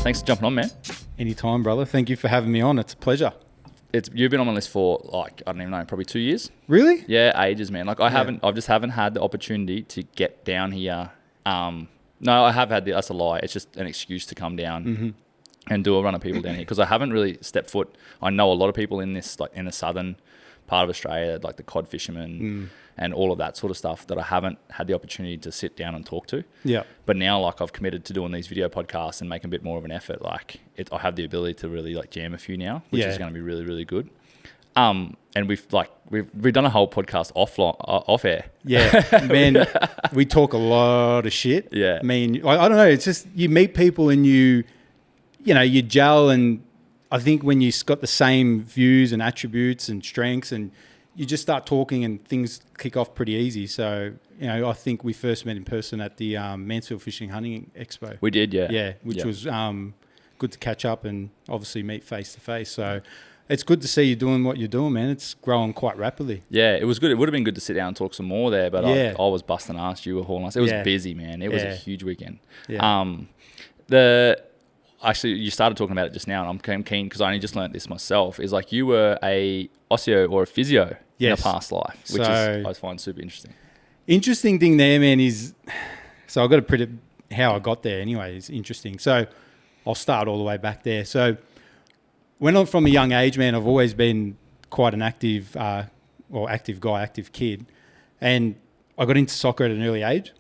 Thanks for jumping on, man. Anytime, brother. Thank you for having me on. It's a pleasure. You've been on my list for like, I don't even know, probably 2 years. Really? Yeah, ages, man. Like I just haven't had the opportunity to get down here. No, I have had that's a lie. It's just an excuse to come down and do a run of people down here because I haven't really stepped foot. I know a lot of people in this, like in the southern part of Australia, like the cod fishermen and all of that sort of stuff that I haven't had the opportunity to sit down and talk to. Yeah. But now, like, I've committed to doing these video podcasts and making a bit more of an effort. Like, I have the ability to really like jam a few now, which is going to be really, really good. And we've done a whole podcast off air. Yeah, man, we talk a lot of shit. Yeah. I mean, I don't know. It's just you meet people and you gel, and I think when you've got the same views and attributes and strengths, and you just start talking and things kick off pretty easy. So, I think we first met in person at the Mansfield Fishing Hunting Expo. We did, yeah. Yeah, which was good to catch up and obviously meet face to face. So it's good to see you doing what you're doing, man. It's growing quite rapidly. Yeah, it was good. It would have been good to sit down and talk some more there, but I was busting ass. You were hauling us. It was busy, man. It was a huge weekend. Yeah. Actually, you started talking about it just now, and I'm keen because I only just learnt this myself, is like you were a osteo or a physio in a past life, which I find super interesting. Interesting thing there, man, is, so I've got to put it, how I got there anyway is interesting. So I'll start all the way back there. So when I'm from a young age, man, I've always been quite an active guy, active kid. And I got into soccer at an early age.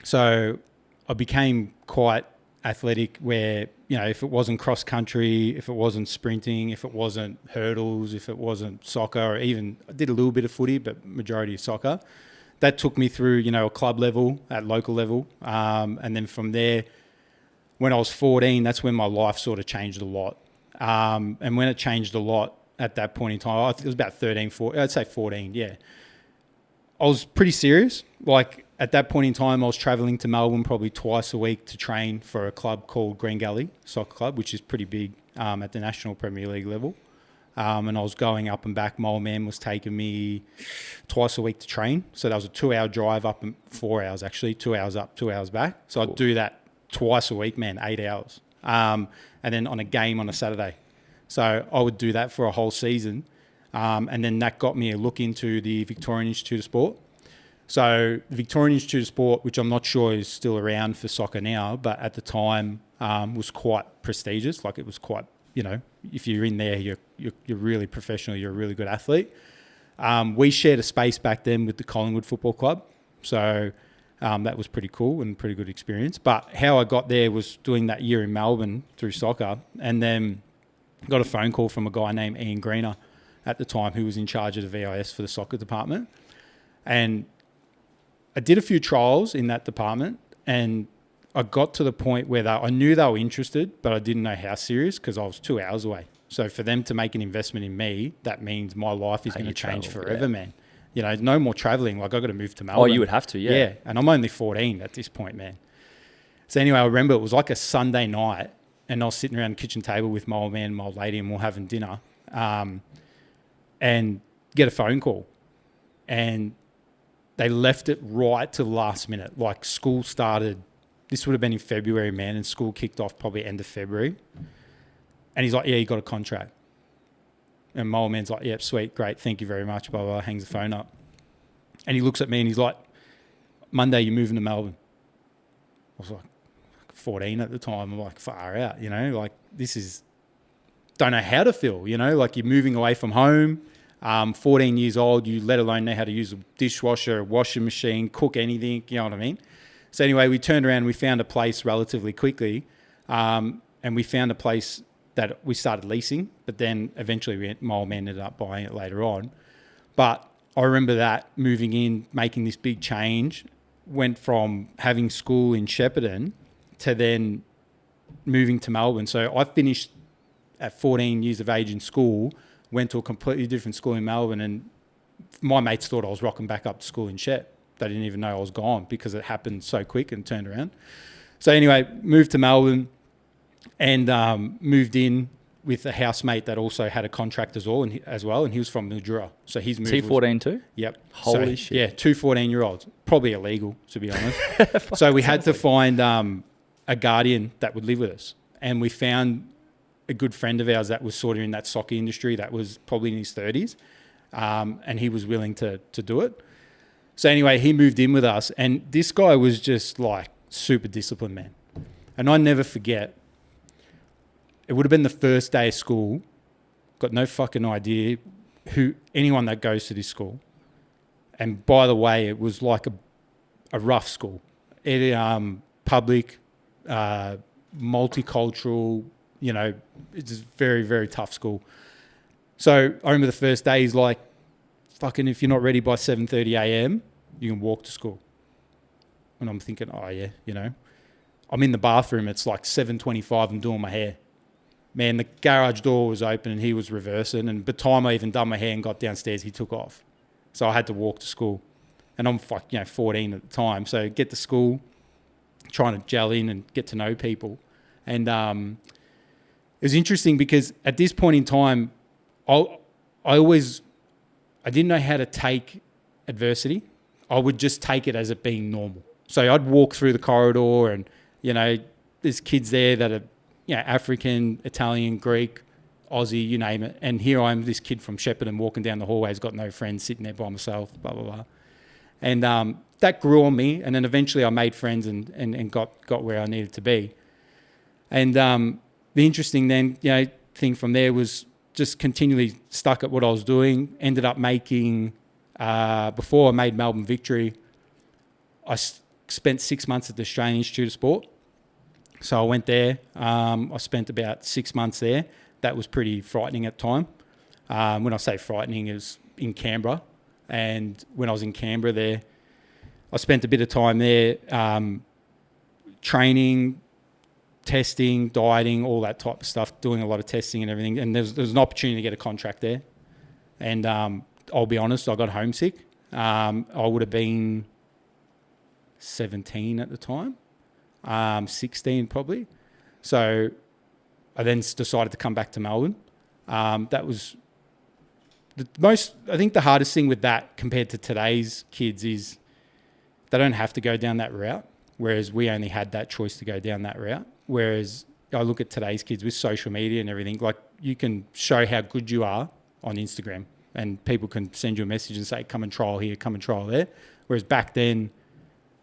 So I became quite athletic where, if it wasn't cross country, if it wasn't sprinting, if it wasn't hurdles, if it wasn't soccer, or even I did a little bit of footy, but majority of soccer. That took me through, a club level, at local level. And then from there, when I was 14, that's when my life sort of changed a lot. And when it changed a lot at that point in time, it was about 13, 14, I'd say 14, yeah. I was pretty serious. Like, at that point in time, I was travelling to Melbourne probably twice a week to train for a club called Green Gully Soccer Club, which is pretty big at the National Premier League level. And I was going up and back. My old man was taking me twice a week to train. So that was a 2-hour drive up, and 4 hours actually, 2 hours up, 2 hours back. So I'd do that twice a week, man, 8 hours. And then on a game on a Saturday. So I would do that for a whole season. And then that got me a look into the Victorian Institute of Sport. So the Victorian Institute of Sport, which I'm not sure is still around for soccer now, but at the time was quite prestigious. Like, it was quite, if you're in there, you're really professional, you're a really good athlete. We shared a space back then with the Collingwood Football Club. So that was pretty cool and pretty good experience. But how I got there was doing that year in Melbourne through soccer, and then got a phone call from a guy named Ian Greener at the time, who was in charge of the VIS for the soccer department. And I did a few trials in that department, and I got to the point where I knew they were interested, but I didn't know how serious because I was 2 hours away. So for them to make an investment in me, that means my life is going to change forever, man. No more traveling. Like, I got to move to Melbourne. Oh, you would have to, yeah. Yeah, and I'm only 14 at this point, man. So anyway, I remember it was like a Sunday night, and I was sitting around the kitchen table with my old man and my old lady, and we were having dinner, and get a phone call. And they left it right to the last minute. Like, school started, this would have been in February, man, and school kicked off probably end of February. And he's like, yeah, you got a contract. And my old man's like, yep, sweet, great, thank you very much, blah, blah, hangs the phone up. And he looks at me and he's like, Monday, you're moving to Melbourne. I was like 14 at the time. I'm like, far out, like, this is, don't know how to feel, like, you're moving away from home. 14 years old, you let alone know how to use a dishwasher, a washing machine, cook anything, you know what I mean? So anyway, we turned around, we found a place relatively quickly, and we found a place that we started leasing, but then eventually my old man ended up buying it later on. But I remember that, moving in, making this big change, went from having school in Shepparton to then moving to Melbourne. So I finished at 14 years of age in school, went to a completely different school in Melbourne, and my mates thought I was rocking back up to school in Shep. They didn't even know I was gone because it happened so quick and turned around. So anyway, moved to Melbourne and moved in with a housemate that also had a contract as well, and he was from Mildura. So he's moved. T14 too? Yep. Holy shit. Yeah, 2 14-year-olds. Probably illegal, to be honest. So we had to find a guardian that would live with us. and we found a good friend of ours that was sort of in that soccer industry that was probably in his 30s, and he was willing to do it. So anyway, he moved in with us, and this guy was just like super disciplined, man. And I never forget, it would have been the first day of school, got no fucking idea anyone that goes to this school. And by the way, it was like a rough school. Public, multicultural, it's a very, very tough school. So I remember the first day, he's like, fucking, if you're not ready by 7:30 a.m., you can walk to school. And I'm thinking, oh yeah, I'm in the bathroom, it's like 7:25, I'm doing my hair. Man, the garage door was open and he was reversing, and by the time I even done my hair and got downstairs, he took off. So I had to walk to school. And I'm 14 at the time. So get to school, trying to gel in and get to know people. And it was interesting because at this point in time, I didn't know how to take adversity. I would just take it as it being normal. So I'd walk through the corridor and, there's kids there that are, African, Italian, Greek, Aussie, you name it. And here I am, this kid from Shepparton walking down the hallway, has got no friends, sitting there by myself, blah, blah, blah. And that grew on me. And then eventually I made friends and got where I needed to be. And the interesting then, thing from there was just continually stuck at what I was doing. Ended up making, before I made Melbourne Victory, I spent 6 months at the Australian Institute of Sport. So I went there. I spent about 6 months there. That was pretty frightening at the time. When I say frightening, it was in Canberra. And when I was in Canberra there, I spent a bit of time there training, testing, dieting, all that type of stuff, doing a lot of testing and everything. And there was an opportunity to get a contract there. And I'll be honest, I got homesick. I would have been 17 at the time, 16 probably. So I then decided to come back to Melbourne. That was I think the hardest thing with that compared to today's kids is they don't have to go down that route, whereas we only had that choice to go down that route. Whereas I look at today's kids with social media and everything, like you can show how good you are on Instagram and people can send you a message and say, come and trial here, come and trial there. Whereas back then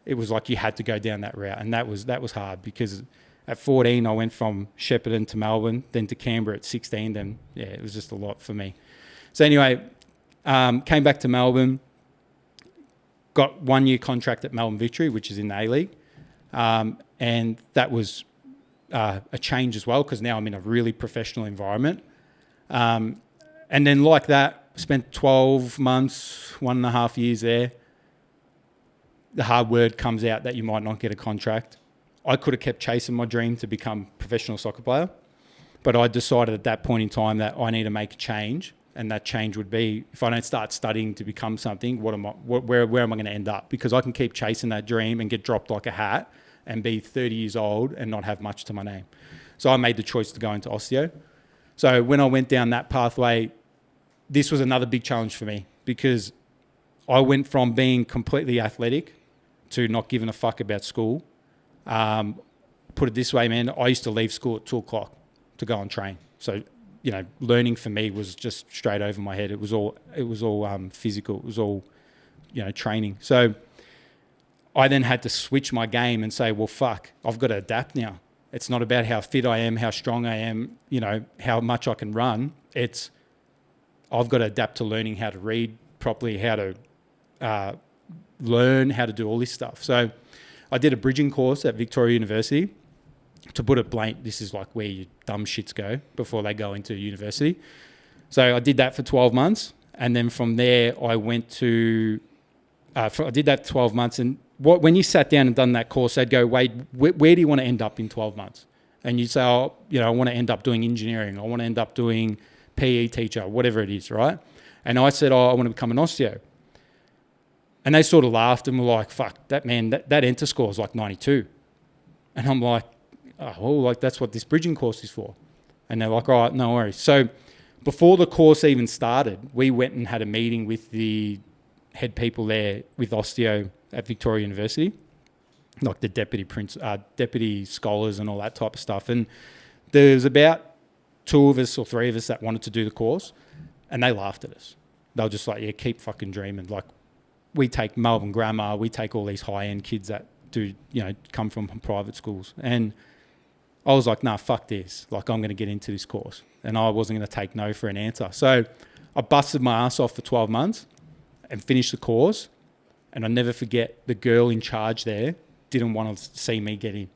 it was like you had to go down that route. And that was hard because at 14, I went from Shepparton to Melbourne, then to Canberra at 16. Then, yeah, it was just a lot for me. So anyway, came back to Melbourne, got 1 year contract at Melbourne Victory, which is in the A-League. And that was a change as well because now I'm in a really professional environment. And then like that, spent 12 months, 1.5 years there. The hard word comes out that you might not get a contract. I could have kept chasing my dream to become a professional soccer player, but I decided at that point in time that I need to make a change, and that change would be if I don't start studying to become something, where am I going to end up? Because I can keep chasing that dream and get dropped like a hat and be 30 years old and not have much to my name. So I made the choice to go into osteo. So when I went down that pathway, this was another big challenge for me because I went from being completely athletic to not giving a fuck about school. Put it this way, man, I used to leave school at 2:00 to go and train. So, learning for me was just straight over my head. It was all physical. It was all, training. So I then had to switch my game and say, well, fuck, I've got to adapt now. It's not about how fit I am, how strong I am, how much I can run. I've got to adapt to learning how to read properly, how to learn how to do all this stuff. So I did a bridging course at Victoria University. To put it blank, this is like where your dumb shits go before they go into university. So I did that for 12 months. And then from there, I went to, I did that 12 months. And when you sat down and done that course, they'd go, Wade, where do you want to end up in 12 months? And you'd say, I want to end up doing engineering. I want to end up doing PE teacher, whatever it is, right? And I said, I want to become an osteo. And they sort of laughed and were like, fuck, that enter score is like 92. And I'm like, that's what this bridging course is for. And they're like, all right, no worries. So before the course even started, we went and had a meeting with the head people there with osteo at Victoria University, like the deputy scholars and all that type of stuff. And There was about 2 of us or 3 of us that wanted to do the course, and they laughed at us. They were just like, yeah, keep fucking dreaming. Like, we take Melbourne Grammar, we take all these high-end kids that do, come from private schools. And I was like, nah, fuck this. Like, I'm going to get into this course. And I wasn't going to take no for an answer. So I busted my ass off for 12 months and finished the course. And I'll never forget, the girl in charge there didn't want to see me get in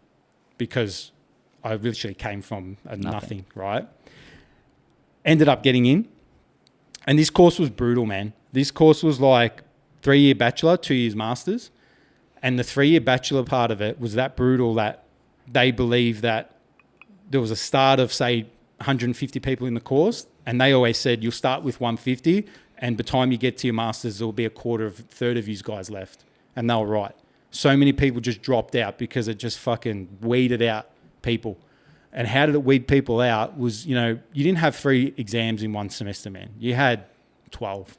because I literally came from a nothing, right? Ended up getting in. And this course was brutal, man. This course was like 3-year bachelor, 2 years masters. And the 3-year bachelor part of it was that brutal that they believed that there was a start of, say, 150 people in the course. And they always said, you'll start with 150. And by the time you get to your masters, there'll be a third of you guys left. And they were right. So many people just dropped out because it just fucking weeded out people. And how did it weed people out was, you didn't have 3 exams in one semester, man. You had 12.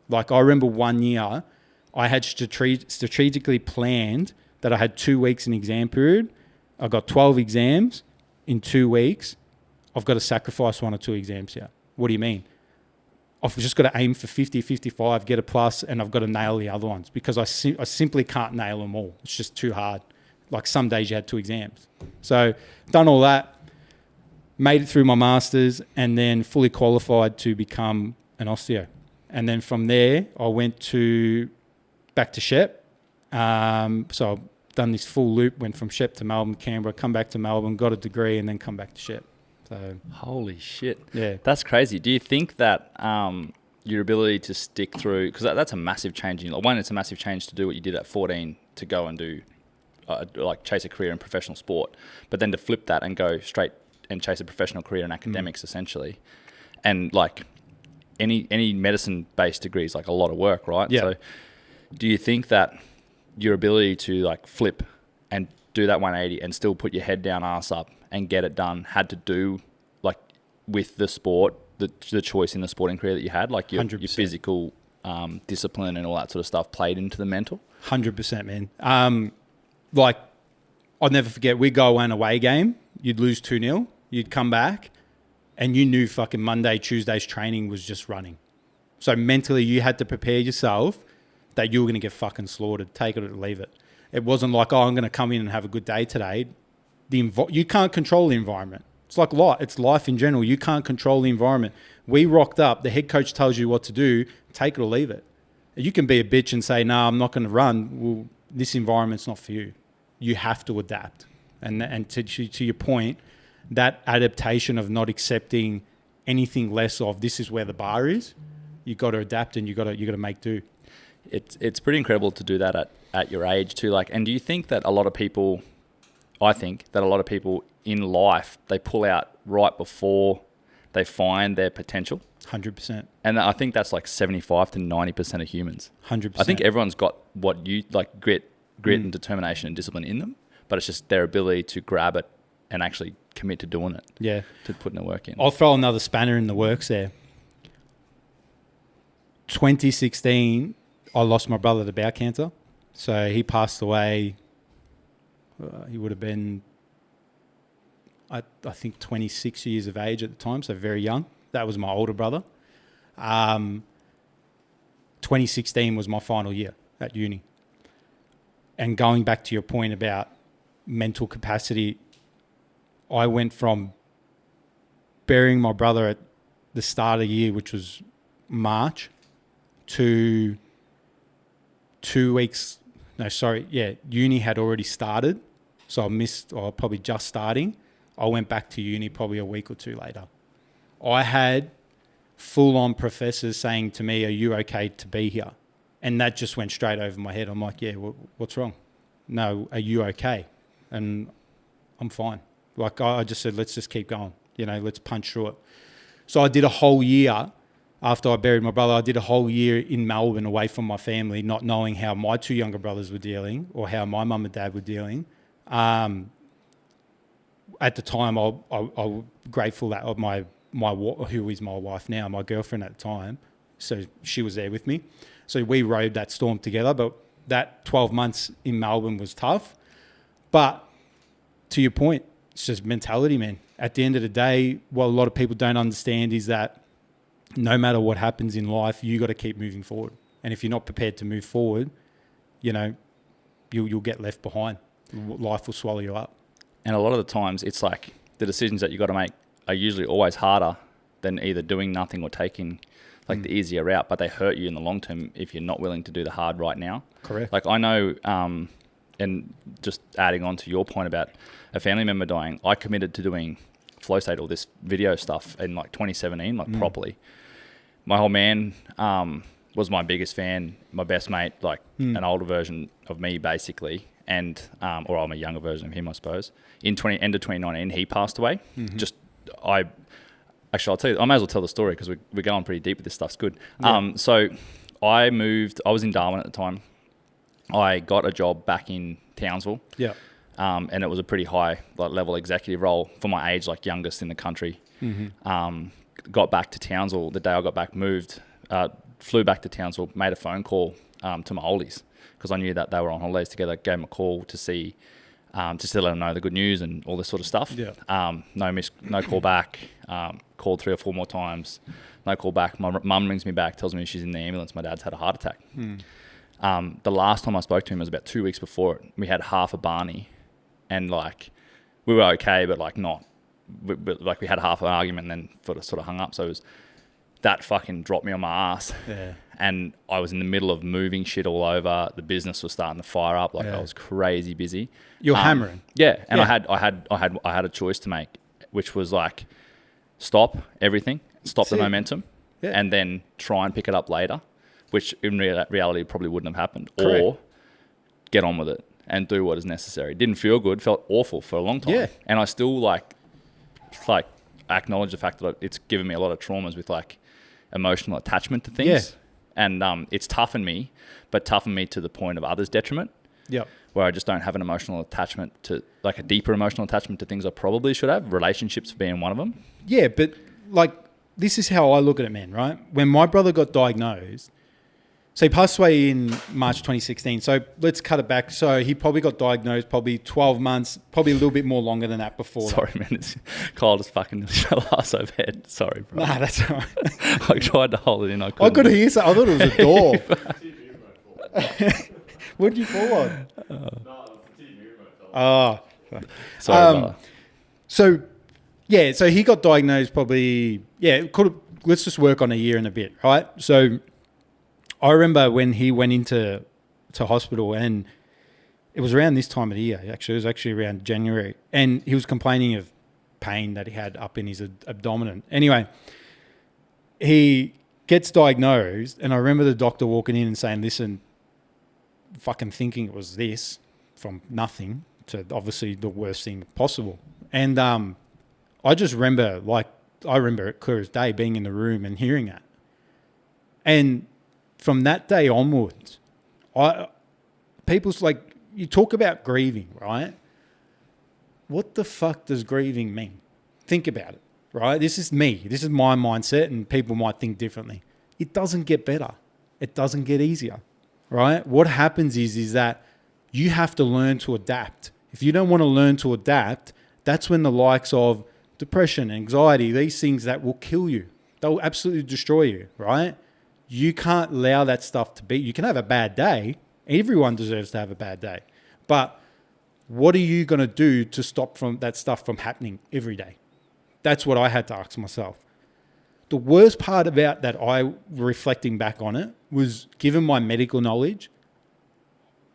Like, I remember one year I had strategically planned that I had 2 weeks in exam period. I got 12 exams in 2 weeks. I've got to sacrifice 1 or 2 exams here. What do you mean? I've just got to aim for 50, 55, get a plus, and I've got to nail the other ones because I simply can't nail them all. It's just too hard. Like, some days you had 2 exams. So done all that, made it through my masters, and then fully qualified to become an osteo. And then from there, I went back to Shep. So I've done this full loop, went from Shep to Melbourne, Canberra, come back to Melbourne, got a degree, and then come back to Shep. So, holy shit. Yeah. That's crazy. Do you think that your ability to stick through, because that's a massive change. One, it's a massive change to do what you did at 14 to go and do, chase a career in professional sport, but then to flip that and go straight and chase a professional career in academics, essentially. And like any medicine-based degree is like a lot of work, right? Yeah. So do you think that your ability to like flip and do that 180 and still put your head down, ass up, and get it done had to do like with the sport, the choice in the sporting career that you had, like your physical discipline and all that sort of stuff played into the mental? 100%, man. Like, I'll never forget, we'd go away on an away game, you'd lose 2-0, you'd come back, and you knew fucking Monday, Tuesday's training was just running. So mentally, you had to prepare yourself that you were going to get fucking slaughtered, take it or leave it. It wasn't like, oh, I'm going to come in and have a good day today. You can't control the environment. It's like life. It's life in general. You can't control the environment. We rocked up. The head coach tells you what to do. Take it or leave it. You can be a bitch and say, no, I'm not going to run. Well, this environment's not for you. You have to adapt. And to your point, that adaptation of not accepting anything less of this is where the bar is, you got to adapt and you got to make do. It's pretty incredible to do that at your age too. Like, and do you think that a lot of people, I think that a lot of people in life, they pull out right before they find their potential? 100%. And I think that's like 75 to 90% of humans. 100%. I think everyone's got what you like, grit and determination and discipline in them, but it's just their ability to grab it and actually commit to doing it. Yeah. To putting the work in. I'll throw another spanner in the works there. 2016, I lost my brother to bowel cancer. So he passed away. He would have been, I think, 26 years of age at the time, so very young. That was my older brother. 2016 was my final year at uni. And going back to your point about mental capacity, I went from burying my brother at the start of the year, which was March, to 2 weeks. No, sorry. Yeah, uni had already started. So I missed, or probably just starting. I went back to uni probably a week or 2 later. I had full-on professors saying to me, are you okay to be here? And that just went straight over my head. I'm like, yeah, what's wrong? No, are you okay? And I'm fine. Like, I just said, let's just keep going. Let's punch through it. So I did a whole year after I buried my brother. I did a whole year in Melbourne away from my family, not knowing how my 2 younger brothers were dealing or how my mum and dad were dealing. At the time, I was grateful that my who is my wife now, my girlfriend at the time, so she was there with me. So we rode that storm together, but that 12 months in Melbourne was tough. But to your point, it's just mentality, man. at the end of the day, what a lot of people don't understand is that no matter what happens in life, you got to keep moving forward. And if you're not prepared to move forward, you know, you'll get left behind. Life will swallow you up. And a lot of the times it's like the decisions that you got to make are usually always harder than either doing nothing or taking like the easier route, but they hurt you in the long term if you're not willing to do the hard right now. Correct. Like I know, and just adding on to your point about a family member dying, I committed to doing flow state, all this video stuff in like 2017, like properly. My whole man was my biggest fan, my best mate, like an older version of me basically, and or I'm a younger version of him, I suppose. In end of 2019, he passed away. Actually, I'll tell you, I may as well tell the story because we're going pretty deep with this stuff. It's good. Yeah. So I was in Darwin at the time. I got a job back in Townsville. Yeah. And it was a pretty high level executive role for my age, like youngest in the country. Got back to Townsville the day I got back, flew back to Townsville, made a phone call to my oldies because I knew that they were on holidays together. Gave them a call to see, just to let them know the good news and all this sort of stuff. Yeah. No call back. Called 3 or 4 more times. No call back. My mum rings me back, tells me she's in the ambulance. My dad's had a heart attack. The last time I spoke to him was about 2 weeks before it. We had half a Barney, and like we were okay, but like not. We had half an argument and then sort of hung up. So that fucking dropped me on my ass. Yeah. And I was in the middle of moving shit all over. The business was starting to fire up. Like I was crazy busy. You're hammering. Yeah. And I had a choice to make, which was like stop everything, stop the momentum, and then try and pick it up later, which in reality probably wouldn't have happened. Correct. Or get on with it and do what is necessary. Didn't feel good, felt awful for a long time. Yeah. And I still like acknowledge the fact that it's given me a lot of traumas with like emotional attachment to things. Yeah. And it's toughened me, but toughened me to the point of others' detriment. Yep. Where I just don't have an emotional attachment to, like a deeper emotional attachment to things I probably should have, relationships being one of them. Yeah, but like this is how I look at it, man, right? When my brother got diagnosed, so he passed away in March 2016. So let's cut it back. So he probably got diagnosed probably 12 months, probably a little bit more longer than that before. Sorry, man. Kyle just fucking fell ass overhead. Sorry, bro. Nah, that's all right. I tried to hold it in. I couldn't. I could hear something. I thought it was a door. What did you fall on? No, it was the TV remote. Oh. Sorry, brother. So, yeah, so he got diagnosed probably, let's just work on a year and a bit, right? So I remember when he went into hospital, and it was around this time of the year, actually. It was actually around January. And he was complaining of pain that he had up in his abdomen. Anyway, he gets diagnosed, and I remember the doctor walking in and saying, listen, fucking thinking it was this, from nothing to obviously the worst thing possible. And I just remember, I remember it clear as day, being in the room and hearing that. And from that day onwards, people's like, you talk about grieving, right? What the fuck does grieving mean? Think about it, right? This is me. This is my mindset, and people might think differently. It doesn't get better. It doesn't get easier, right? What happens is that you have to learn to adapt. If you don't want to learn to adapt, that's when the likes of depression, anxiety, these things that will kill you, they'll absolutely destroy you, right? You can't allow that stuff to be. You can have a bad day. Everyone deserves to have a bad day. But what are you going to do to stop that stuff from happening every day? That's what I had to ask myself. The worst part about that, reflecting back on it, was given my medical knowledge,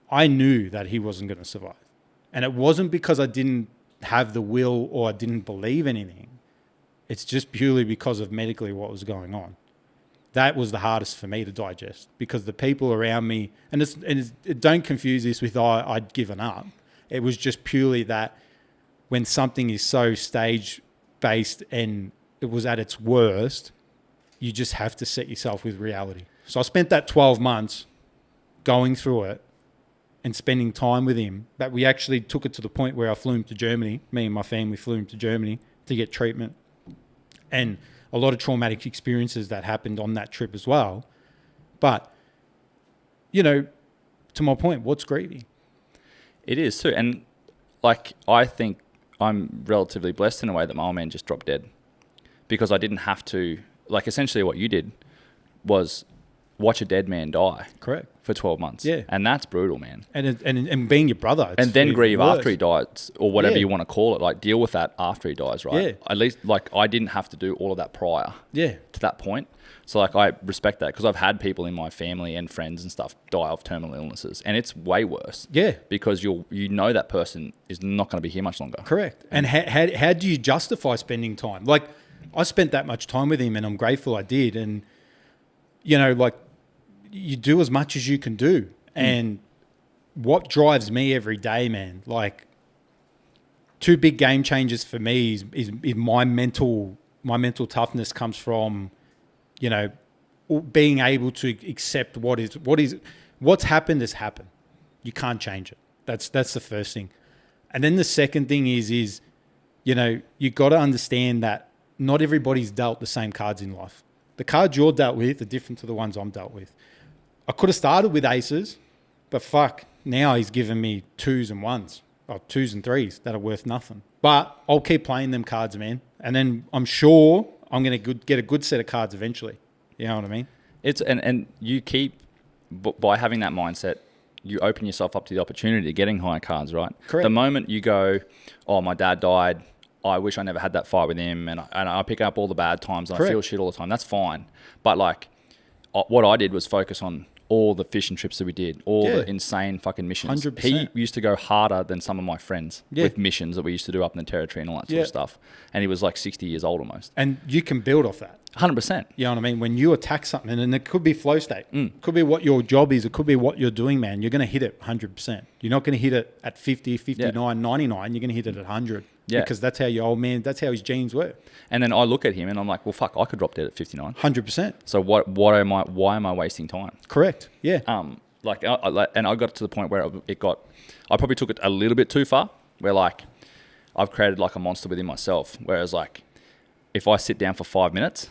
I knew that he wasn't going to survive. And it wasn't because I didn't have the will or I didn't believe anything. It's just purely because of medically what was going on. That was the hardest for me to digest, because the people around me, don't confuse this with I'd given up. It was just purely that when something is so stage-based and it was at its worst, you just have to set yourself with reality. So I spent that 12 months going through it and spending time with him, that we actually took it to the point where I flew him to Germany. Me and my family flew him to Germany to get treatment. And a lot of traumatic experiences that happened on that trip as well. But, to my point, what's grieving? It is too. And like, I think I'm relatively blessed in a way that my old man just dropped dead because I didn't have to, like essentially what you did was watch a dead man die. Correct. For 12 months. Yeah. And that's brutal, man. And being your brother. And then grieve worse. after he dies or whatever you want to call it. Like deal with that after he dies, right? Yeah. At least like I didn't have to do all of that prior to that point. So like I respect that because I've had people in my family and friends and stuff die of terminal illnesses and it's way worse. Yeah. Because you know that person is not going to be here much longer. Correct. And how do you justify spending time? Like I spent that much time with him and I'm grateful I did. And, you know, like you do as much as you can do. And what drives me every day, man, like two big game changers for me is my mental toughness comes from, you know, being able to accept what's happened has happened. You can't change it. That's the first thing. And then the second thing is, you know, you got to understand that not everybody's dealt the same cards in life. The cards you're dealt with are different to the ones I'm dealt with. I could have started with aces, but fuck, now he's given me 2s and 1s, or 2s and 3s that are worth nothing. But I'll keep playing them cards, man. And then I'm sure I'm going to get a good set of cards eventually. You know what I mean? It's and you keep, by having that mindset, you open yourself up to the opportunity of getting higher cards, right? Correct. The moment you go, oh, my dad died, I wish I never had that fight with him, and I pick up all the bad times and I feel shit all the time. That's fine. But like, what I did was focus on all the fishing trips that we did, all the insane fucking missions. 100%. He used to go harder than some of my friends with missions that we used to do up in the territory and all that sort of stuff. And he was like 60 years old almost. And you can build off that. 100%. You know what I mean? When you attack something, and it could be flow state, could be what your job is, it could be what you're doing, man. You're going to hit it 100%. You're not going to hit it at 50, 59, 99. You're going to hit it at 100. Yeah. Because that's how your old man, that's how his genes work. And then I look at him and I'm like, well, fuck, I could drop dead at 59. 100%. So why am I wasting time? Correct. Yeah. And I got to the point where I probably took it a little bit too far, where like I've created like a monster within myself. Whereas like if I sit down for 5 minutes,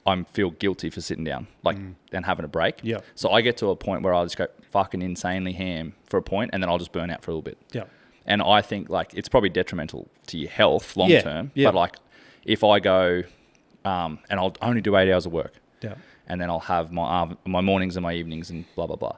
I feel guilty for sitting down, like and having a break. Yeah. So I get to a point where I'll just go fucking insanely ham for a point, and then I'll just burn out for a little bit. Yeah. And I think like it's probably detrimental to your health long term. Yeah. But like if I go and I'll only do 8 hours of work. Yeah. And then I'll have my mornings and my evenings and blah blah blah.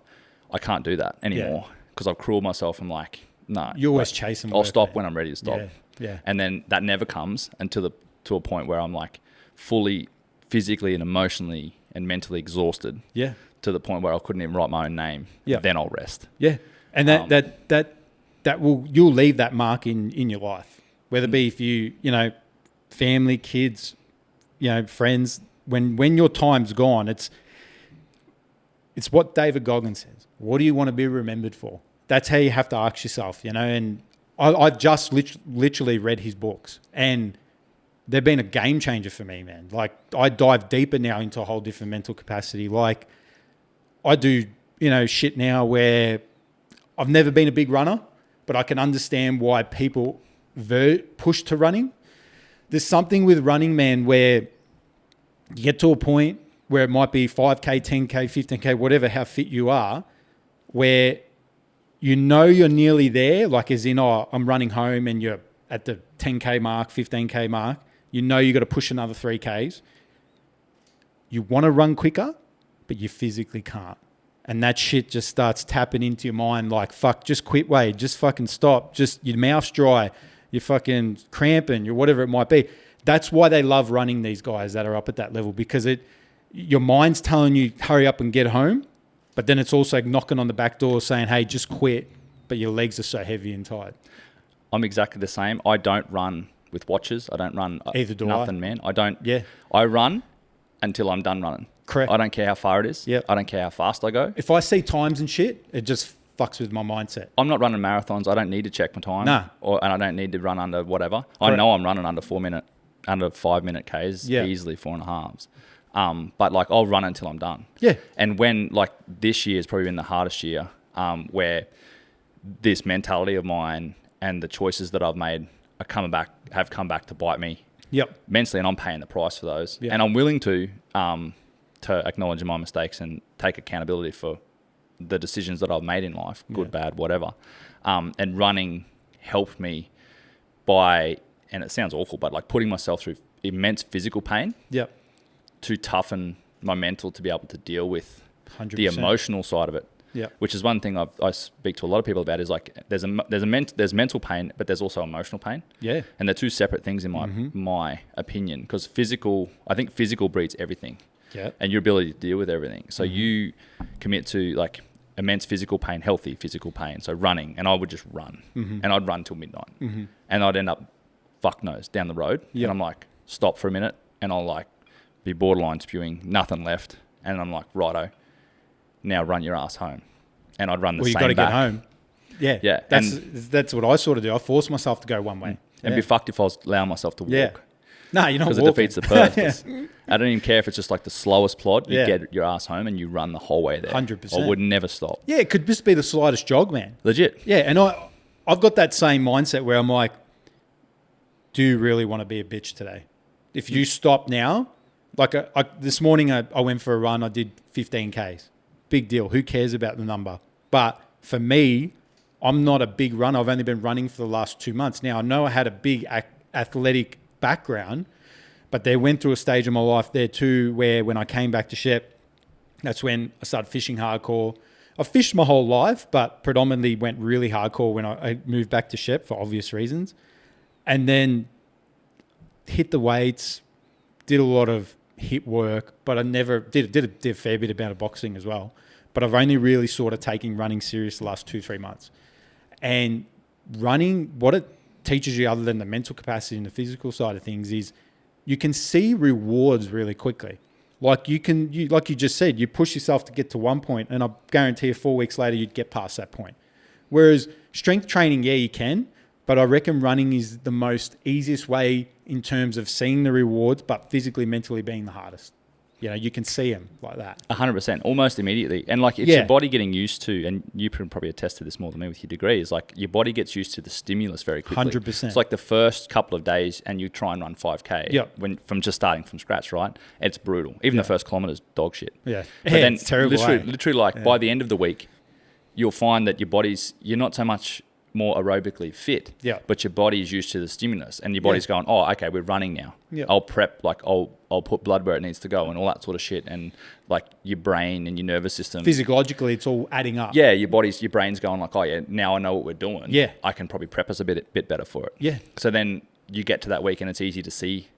I can't do that anymore because I've crueled myself. I'm like, no. You're always chasing. I'll stop when I'm ready to stop. Yeah. And then that never comes until to a point where I'm like fully physically and emotionally and mentally exhausted. Yeah. To the point where I couldn't even write my own name. Yeah. Then I'll rest. Yeah. And you'll leave that mark in your life, whether it be if you know, family, kids, you know, friends. When your time's gone, it's what David Goggins says. What do you want to be remembered for? That's how you have to ask yourself, you know. And I just literally read his books, and they've been a game changer for me, man. Like I dive deeper now into a whole different mental capacity. Like I do, you know, shit now where I've never been a big runner, but I can understand why people push to running. There's something with running, man, where you get to a point where it might be 5K, 10K, 15K, whatever, how fit you are, where you know you're nearly there, like as in, I'm running home and you're at the 10K mark, 15K mark. You know you got to push another 3Ks. You want to run quicker, but you physically can't. And that shit just starts tapping into your mind like, fuck, just quit, Wade. Just fucking stop. Just your mouth's dry. You're fucking cramping. You're whatever it might be. That's why they love running, these guys that are up at that level, because your mind's telling you hurry up and get home, but then it's also knocking on the back door saying, hey, just quit, but your legs are so heavy and tired. I'm exactly the same. I don't run with watches. I don't run nothing, man. I don't. Yeah. I run until I'm done running. Correct. I don't care how far it is. Yep. I don't care how fast I go. If I see times and shit, it just fucks with my mindset. I'm not running marathons. I don't need to check my time. Nah. And I don't need to run under whatever. Correct. I know I'm running under 5 minute Ks, easily 4.5s. But like I'll run until I'm done. Yeah. And when like this year has probably been the hardest year, where this mentality of mine and the choices that I've made have come back to bite me. Yep. Mentally, and I'm paying the price for those. Yep. And I'm willing to acknowledge my mistakes and take accountability for the decisions that I've made in life, good, bad, whatever. And running helped me and it sounds awful, but like putting myself through immense physical pain Yep. to toughen my mental to be able to deal with 100%. the emotional side of it. Yeah. Which is one thing I speak to a lot of people about is like there's mental pain, but there's also emotional pain. Yeah. And they're two separate things in my opinion, because I think physical breeds everything. Yeah. And your ability to deal with everything. So you commit to like immense physical pain, healthy physical pain. So running, and I would just run, and I'd run till midnight, and I'd end up fuck knows down the road, and I'm like stop for a minute, and I'll like be borderline spewing, nothing left, and I'm like righto, now run your ass home, and I'd run the Well, same. you got to back. get home. Yeah. Yeah. That's what I sort of do. I force myself to go one way. And be fucked if I was allowing myself to walk. Yeah. No, you're not Because walking. it defeats the purpose. I don't even care if it's just like the slowest plod. You Yeah. get your ass home and you run the whole way there. 100%. I would never stop. Yeah, it could just be the slightest jog, man. Legit. Yeah, and I've got that same mindset where I'm like, do you really want to be a bitch today? If you stop now, like this morning I went for a run, I did 15 Ks. Big deal. Who cares about the number? But for me, I'm not a big runner. I've only been running for the last 2 months. Now, I know I had a big athletic background, but they went through a stage of my life there too where when I came back to Shep, that's when I started fishing hardcore. I've fished my whole life, but predominantly went really hardcore when I moved back to Shep for obvious reasons. And then hit the weights, did a lot of hit work, but I never did a fair bit of boxing as well. But I've only really sort of taken running serious the last 2-3 months. And running, what it teaches you other than the mental capacity and the physical side of things is you can see rewards really quickly. Like like you just said, you push yourself to get to one point, and I guarantee you 4 weeks later you'd get past that point. Whereas strength training, yeah, you can, but I reckon running is the most easiest way in terms of seeing the rewards, but physically, mentally being the hardest. You know, you can see them like that. 100%, almost immediately. And like it's your body getting used to, and you can probably attest to this more than me with your degree, is like your body gets used to the stimulus very quickly. 100%. It's like the first couple of days and you try and run 5K from just starting from scratch, right? It's brutal. Even the first kilometer's dog shit. Yeah. But then it's terrible. literally like by the end of the week, you'll find that you're not so much more aerobically fit, but your body is used to the stimulus, and your body's going, oh, okay, we're running now. I'll prep, like I'll put blood where it needs to go and all that sort of shit, and like your brain and your nervous system. Physiologically, it's all adding up. Yeah, your brain's going like, oh yeah, now I know what we're doing. Yeah, I can probably prep us a bit better for it. Yeah. So then you get to that week and it's easy to see,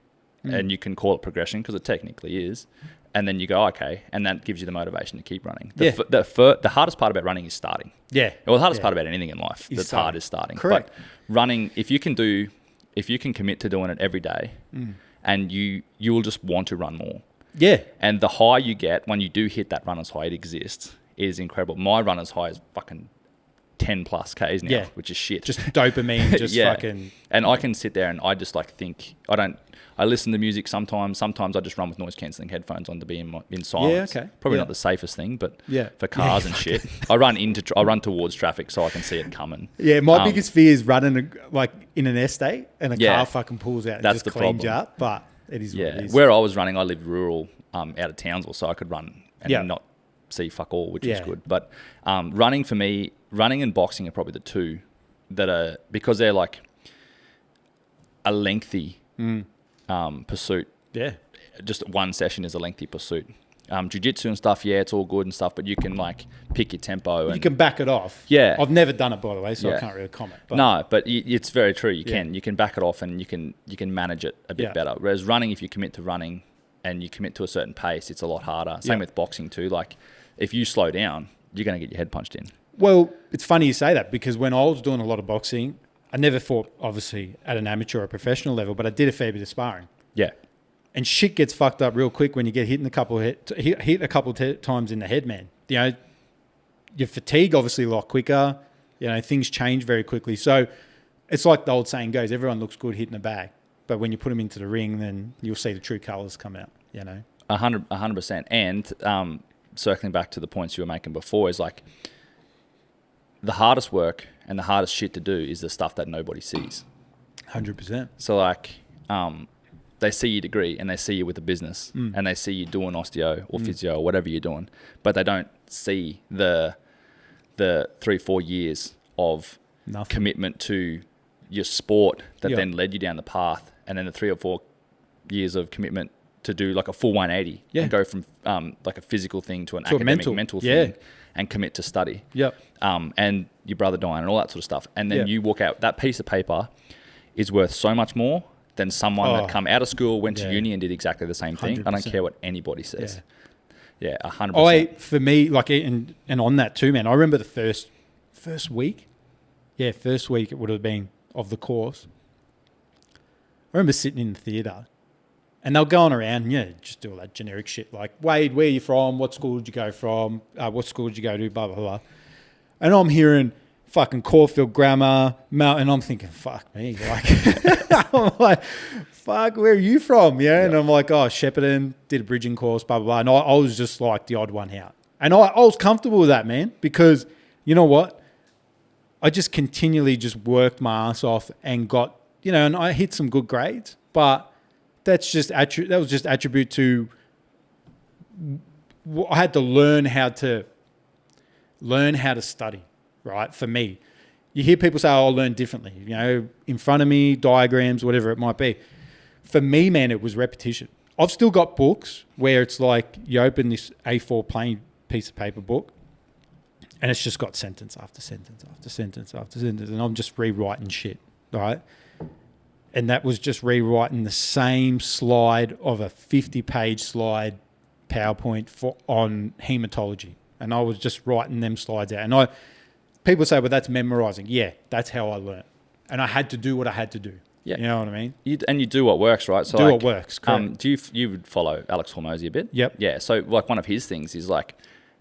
and you can call it progression because it technically is. And then you go, okay, and that gives you the motivation to keep running. The hardest part about running is starting. Yeah. Well, the hardest part about anything in life that's hard is starting. Correct. But running, if you can commit to doing it every day, and you will just want to run more. Yeah. And the high you get when you do hit that runner's high, it exists, is incredible. My runner's high is fucking 10 plus Ks now, which is shit. Just dopamine, fucking. And I can sit there and I just like think, I listen to music sometimes. Sometimes I just run with noise cancelling headphones on to be in silence. Yeah, okay. Probably not the safest thing, but for cars and shit. I run towards traffic so I can see it coming. Yeah, my biggest fear is running like in an estate and a car fucking pulls out and that's just cleans you up. But it is what it is. Where I was running, I lived rural out of Townsville, so I could run and not see fuck all, which is good. But running for me, running and boxing are probably the two that are, because they're like a lengthy pursuit. Yeah. Just one session is a lengthy pursuit. Jiu-jitsu and stuff, it's all good and stuff, but you can like pick your tempo. And you can back it off. Yeah. I've never done it, by the way, so I can't really comment. But no, but it's very true. You can back it off and you can manage it a bit better. Whereas running, if you commit to running and you commit to a certain pace, it's a lot harder. Same with boxing too. Like if you slow down, you're going to get your head punched in. Well, it's funny you say that because when I was doing a lot of boxing, I never fought, obviously, at an amateur or a professional level, but I did a fair bit of sparring. Yeah. And shit gets fucked up real quick when you get hit a couple times in the head, man. You know, your fatigue obviously a lot quicker. You know, things change very quickly. So it's like the old saying goes, everyone looks good hitting a bag. But when you put them into the ring, then you'll see the true colours come out, you know. 100%. And circling back to the points you were making before is like the hardest work and the hardest shit to do is the stuff that nobody sees. 100%. So like they see your degree and they see you with a business and they see you doing osteo or physio or whatever you're doing, but they don't see the 3-4 years of commitment to your sport that Yeah. then led you down the path, and then the 3 or 4 years of commitment to do like a full 180 Yeah. and go from like a physical thing to an To a academic mental thing, Yeah. and commit to study. Yep. And your brother dying and all that sort of stuff. And then Yeah. you walk out, that piece of paper is worth so much more than someone that come out of school, went to Yeah. uni and did exactly the same thing. I don't 100%. care what anybody says. Yeah, 100%. For me, like, and on that too, man, I remember the first week. Yeah, first week it would have been of the course. I remember sitting in the theatre and they're going around, just do all that generic shit like, Wade, where are you from? What school did you go from? What school did you go to? Blah, blah, blah. And I'm hearing fucking Caulfield Grammar, and I'm thinking, fuck me. Like, I'm like, fuck, where are you from? Yeah. And I'm like, oh, Shepparton, did a bridging course, blah, blah, blah. And I was just like the odd one out. And I was comfortable with that, man, because you know what? I just continually just worked my ass off and got, and I hit some good grades, but that was just attribute to, I had to learn how to study, right? For me, you hear people say, I'll learn differently, in front of me, diagrams, whatever it might be. For me, man, it was repetition. I've still got books where it's like you open this A4 plain piece of paper book and it's just got sentence after sentence after sentence after sentence, and I'm just rewriting shit, right? And that was just rewriting the same slide of a 50-page slide PowerPoint on hematology. And I was just writing them slides out. And people say, well, that's memorizing. Yeah, that's how I learned. And I had to do what I had to do. Yeah. You know what I mean? You do what works, right? So what works, correct. Do you would follow Alex Hormozy a bit? Yep. Yeah. So like one of his things is like,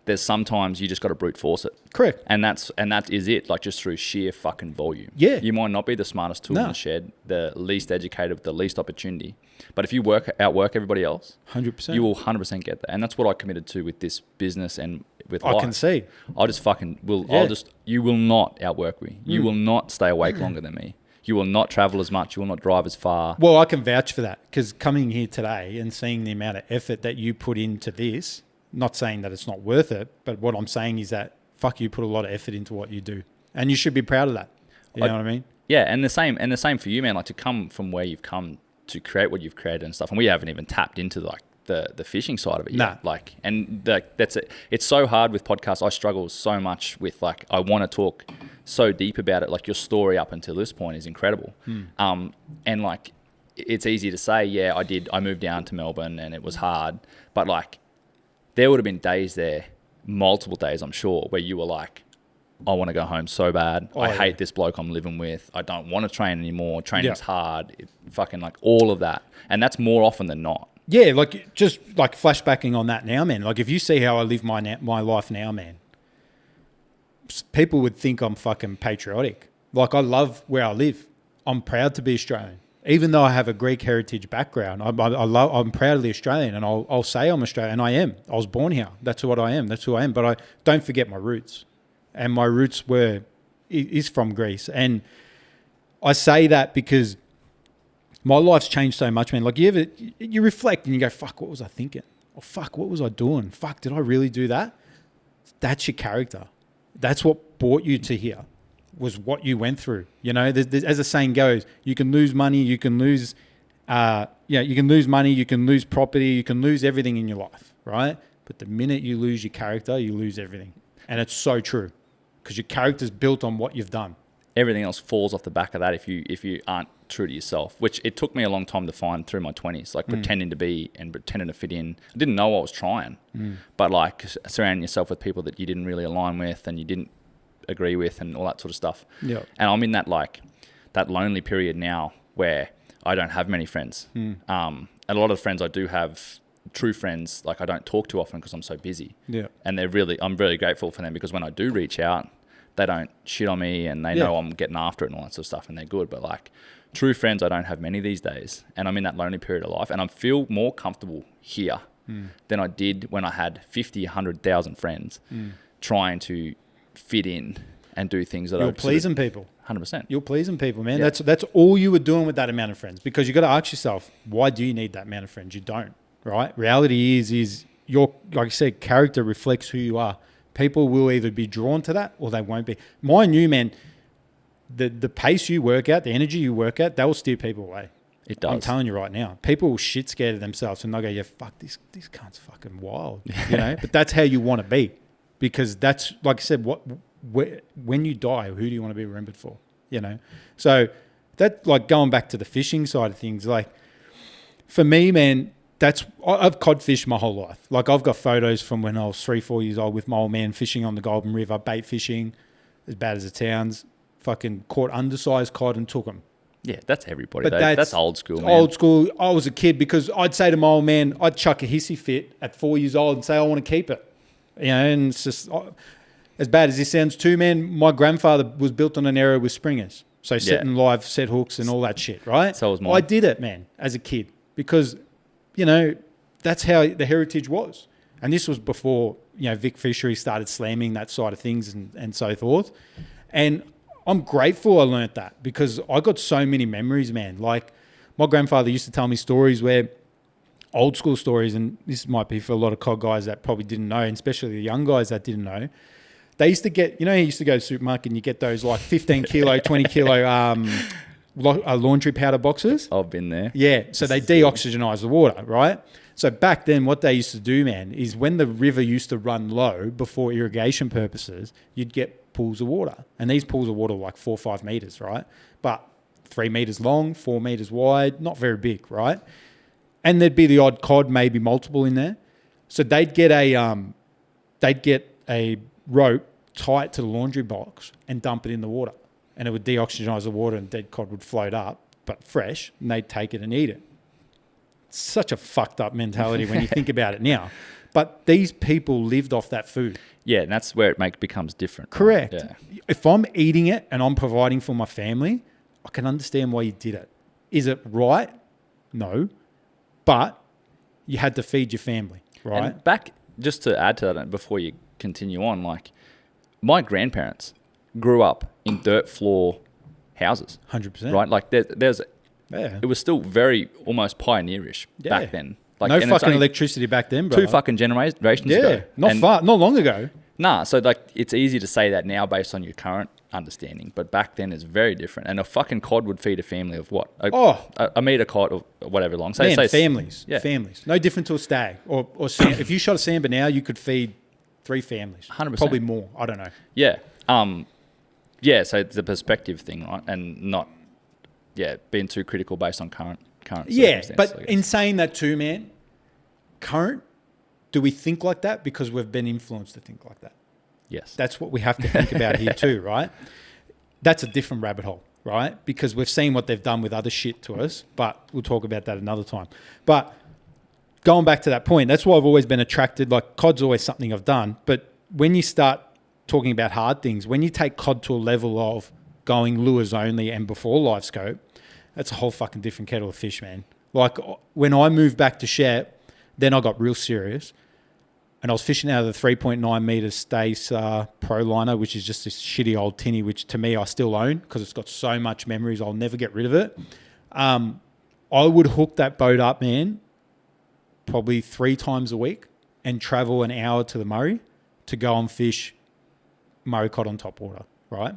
there's sometimes you just got to brute force it. Correct. And that is it, like just through sheer fucking volume. Yeah. You might not be the smartest tool in the shed, the least educated with the least opportunity. But if you outwork everybody else, 100%. you will 100% get there. And that's what I committed to with this business and with I life. can see. I just fucking will. Yeah. You will not outwork me. You will not stay awake longer than me. You will not travel as much. You will not drive as far. Well, I can vouch for that, because coming here today and seeing the amount of effort that you put into this, not saying that it's not worth it, but what I'm saying is that, fuck, you put a lot of effort into what you do. And you should be proud of that. You know what I mean? Yeah, and the same for you, man. Like, to come from where you've come to create what you've created and stuff. And we haven't even tapped into like the fishing side of it yet. Like, and that's it. It's so hard with podcasts. I struggle so much with, like, I want to talk so deep about it. Like, your story up until this point is incredible. And like, it's easy to say, yeah, I moved down to Melbourne and it was hard, but like, there would have been days there, multiple days, I'm sure, where you were like, I want to go home so bad. I hate this bloke I'm living with. I don't want to train anymore. Training's hard. Fucking like all of that. And that's more often than not. Yeah, like just like flashbacking on that now, man. Like, if you see how I live my life now, man, people would think I'm fucking patriotic. Like, I love where I live. I'm proud to be Australian. Even though I have a Greek heritage background, I'm proudly Australian, and I'll say I'm Australian, and I am. I was born here. That's what I am. That's who I am. But I don't forget my roots. And my roots is from Greece. And I say that because my life's changed so much, man. Like, you reflect and you go, fuck, what was I thinking? Or fuck, what was I doing? Fuck, did I really do that? That's your character. That's what brought you to here, was what you went through. You know, there's, as the saying goes, you can lose money, you can lose, you can lose money, you can lose property, you can lose everything in your life, right? But the minute you lose your character, you lose everything. And it's so true, because your character's built on what you've done. Everything else falls off the back of that if you aren't true to yourself, which it took me a long time to find through my 20s, like pretending to be and pretending to fit in. I didn't know I was trying, but like surrounding yourself with people that you didn't really align with and you didn't agree with and all that sort of stuff. Yeah. And I'm in that lonely period now where I don't have many friends. And a lot of the friends I do have, true friends, like, I don't talk too often because I'm so busy. Yeah. And I'm really grateful for them, because when I do reach out, they don't shit on me and they know I'm getting after it and all that sort of stuff, and they're good. But like, true friends, I don't have many these days, and I'm in that lonely period of life, and I feel more comfortable here than I did when I had 50, 100,000 friends trying to fit in and do things that You're pleasing people. 100%. You're pleasing people, man. Yeah. That's all you were doing with that amount of friends, because you got to ask yourself, why do you need that amount of friends? You don't, right? Reality is your, like I said, character reflects who you are. People will either be drawn to that or they won't be. Mind you, man, the pace you work at, the energy you work at, that will steer people away. It does. I'm telling you right now. People will shit scared of themselves and they'll go, yeah, fuck, this cunt's fucking wild. You know? But that's how you want to be. Because that's, like I said, when you die, who do you want to be remembered for? You know? So that, like, going back to the fishing side of things, like, for me, man, I've cod fished my whole life. Like, I've got photos from when I was 3-4 years old with my old man fishing on the Golden River, bait fishing, as bad as it sounds. Fucking caught undersized cod and took them. Yeah, that's everybody. But That's old school, man. Old school. I was a kid because I'd say to my old man, I'd chuck a hissy fit at 4 years old and say, I want to keep it. You know, and it's just, as bad as this sounds too, man, my grandfather was built on an era with springers. So setting live set hooks and all that shit, right? So was mine. I did it, man, as a kid because, you know, that's how the heritage was. And this was before, you know, Vic Fishery started slamming that side of things and so forth. And I'm grateful I learnt that because I got so many memories, man. Like, my grandfather used to tell me stories where, old school stories, and this might be for a lot of cod guys that probably didn't know, and especially the young guys that didn't know. They used to get, you know, he used to go to the supermarket and you get those like 15 kilo, 20 kilo laundry powder boxes. I've been there. Yeah, so they deoxygenize the water, right? So back then, what they used to do, man, is when the river used to run low before irrigation purposes, you'd get pools of water. And these pools of water were like 4 or 5 meters, right? But 3 meters long, 4 meters wide, not very big, right? And there'd be the odd cod, maybe multiple in there. So they'd get a rope tight to the laundry box and dump it in the water. And it would deoxygenize the water and dead cod would float up, but fresh, and they'd take it and eat it. It's such a fucked up mentality when you think about it now. But these people lived off that food. Yeah, and that's where it becomes different. Correct. Yeah. If I'm eating it and I'm providing for my family, I can understand why you did it. Is it right? No. But you had to feed your family, right? And back, just to add to that before you continue on, like, my grandparents grew up in dirt floor houses. 100%. Right? Like, it was still very almost pioneerish back then. Like, no fucking electricity back then, bro. 2 fucking generations ago. Not long ago. Nah, so like it's easy to say that now based on your current understanding, but back then it's very different. And a fucking cod would feed a family of what? A meter cod or whatever long. Say families. Yeah. Families. No different to a stag. Or if you shot a samba now, you could feed 3 families. 100%. Probably more. I don't know. Yeah. So it's a perspective thing, right? And not, being too critical based on current circumstances. But in saying that too, man, do we think like that because we've been influenced to think like that? Yes. That's what we have to think about here too, right? That's a different rabbit hole, right? Because we've seen what they've done with other shit to us, but we'll talk about that another time. But going back to that point, that's why I've always been attracted. Like, cod's always something I've done. But when you start talking about hard things, when you take cod to a level of going lures only and before live scope, that's a whole fucking different kettle of fish, man. Like, when I moved back to Shep, then I got real serious. And I was fishing out of the 3.9 meter Stace Pro liner, which is just this shitty old tinny, which to me I still own because it's got so much memories. I'll never get rid of it. I would hook that boat up, man, probably 3 times a week and travel an hour to the Murray to go and fish Murray Cod on top water, right?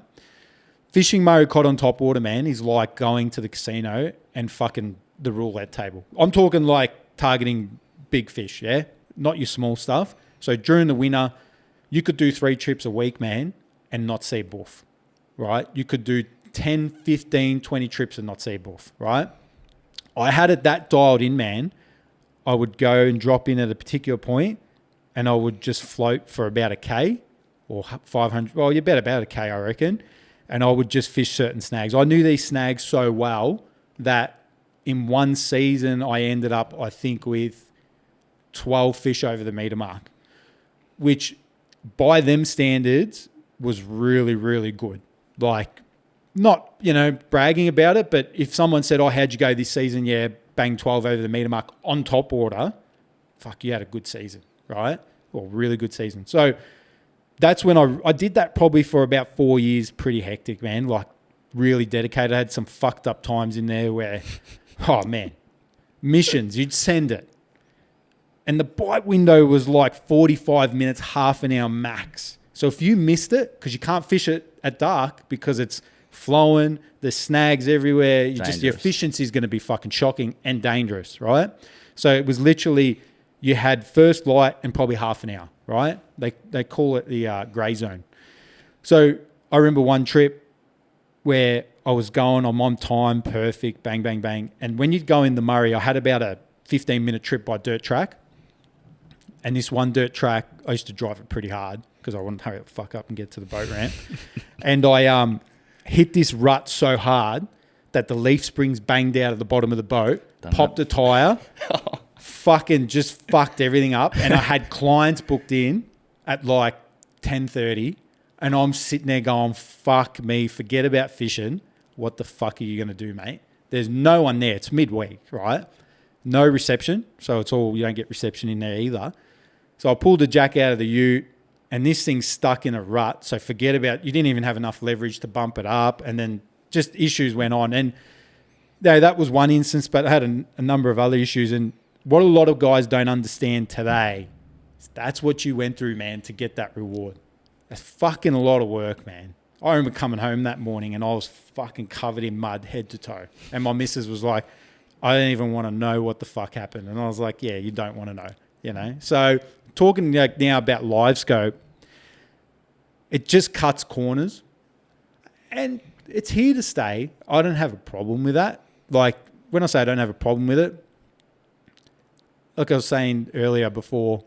Fishing Murray Cod on top water, man, is like going to the casino and fucking the roulette table. I'm talking like targeting big fish, yeah? Not your small stuff. So during the winter, you could do 3 trips a week, man, and not see buff, right? You could do 10, 15, 20 trips and not see buff, right? I had it that dialed in, man. I would go and drop in at a particular point and I would just float for about a K or 500. Well, you bet about a K, I reckon. And I would just fish certain snags. I knew these snags so well that in one season, I ended up, I think, with 12 fish over the meter mark, which by them standards was really, really good. Like, not, bragging about it, but if someone said, how'd you go this season? Yeah, bang 12 over the meter mark on top water. Fuck, you had a good season, right? Or really good season. So that's when I did that probably for about 4 years, pretty hectic, man. Like, really dedicated. I had some fucked up times in there where, oh, man, missions, you'd send it. And the bite window was like 45 minutes, half an hour max. So if you missed it, because you can't fish it at dark because it's flowing, there's snags everywhere. Your Dangerous. efficiency is going to be fucking shocking and dangerous, right? So it was literally, you had first light and probably half an hour, right? They call it the grey zone. So I remember one trip where I was going, I'm on time, perfect, bang, bang, bang. And when you'd go in the Murray, I had about a 15-minute trip by dirt track. And this one dirt track, I used to drive it pretty hard because I wanted to hurry the fuck up and get to the boat ramp. And I hit this rut so hard that the leaf springs banged out of the bottom of the boat, popped a tyre, fucking just fucked everything up. And I had clients booked in at like 10:30. And I'm sitting there going, fuck me, forget about fishing. What the fuck are you going to do, mate? There's no one there. It's midweek, right? No reception. So it's all, you don't get reception in there either. So I pulled the jack out of the ute and this thing's stuck in a rut. So forget about, you didn't even have enough leverage to bump it up. And then just issues went on. And that was one instance, but I had a number of other issues. And what a lot of guys don't understand today, is that's what you went through, man, to get that reward. That's fucking a lot of work, man. I remember coming home that morning and I was fucking covered in mud head to toe. And my missus was like, I don't even want to know what the fuck happened. And I was like, yeah, you don't want to know, you know? So talking like now about live scope, it just cuts corners and it's here to stay. I don't have a problem with that. Like when I say I don't have a problem with it, like I was saying earlier before,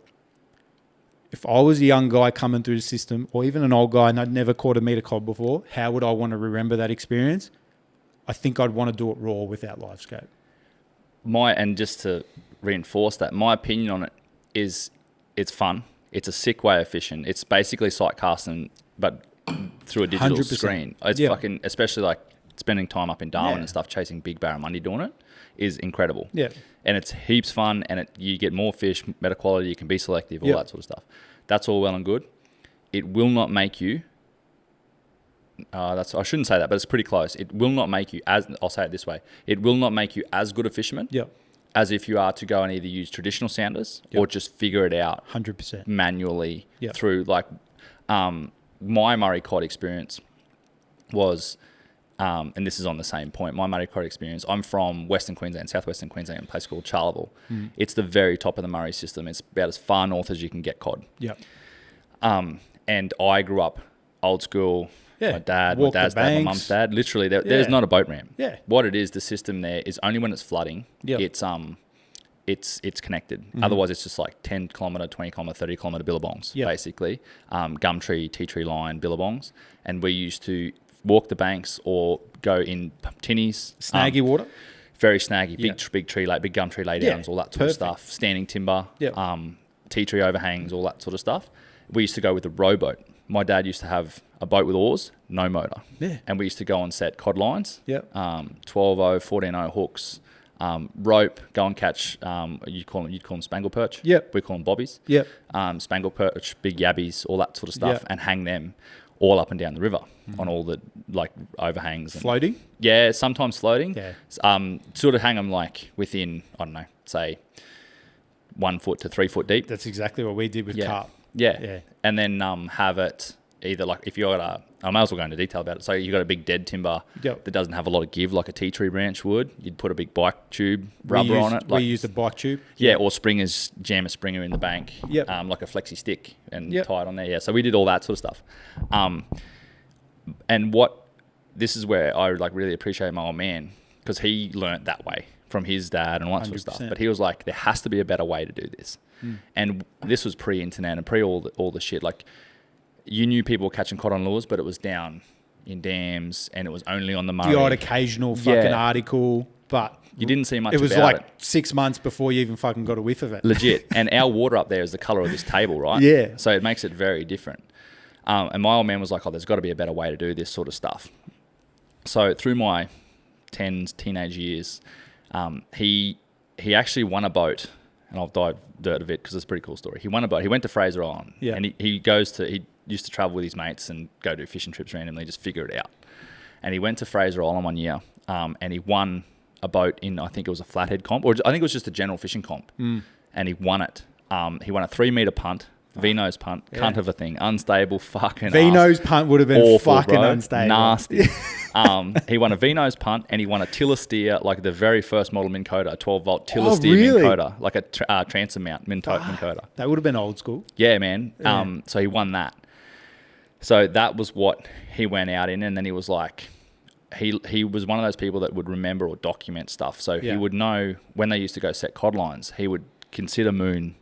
if I was a young guy coming through the system or even an old guy and I'd never caught a meter cod before, how would I want to remember that experience? I think I'd want to do it raw without live scope. And just to reinforce that, my opinion on it is it's fun. It's a sick way of fishing. It's basically sight casting, but through a digital 100%. screen. It's fucking, especially like spending time up in Darwin and stuff, chasing big barramundi doing it is incredible. Yeah. And it's heaps fun and you get more fish, better quality, you can be selective, all that sort of stuff. That's all well and good. It will not make you, I shouldn't say that, but it's pretty close. It will not make you I'll say it this way. It will not make you as good a fisherman as if you are to go and either use traditional sounders or just figure it out 100% manually through like, my Murray Cod experience was, and this is on the same point, my Murray Cod experience, I'm from Western Queensland, southwestern Queensland, a place called Charleville. It's the very top of the Murray system. It's about as far north as you can get cod. And I grew up old school. My dad's dad, my mum's dad. Literally, there's not a boat ramp. What it is, the system there is only when it's flooding. It's connected. Otherwise, it's just like 10 kilometre, 20 kilometre, 30 kilometre billabongs, basically. Gum tree, tea tree line, billabongs. And we used to walk the banks or go in tinnies. Snaggy water? Very snaggy. Big tree, like big gum tree laydowns, all that sort of stuff. Standing timber, tea tree overhangs, all that sort of stuff. We used to go with a rowboat. My dad used to have a boat with oars, no motor. And we used to go and set cod lines, 12-0, 14-0 hooks, rope, go and catch, you'd call them spangle perch. We call them bobbies. Spangle perch, big yabbies, all that sort of stuff, and hang them all up and down the river on all the like overhangs. Floating? Yeah, sometimes floating. Sort of hang them like within, I don't know, say 1 foot to 3 foot deep. That's exactly what we did with carp. And then have it either like if you got I may as well go into detail about it. So you got a big dead timber that doesn't have a lot of give like a tea tree branch would. You'd put a big bike tube rubber on it. We used a bike tube. Or springers, jam a springer in the bank. Like a flexi stick and tie it on there. So we did all that sort of stuff. And this is where I like really appreciate my old man because he learnt that way from his dad and all that 100%. Sort of stuff. But he was like, there has to be a better way to do this. And this was pre-internet and pre all the shit. Like you knew people were catching cod on lures, but it was down in dams and it was only on the Murray. The odd occasional fucking article, but you didn't see much. It was about like 6 months before you even fucking got a whiff of it. Legit. And our water up there is the colour of this table, right? So it makes it very different. And my old man was like, there's got to be a better way to do this sort of stuff. So through my teenage years, he actually won a boat. And I'll dive dirt of it because it's a pretty cool story. He won a boat. He went to Fraser Island. And he used to travel with his mates and go do fishing trips randomly, just figure it out. And he went to Fraser Island one year and he won a boat in, I think it was a flathead comp, or I think it was just a general fishing comp. And he won it. He won a 3 metre punt, V-nose punt, cunt of a thing, unstable fucking V-nose punt would have been awful, fucking bro. unstable. Nasty. He won a V-nose punt and he won a tiller steer, like the very first model Minn Kota, a 12-volt tiller steer really? Minn Kota, like a transom mount Minn Kota. That would have been old school. Yeah, man. Yeah. So he won that. So that was what he went out in, and then he was like, he was one of those people that would remember or document stuff. So he would know when they used to go set cod lines, he would consider moon.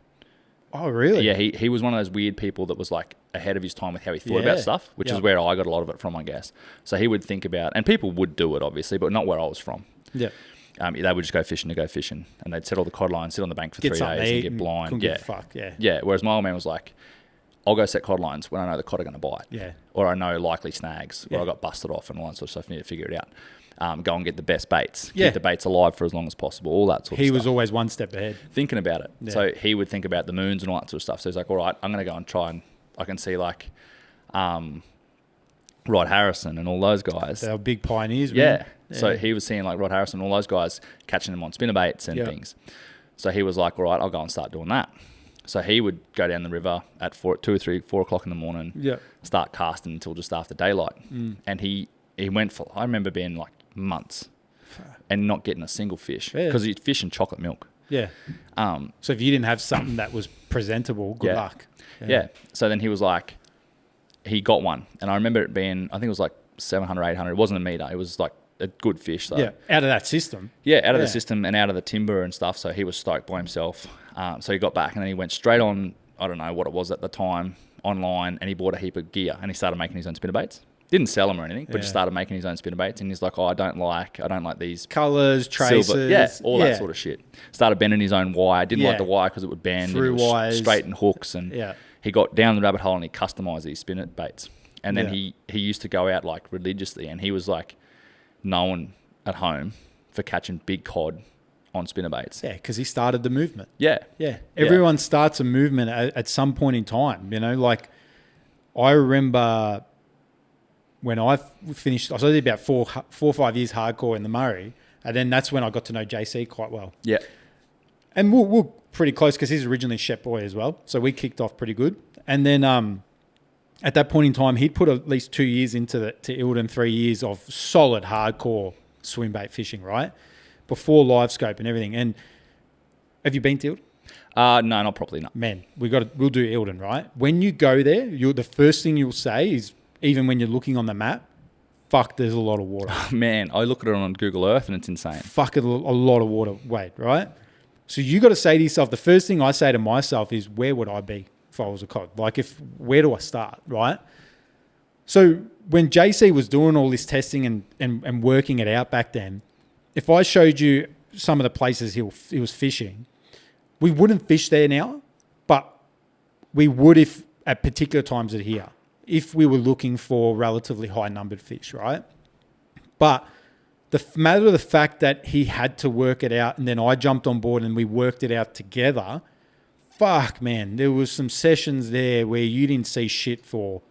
Oh, really? Yeah, he was one of those weird people that was like ahead of his time with how he thought about stuff, which is where I got a lot of it from, I guess. So he would think about, and people would do it obviously, but not where I was from. Yeah. They would just go fishing to go fishing, and they'd set all the cod lines, sit on the bank for 3 days and get blind. Yeah. Fuck, yeah. Yeah. Whereas my old man was like, I'll go set cod lines when I know the cod are going to bite. Yeah. Or I know likely snags, or I got busted off and all that sort of stuff. I need to figure it out. Go and get the best baits. Keep the baits alive for as long as possible. All that sort of stuff. He was always one step ahead. Thinking about it. Yeah. So he would think about the moons and all that sort of stuff. So he's like, all right, I'm going to go and try and I can see like Rod Harrison and all those guys. They were big pioneers. Yeah. So he was seeing like Rod Harrison and all those guys catching them on spinnerbaits and things. So he was like, all right, I'll go and start doing that. So he would go down the river at 2 or 3, 4 o'clock in the morning, start casting until just after daylight. And he went for, I remember being like months and not getting a single fish because he'd fish in chocolate milk. Yeah. So if you didn't have something that was presentable, good luck. Yeah. So then he was like, he got one. And I remember it being, I think it was like 700, 800. It wasn't a meter. It was like a good fish. So. Yeah. Out of that system. Yeah. Out of the system and out of the timber and stuff. So he was stoked by himself. So he got back and then he went straight on, I don't know what it was at the time, online, and he bought a heap of gear and he started making his own spinnerbaits. Didn't sell them or anything, but just started making his own spinnerbaits. And he's like, oh, I don't like these colours, traces, silver, that sort of shit. Started bending his own wire. Didn't like the wire because it would bend. Through wires, straight and hooks, and he got down the rabbit hole and he customized these spinnerbaits. And then he used to go out like religiously, and he was like known at home for catching big cod on spinnerbaits. Yeah, because he started the movement. Yeah. Everyone starts a movement at some point in time. You know, like I remember when I finished, I did about 4 or 5 years hardcore in the Murray, and then that's when I got to know JC quite well. Yeah. And we're pretty close because he's originally Shep boy as well, so we kicked off pretty good. And then at that point in time, he'd put at least 2 years into to Ilden, 3 years of solid hardcore swim bait fishing, right? Before live scope and everything. And have you been to Ilden? No, not properly. No. Man, we'll do Ilden, right? When you go there, the first thing you'll say is, even when you're looking on the map, fuck, there's a lot of water. Man, I look at it on Google Earth and it's insane. Fuck, a lot of water weight, right? So you got to say to yourself, the first thing I say to myself is, where would I be if I was a cod? Like, where do I start, right? So when JC was doing all this testing and working it out back then, if I showed you some of the places he was fishing, we wouldn't fish there now, but we would if at particular times of the year, if we were looking for relatively high numbered fish, right? But the matter of the fact that he had to work it out and then I jumped on board and we worked it out together, fuck, man, there was some sessions there where you didn't see shit for,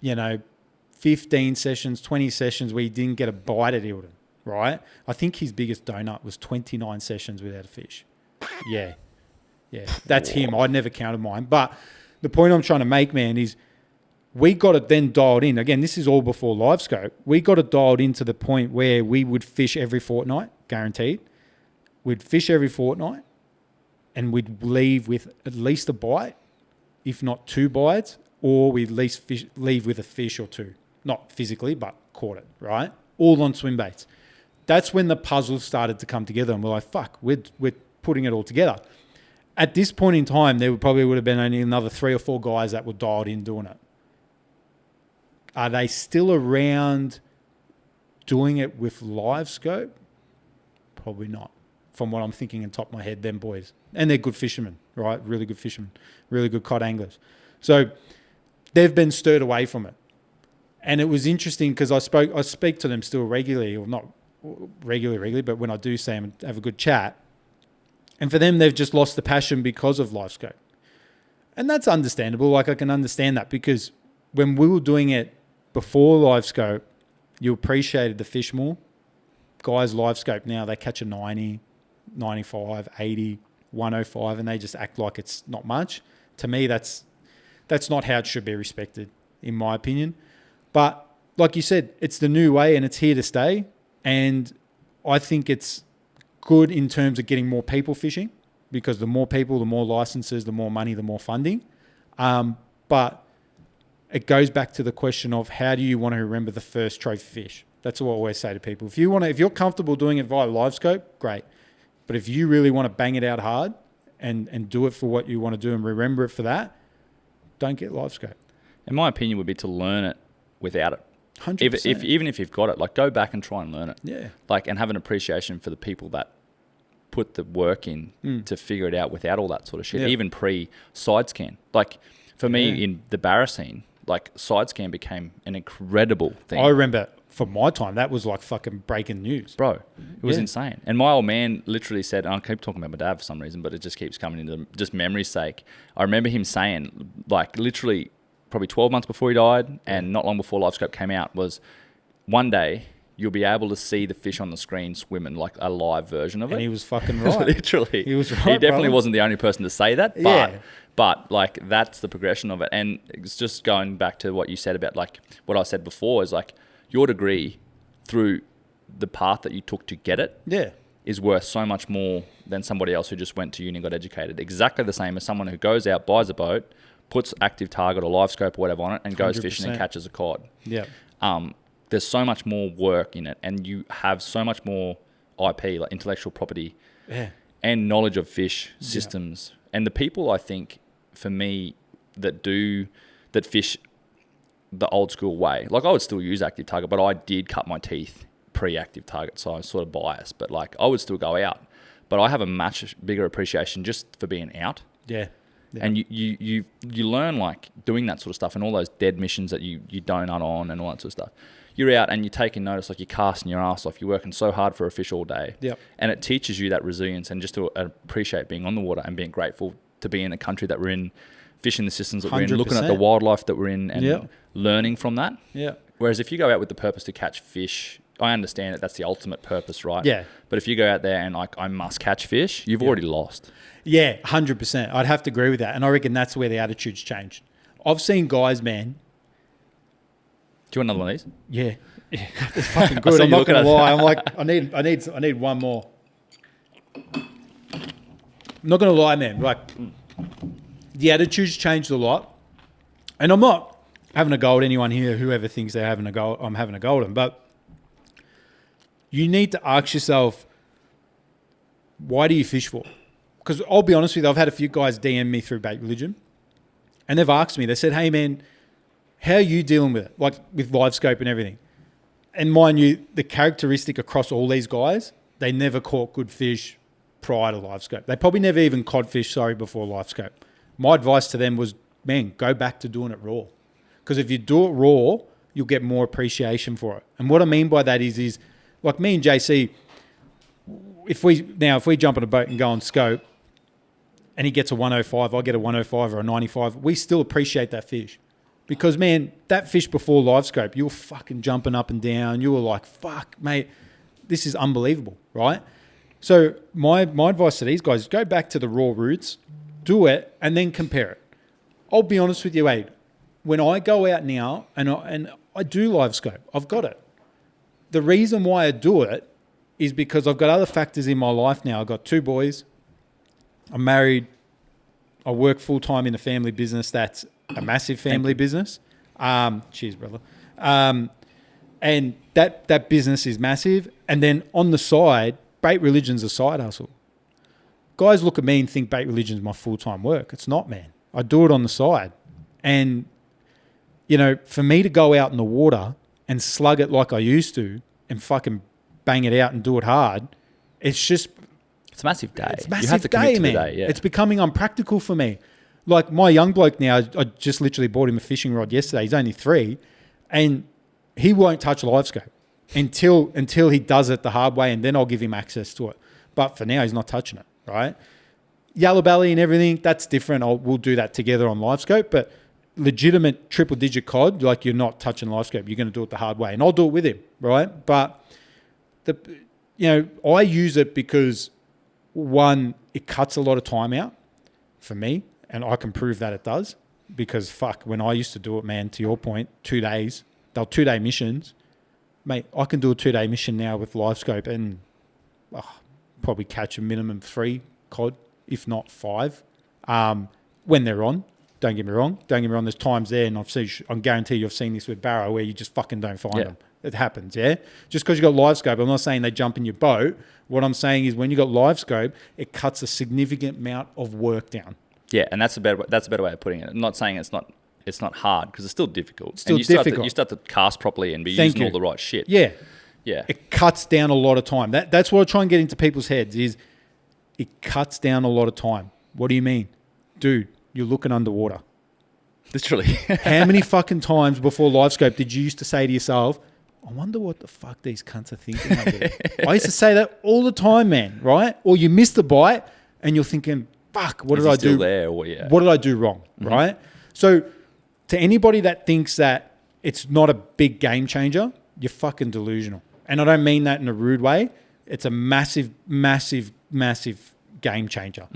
15 sessions, 20 sessions where you didn't get a bite at Ilden, right? I think his biggest donut was 29 sessions without a fish. Yeah. That's him. I never counted mine. But the point I'm trying to make, man, is we got it then dialed in. Again, this is all before live scope. We got it dialed in to the point where we would fish every fortnight, guaranteed. We'd fish every fortnight and we'd leave with at least a bite, if not 2 bites, or we'd at least leave with a fish or 2. Not physically, but caught it, right? All on swim baits. That's when the puzzle started to come together and we're like, fuck, we're putting it all together. At this point in time, there probably would have been only another 3 or 4 guys that were dialed in doing it. Are they still around doing it with live scope? Probably not. From what I'm thinking in top of my head, them boys. And they're good fishermen, right? Really good fishermen. Really good cod anglers. So they've been stirred away from it. And it was interesting because I speak to them still regularly, or not regularly, but when I do see them, have a good chat. And for them, they've just lost the passion because of live scope. And that's understandable. Like, I can understand that because when we were doing it before live scope, you appreciated the fish more. Guys live scope now, they catch a 90, 95, 80, 105, and they just act like it's not much. To me, that's not how it should be respected, in my opinion. But like you said, it's the new way and it's here to stay. And I think it's good in terms of getting more people fishing, because the more people, the more licenses, the more money, the more funding. But it goes back to the question of, how do you want to remember the first trophy fish? That's what I always say to people. If you're comfortable doing it via live scope, great. But if you really want to bang it out hard and do it for what you want to do and remember it for that, don't get live scope. In my opinion, would be to learn it without it. 100%. Even if you've got it, like, go back and try and learn it. Yeah. Like, and have an appreciation for the people that put the work in to figure it out without all that sort of shit. Yeah. Even pre-side scan. Like, for me, in the barra scene, like, side scan became an incredible thing. I remember for my time, that was like fucking breaking news. Bro, it was insane. And my old man literally said, and I keep talking about my dad for some reason, but it just keeps coming into just memory's sake. I remember him saying, like, literally probably 12 months before he died and not long before LiveScope came out, was one day you'll be able to see the fish on the screen swimming, like a live version of it. And he was fucking right. Literally. He was right, He definitely brother. wasn't the only person to say that, Yeah. but like, that's the progression of it. And it's just going back to what you said about, like, what I said before is, like, your degree through the path that you took to get it is worth so much more than somebody else who just went to uni and got educated. Exactly the same as someone who goes out, buys a boat, puts active target or live scope or whatever on it, and goes 100%. fishing and catches a cod. Yeah. There's so much more work in it, and you have so much more IP, like intellectual property, and knowledge of fish systems. And the people, I think, for me, that fish the old school way, like, I would still use active target, but I did cut my teeth pre-active target, so I'm sort of biased. But, like, I would still go out, but I have a much bigger appreciation just for being out. Yeah. And you learn, like, doing that sort of stuff and all those dead missions that you donut on and all that sort of stuff. You're out and you're taking notice, like, you're casting your ass off. You're working so hard for a fish all day. Yep. And it teaches you that resilience and just to appreciate being on the water and being grateful to be in the country that we're in, fishing the systems that we're in, looking at the 100%. wildlife that we're in, and learning from that. Yeah. Whereas if you go out with the purpose to catch fish, I understand that's the ultimate purpose, right? Yeah. But if you go out there and, like, I must catch fish, you've already lost. Yeah, 100%. I'd have to agree with that. And I reckon that's where the attitude's changed. I've seen guys, man. Do you want another one of these? Yeah. It's fucking good. saw I'm you not looking going to at lie. I'm like, I need one more. I'm not going to lie, man. Like, the attitude's changed a lot. And I'm not having a go at anyone here, whoever thinks they're having a go, I'm having a go at them. But you need to ask yourself, why do you fish for? Because I'll be honest with you, I've had a few guys DM me through Bait Rlgn, and they've asked me, they said, hey man, how are you dealing with it? Like, with live scope and everything. And mind you, the characteristic across all these guys, they never caught good fish prior to live scope. They probably never even cod fish, before live scope. My advice to them was, man, go back to doing it raw. Because if you do it raw, you'll get more appreciation for it. And what I mean by that is like me and JC, if we jump on a boat and go on scope and he gets a 105, I get a 105 or a 95, we still appreciate that fish. Because, man, that fish before live scope, you were fucking jumping up and down. You were like, fuck, mate, this is unbelievable, right? So my advice to these guys is go back to the raw roots, do it, and then compare it. I'll be honest with you, Aid. When I go out now and I do live scope, I've got it. The reason why I do it is because I've got other factors in my life now. I've got 2 boys. I'm married. I work full-time in a family business that's a massive family business. Cheers, brother. And that business is massive. And then on the side, Bait Rlgn's a side hustle. Guys look at me and think Bait Rlgn's my full-time work. It's not, man. I do it on the side. And, you know, for me to go out in the water and slug it like I used to and fucking bang it out and do it hard, it's just... It's a massive day. It's a massive you have to day, commit to man. the day, yeah. It's becoming unpractical for me. Like my young bloke now, I just literally bought him a fishing rod yesterday. He's only 3, and he won't touch live scope until he does it the hard way, and then I'll give him access to it. But for now, he's not touching it, right? Yellow belly and everything, that's different. We'll do that together on live scope, but legitimate triple-digit cod, like you're not touching live scope. You're going to do it the hard way, and I'll do it with him, right? But I use it because, one, it cuts a lot of time out for me, and I can prove that it does. Because fuck, when I used to do it, man, to your point, 2 days, They're 2-day missions. Mate, I can do a 2-day mission now with live scope and probably catch a minimum 3 cod, if not 5, when they're on. Don't get me wrong. There's times there, and I guarantee you've seen this with Barrow, where you just fucking don't find them. It happens, yeah? Just because you got live scope, I'm not saying they jump in your boat. What I'm saying is when you got live scope, it cuts a significant amount of work down. Yeah, and that's a better way of putting it. I'm not saying it's not hard, because it's still difficult. Still difficult. You start to cast properly and be using all the right shit. Yeah. Yeah. It cuts down a lot of time. That's what I try and get into people's heads is it cuts down a lot of time. What do you mean? Dude, you're looking underwater. Literally. How many fucking times before live scope did you used to say to yourself, I wonder what the fuck these cunts are thinking over there? I used to say that all the time, man, right? Or you missed the bite and you're thinking, fuck, what did I do? There, or yeah. What did I do wrong, right? So to anybody that thinks that it's not a big game changer, you're fucking delusional. And I don't mean that in a rude way. It's a massive, massive, massive game changer.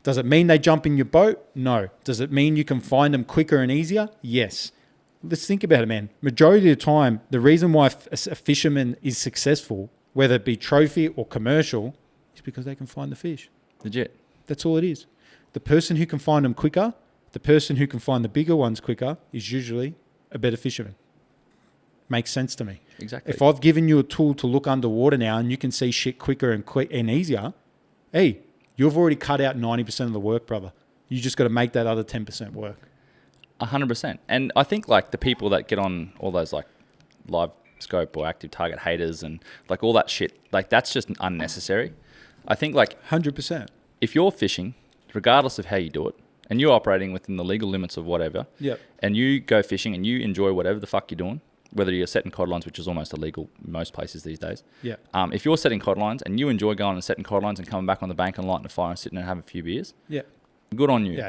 Does it mean they jump in your boat? No. Does it mean you can find them quicker and easier? Yes. Let's think about it, man. Majority of the time, the reason why a fisherman is successful, whether it be trophy or commercial, is because they can find the fish. Legit. That's all it is. The person who can find them quicker, the person who can find the bigger ones quicker is usually a better fisherman. Makes sense to me. Exactly. If I've given you a tool to look underwater now and you can see shit quicker and easier, hey, you've already cut out 90% of the work, brother. You just got to make that other 10% work. 100%. And I think like the people that get on all those like live scope or active target haters and like all that shit, like that's just unnecessary. I think like 100%. If you're fishing, regardless of how you do it, and you're operating within the legal limits of whatever, and you go fishing and you enjoy whatever the fuck you're doing, whether you're setting cod lines, which is almost illegal in most places these days. If you're setting cod lines and you enjoy going and setting cod lines and coming back on the bank and lighting a fire and sitting and having a few beers, good on you.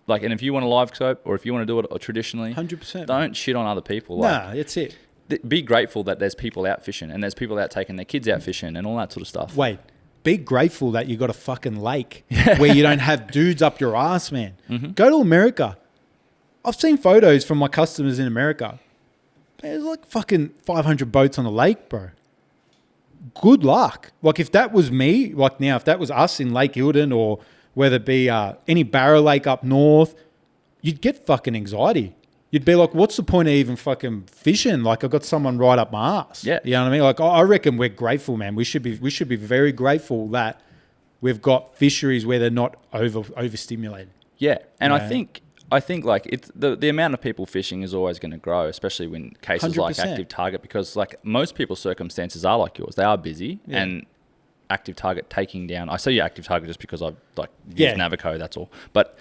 Like, and if you want to live scope or if you want to do it traditionally, 100%. Don't shit on other people. Like, nah, that's it. Be grateful that there's people out fishing and there's people out taking their kids out fishing and all that sort of stuff. Wait, be grateful that you got a fucking lake where you don't have dudes up your ass, man. Go to America. I've seen photos from my customers in America. There's like fucking 500 boats on the lake, bro. Good luck. Like if that was me, like now, if that was us in Lake Eildon or whether it be any Barrow Lake up north, you'd get fucking anxiety. You'd be like, what's the point of even fucking fishing? Like I've got someone right up my ass. Yeah. You know what I mean? Like I reckon we're grateful, man. We should be very grateful that we've got fisheries where they're not overstimulated. Yeah. And I think like it's the amount of people fishing is always going to grow, especially when cases 100%. like active target, because like most people's circumstances are like yours. They are busy and active target taking down. I say you active target just because I've like used Navico, that's all. But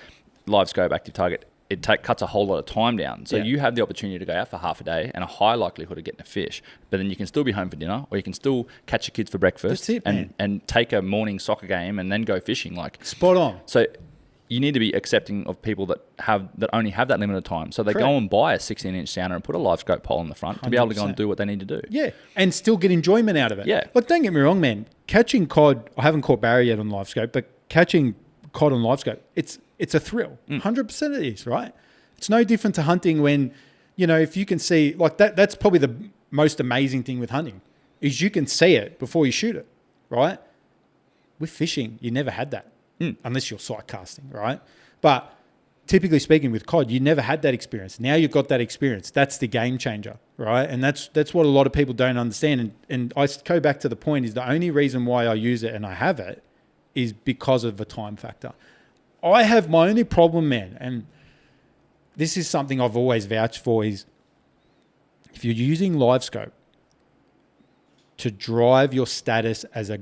live scope active target, it cuts a whole lot of time down. So you have the opportunity to go out for half a day and a high likelihood of getting a fish. But then you can still be home for dinner, or you can still catch your kids for breakfast. That's it, and take a morning soccer game and then go fishing. Like spot on. So you need to be accepting of people that only have that limited time. So they go and buy a 16-inch sounder and put a live scope pole in the front to be able to go and do what they need to do. Yeah, and still get enjoyment out of it. Yeah. Like, don't get me wrong, man. Catching cod, I haven't caught Barry yet on live scope, but catching cod on live scope, it's a thrill. 100% it is, right? It's no different to hunting when, you know, if you can see, like that's probably the most amazing thing with hunting, is you can see it before you shoot it, right? With fishing, you never had that. Unless you're sight casting, right? But typically speaking with cod, you never had that experience. Now you've got that experience. That's the game changer, right? And that's what a lot of people don't understand. And I go back to the point is the only reason why I use it and I have it is because of the time factor. I have my only problem, man, and this is something I've always vouched for, is if you're using live scope to drive your status as a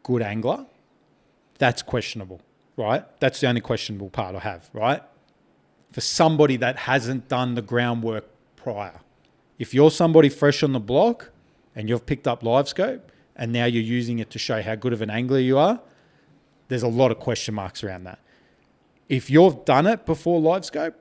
good angler, that's questionable, right? That's the only questionable part I have, right? For somebody that hasn't done the groundwork prior. If you're somebody fresh on the block and you've picked up live scope and now you're using it to show how good of an angler you are, there's a lot of question marks around that. If you've done it before live scope,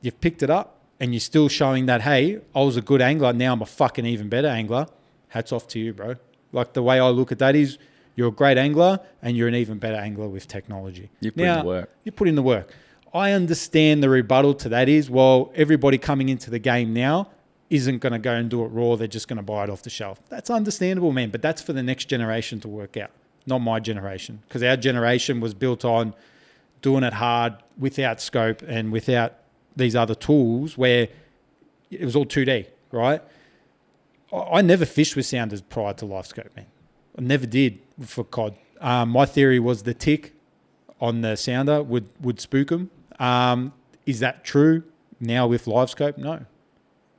you've picked it up and you're still showing that, hey, I was a good angler, now I'm a fucking even better angler, hats off to you, bro. Like the way I look at that is, you're a great angler and you're an even better angler with technology. You put in the work. You put in the work. I understand the rebuttal to that is, well, everybody coming into the game now isn't going to go and do it raw. They're just going to buy it off the shelf. That's understandable, man. But that's for the next generation to work out, not my generation. Because our generation was built on doing it hard without scope and without these other tools where it was all 2D, right? I never fished with sounders prior to live scope, man. I never did for cod. My theory was the tick on the sounder would spook them. Is that true now with live scope? No.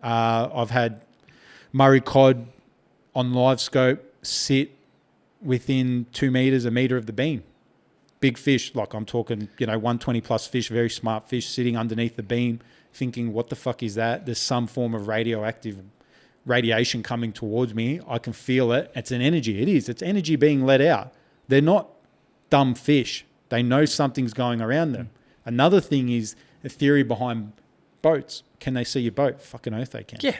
I've had Murray Cod on live scope sit within 2 meters, a meter of the beam. Big fish, like I'm talking, 120 plus fish, very smart fish sitting underneath the beam, thinking, what the fuck is that? There's some form of radioactive radiation coming towards me. I can feel it. It's an energy. It is. It's energy being let out. They're not dumb fish. They know something's going around them. Another thing is a theory behind boats. Can they see your boat? Fucking oath they can. Yeah.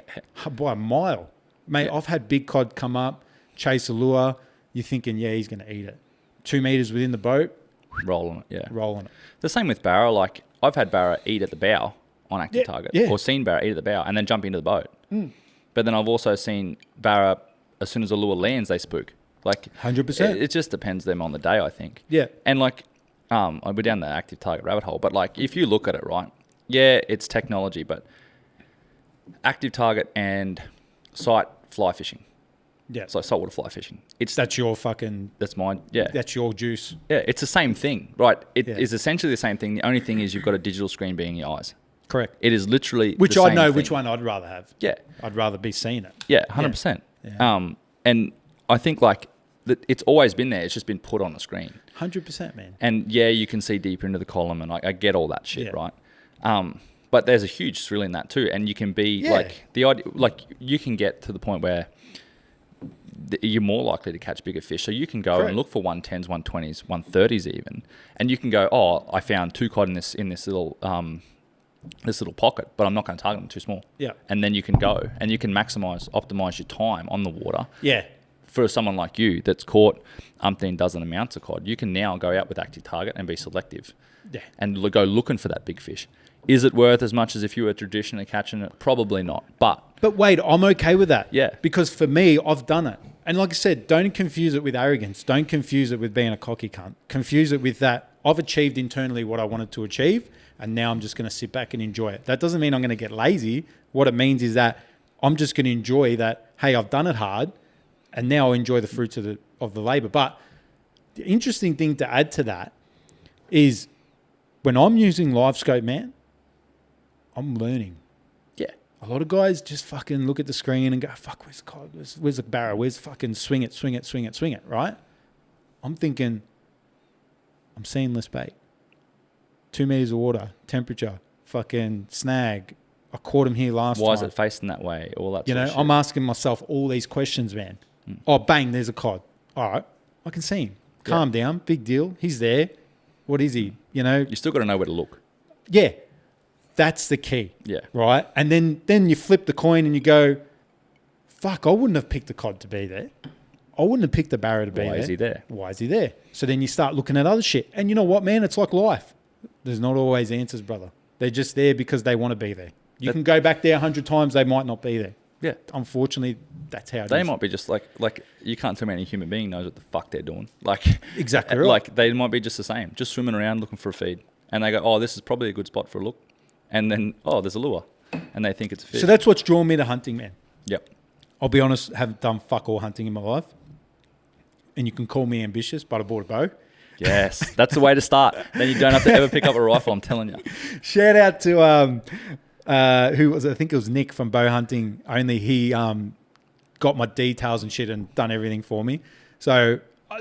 By a mile. Mate, I've had big cod come up, chase a lure. You're thinking, yeah, he's going to eat it. 2 meters within the boat. Rolling it, yeah. Rolling it. The same with barra. Like, I've had barra eat at the bow on active target. Yeah. Or seen barra eat at the bow and then jump into the boat. But then I've also seen barra, as soon as the lure lands, they spook. Like 100%. It just depends them on the day, I think. Yeah. And like, I'll be down the active target rabbit hole. But like, if you look at it, right, yeah, it's technology, but active target and sight fly fishing. Yeah. It's like saltwater fly fishing. That's your fucking... That's mine. Yeah. That's your juice. Yeah, it's the same thing, right? It is essentially the same thing. The only thing is you've got a digital screen being your eyes. Correct. It is literally which the I same know thing. which one I'd rather have. Yeah. I'd rather be seeing it. Yeah, 100%. Yeah. And I think like that it's always been there. It's just been put on the screen. 100%, man. And yeah, you can see deeper into the column, and I get all that shit, right? But there's a huge thrill in that too, and you can be like the idea, like you can get to the point where you're more likely to catch bigger fish. So you can go and look for 110s, 120s, 130s even, and you can go, oh, I found 2 cod in this little pocket, but I'm not going to target them, too small. Yeah. And then you can go and you can optimize your time on the water. Yeah. For someone like you that's caught umpteen dozen amounts of cod, you can now go out with active target and be selective. Yeah. And go looking for that big fish. Is it worth as much as if you were traditionally catching it? Probably not. But wait, I'm okay with that. Yeah. Because for me, I've done it. And like I said, don't confuse it with arrogance. Don't confuse it with being a cocky cunt. Confuse it with that I've achieved internally what I wanted to achieve, and now I'm just going to sit back and enjoy it. That doesn't mean I'm going to get lazy. What it means is that I'm just going to enjoy that, hey, I've done it hard, and now I'll enjoy the fruits of the labor. But the interesting thing to add to that is when I'm using live scope, man, I'm learning. yeah, A lot of guys just fucking look at the screen and go, fuck, where's the cod? Where's the barrow? Where's fucking swing it, right? I'm thinking, I'm seeing less bait. 2 meters of water, temperature, fucking snag. I caught him here last time. why is it facing that way? All that You sort know, of shit. I'm asking myself all these questions, man. Oh, bang, there's a cod. All right, I can see him. Calm down, big deal. He's there. What is he? You know? You still got to know where to look. Yeah, that's the key. Yeah. Right? And then you flip the coin and you go, fuck, I wouldn't have picked the cod to be there. I wouldn't have picked the barrow to be there. Why is he there? Why is he there? So then you start looking at other shit. And you know what, man? It's like life. There's not always answers, brother. They're just there because they want to be there. You can go back there 100 times, they might not be there. Yeah. Unfortunately, that's how it is. They might be just like you can't tell me any human being knows what the fuck they're doing. Like Exactly right. Like they might be just the same, just swimming around looking for a feed, and they go, oh, this is probably a good spot for a look, and then oh, there's a lure, and they think it's a fish. So that's what's drawn me to hunting, man. Yep. I'll be honest, haven't done fuck all hunting in my life. And you can call me ambitious, but I bought a bow. Yes, that's the way to start. Then you don't have to ever pick up a rifle. I'm telling you. Shout out to who was it? I think it was Nick from Bow Hunting Only. He got my details and shit and done everything for me. So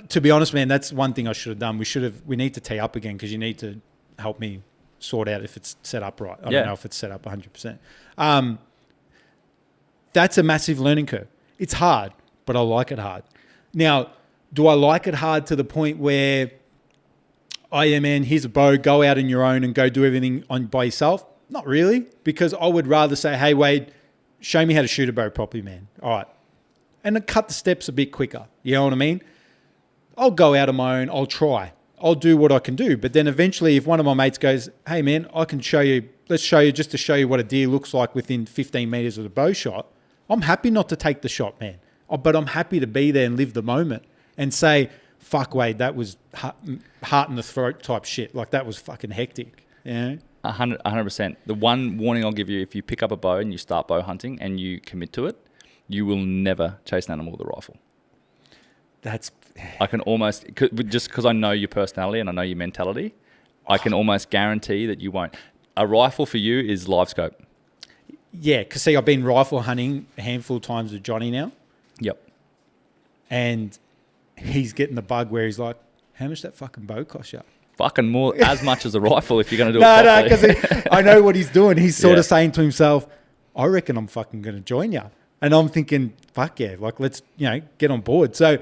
to be honest, man, that's one thing I should have done. We need to tee up again because you need to help me sort out if it's set up right. I don't know if it's set up 100%. That's a massive learning curve. It's hard, but I like it hard. Now, do I like it hard to the point where, oh yeah, man, here's a bow, go out on your own and go do everything by yourself? Not really, because I would rather say, hey, Wade, show me how to shoot a bow properly, man. All right. And then cut the steps a bit quicker. You know what I mean? I'll go out on my own. I'll try. I'll do what I can do. But then eventually, if one of my mates goes, hey, man, I can show you, let's show you, just to show you what a deer looks like within 15 meters of the bow shot. I'm happy not to take the shot, man. But I'm happy to be there and live the moment and say, fuck, Wade, that was heart in the throat type shit. Like, that was fucking hectic. You know? 100%. The one warning I'll give you, if you pick up a bow and you start bow hunting and you commit to it, you will never chase an animal with a rifle. I can almost, just because I know your personality and I know your mentality, I can almost guarantee that you won't. A rifle for you is live scope. Yeah, because see, I've been rifle hunting a handful of times with Johnny now. Yep. And he's getting the bug where he's like, how much that fucking bow cost you? Fucking more, as much as a rifle if you're going to do it No, properly. because I know what he's doing. He's sort of saying to himself, I reckon I'm fucking going to join you. And I'm thinking, fuck yeah, like, let's, get on board. So,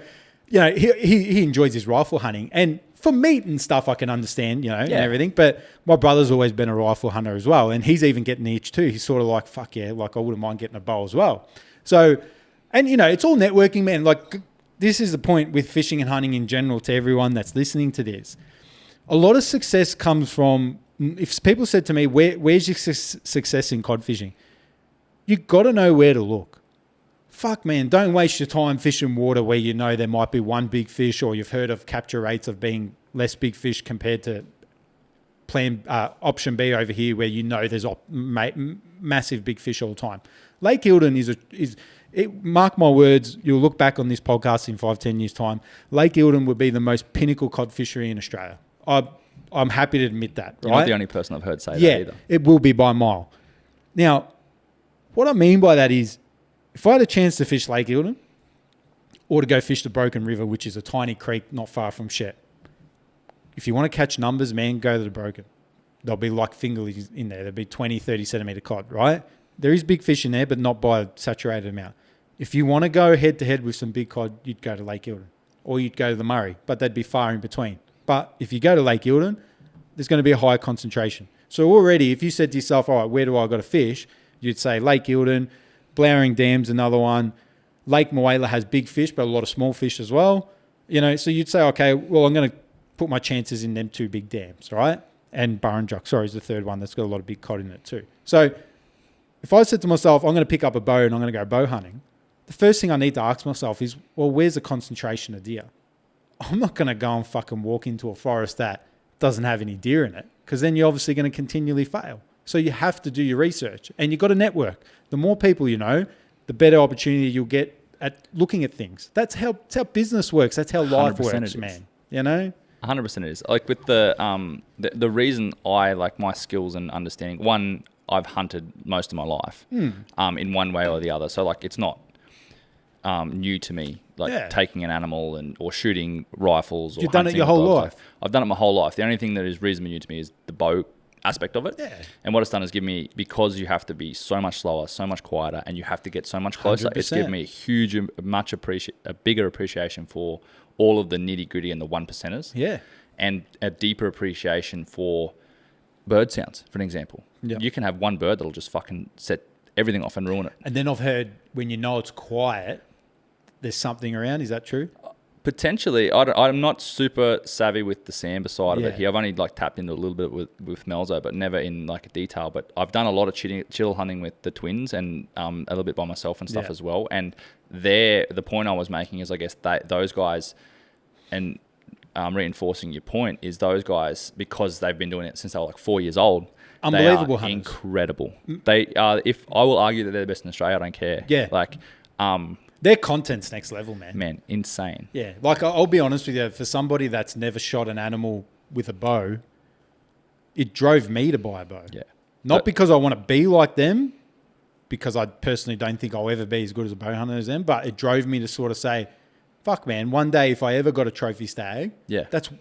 he enjoys his rifle hunting. And for meat and stuff, I can understand, and everything. But my brother's always been a rifle hunter as well. And he's even getting the itch too. He's sort of like, fuck yeah, like, I wouldn't mind getting a bow as well. So, and, it's all networking, man. Like, this is the point with fishing and hunting in general to everyone that's listening to this. A lot of success comes from, if people said to me, where's your success in cod fishing? You got to know where to look. Fuck, man, don't waste your time fishing water where there might be one big fish, or you've heard of capture rates of being less big fish compared to option B over here where there's massive big fish all the time. Lake Eildon mark my words, you'll look back on this podcast in 5-10 years' time, Lake Eildon would be the most pinnacle cod fishery in Australia. I'm happy to admit that, right? You're not the only person I've heard say that either. It will be by a mile. Now, what I mean by that is, if I had a chance to fish Lake Eildon or to go fish the Broken River, which is a tiny creek not far from Shet, if you want to catch numbers, man, go to the Broken. There'll be like fingerlings in there. There'll be 20, 30 centimetre cod, right? There is big fish in there, but not by a saturated amount. If you want to go head-to-head with some big cod, you'd go to Lake Eildon. Or you'd go to the Murray, but they'd be far in between. But if you go to Lake Eildon, there's going to be a higher concentration. So already, if you said to yourself, all right, where do I got to fish? You'd say Lake Eildon, Blowering Dam's another one. Lake Moala has big fish, but a lot of small fish as well. So you'd say, okay, well, I'm going to put my chances in them two big dams, right? And Burrinjuck, is the third one that's got a lot of big cod in it too. So if I said to myself, I'm going to pick up a bow and I'm going to go bow hunting, the first thing I need to ask myself is, well, where's the concentration of deer? I'm not going to go and fucking walk into a forest that doesn't have any deer in it, because then you're obviously going to continually fail. So you have to do your research, and you've got to network. The more people you know, the better opportunity you'll get at looking at things. That's how business works. That's how life works, man. 100% it is. Like with the reason I like my skills and understanding, one, I've hunted most of my life in one way or the other. So like it's not new to me, like taking an animal or shooting rifles. Or you've done it your whole life. I've done it my whole life. The only thing that is reasonably new to me is the bow aspect of it. Yeah. And what it's done is give me, because you have to be so much slower, so much quieter, and you have to get so much closer, 100%. It's given me a bigger appreciation for all of the nitty gritty and the 1%ers. Yeah. And a deeper appreciation for bird sounds, for an example. Yep. You can have one bird that'll just fucking set everything off and ruin it. And then I've heard when it's quiet, there's something around. Is that true? Potentially. I'm not super savvy with the Samba side of it here. I've only like tapped into a little bit with Melzo, but never in like a detail. But I've done a lot of chill hunting with the twins and a little bit by myself and stuff as well. And the point I was making is, I guess, those guys, and reinforcing your point, is those guys, because they've been doing it since they were like 4 years old, unbelievable they are hunters. Incredible. They are. If I will argue that they're the best in Australia, I don't care. Yeah. Like, their content's next level, man. Man, insane. Yeah. Like, I'll be honest with you, for somebody that's never shot an animal with a bow, it drove me to buy a bow. Yeah. Not because I want to be like them, because I personally don't think I'll ever be as good as a bow hunter as them, but it drove me to sort of say, fuck, man, one day if I ever got a trophy stag,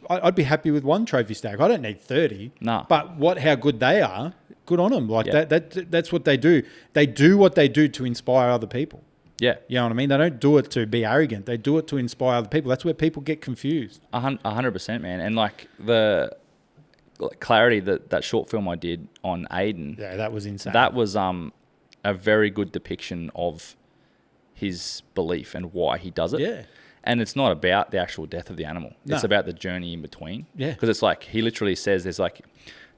I'd be happy with one trophy stag. I don't need 30. Nah. But how good they are, good on them. Like, that's what they do. They do what they do to inspire other people. Yeah. You know what I mean? They don't do it to be arrogant. They do it to inspire other people. That's where people get confused. 100%, man. And like the clarity, that short film I did on Aiden. Yeah, that was insane. That was a very good depiction of his belief and why he does it. Yeah. And it's not about the actual death of the animal. No. It's about the journey in between. Yeah. Because it's like, he literally says there's like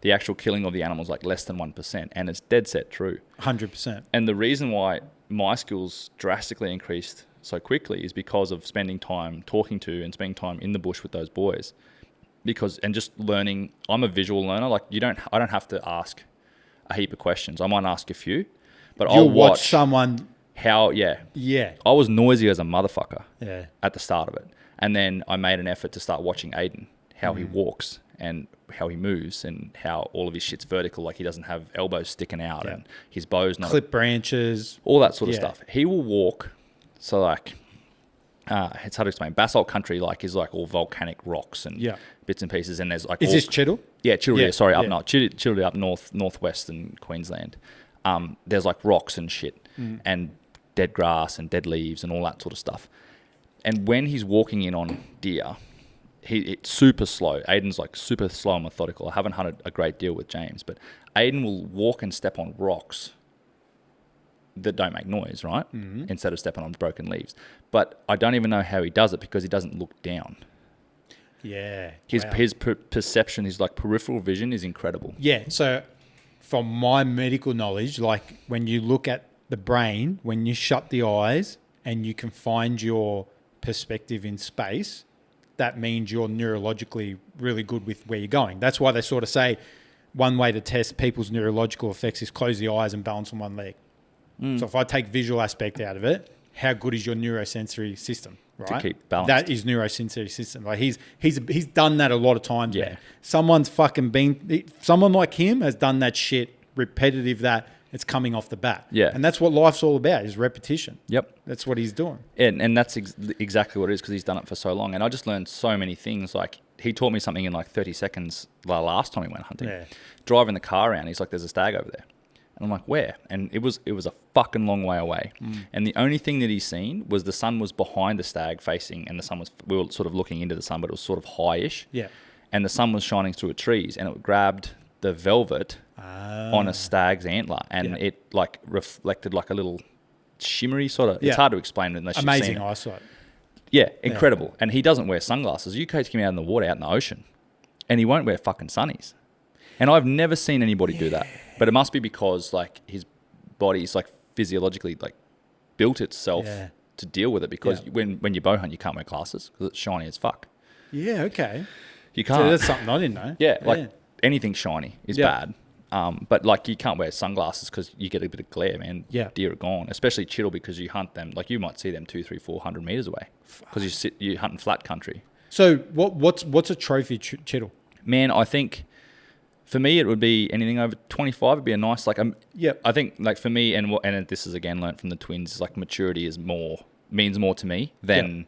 the actual killing of the animal is like less than 1%. And it's dead set true. 100%. And the reason why my skills drastically increased so quickly is because of spending time talking to and spending time in the bush with those boys. And just learning, I'm a visual learner. Like I don't have to ask a heap of questions. I might ask a few, but I'll watch someone. Yeah. I was noisy as a motherfucker. Yeah. At the start of it. And then I made an effort to start watching Aiden, how he walks and how he moves and how all of his shit's vertical. Like he doesn't have elbows sticking out and his bow's not. Clip branches. All that sort of stuff. He will walk. So like, it's hard to explain. Basalt country is like all volcanic rocks and bits and pieces. And there's like. Is this Chiddle? Yeah, Chiddle. Sorry, up north. Chiddle up northwestern Queensland. There's like rocks and shit and dead grass and dead leaves and all that sort of stuff. And when he's walking in on deer, it's super slow. Aiden's like super slow and methodical. I haven't hunted a great deal with James, but Aiden will walk and step on rocks that don't make noise, right? Instead of stepping on broken leaves. But I don't even know how he does it because he doesn't look down. Yeah. His perception, his like peripheral vision is incredible. Yeah. So from my medical knowledge, like when you look at the brain, when you shut the eyes and you can find your perspective in space, that means you're neurologically really good with where you're going. That's why they sort of say one way to test people's neurological effects is close the eyes and balance on one leg. So if I take visual aspect out of it, how good is your neurosensory system, right? To keep balanced. That is neurosensory system. Like he's done that a lot of times. Yeah. Man. Someone like him has done that shit repetitive that it's coming off the bat. Yeah. And that's what life's all about is repetition. Yep. That's what he's doing. And that's exactly what it is because he's done it for so long. And I just learned so many things. Like he taught me something in like 30 seconds the last time he went hunting. Yeah. Driving the car around, he's like, there's a stag over there. And I'm like, where? And it was a fucking long way away. And the only thing that he's seen was the sun was behind the stag facing, and we were sort of looking into the sun, but it was sort of high-ish. Yeah. And the sun was shining through the trees, and it grabbed the velvet on a stag's antler, and it like reflected like a little shimmery sort of. It's hard to explain unless you've seen amazing it. eyesight. Yeah, incredible. And he doesn't wear sunglasses. You take him out in the water, out in the ocean, and he won't wear fucking sunnies. And I've never seen anybody do that. But it must be because like his body's like physiologically like built itself to deal with it. Because when you bow hunt, you can't wear glasses because it's shiny as fuck. Yeah, okay. You can't. So that's something I didn't know. Yeah, like anything shiny is bad. But like you can't wear sunglasses because you get a bit of glare, man. Yeah. Deer are gone, especially Chiddle because you hunt them. Like you might see them 200, 300, 400 meters away because you hunt in flat country. So what's a trophy Chiddle? Man, I think for me it would be anything over 25. It'd be a nice like I think like for me and this is again learnt from the twins is like maturity means more to me than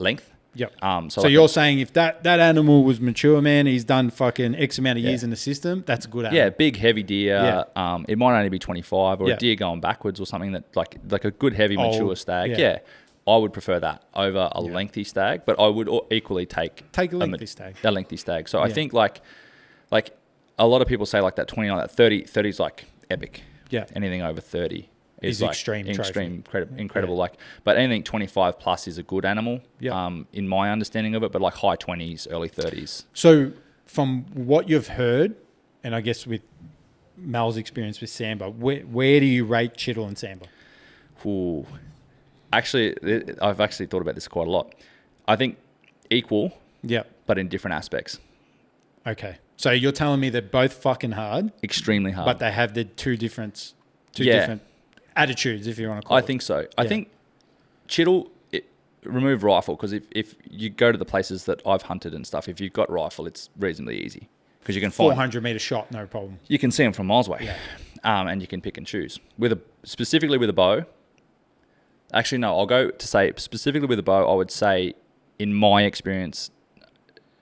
length. Yep. So like you're saying if that animal was mature, man, he's done fucking X amount of years in the system, that's a good animal. Yeah, big heavy deer. Yeah. It might only be 25 or a deer going backwards or something that like a good heavy mature stag. Yeah. I would prefer that over a lengthy stag, but I would equally take a lengthy stag. A lengthy stag. So I think like a lot of people say like that 29, that 30 is like epic. Yeah. Anything over 30 is like extreme incredible. Like, but anything 25 plus is a good animal. Yeah. In my understanding of it, but like high 20s, early 30s. So from what you've heard, and I guess with Mal's experience with Samba, where do you rate Chiddle and Samba? Ooh. Actually, I've actually thought about this quite a lot. I think equal. Yeah. But in different aspects. Okay. So you're telling me they're both fucking hard? Extremely hard. But they have the two different attitudes, if you want to call it. I think so. I think Chiddle, remove rifle, because if you go to the places that I've hunted and stuff, if you've got rifle, it's reasonably easy. Because you can find 400-meter shot, no problem. You can see them from miles away. Yeah. And you can pick and choose. Specifically with a bow, actually, no, I'll go to say specifically with a bow, I would say, in my experience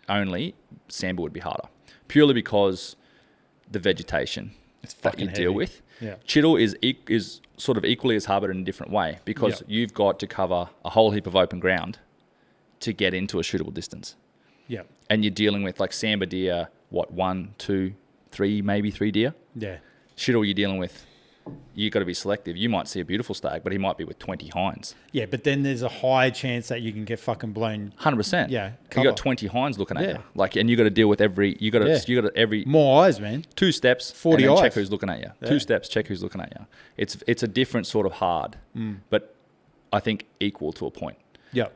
only, Samba would be harder. Purely because the vegetation that you deal with. Yeah. Chiddle is sort of equally as hard, but in a different way because you've got to cover a whole heap of open ground to get into a shootable distance. Yeah. And you're dealing with like Samba deer, 1, 2, 3, maybe 3 deer. Yeah. Chiddle, you're dealing with you got to be selective. You might see a beautiful stag, but he might be with 20 hinds. Yeah, but then there's a high chance that you can get fucking blown. 100%. Yeah, You cover. got 20 hinds looking at Yeah. you. Like, and you got to deal with every, you got to every More eyes, man. 2 steps, 40 and then check eyes. who's looking at you. Yeah. 2 steps, check who's looking at you. It's a different sort of hard, but I think equal to a point. Yeah.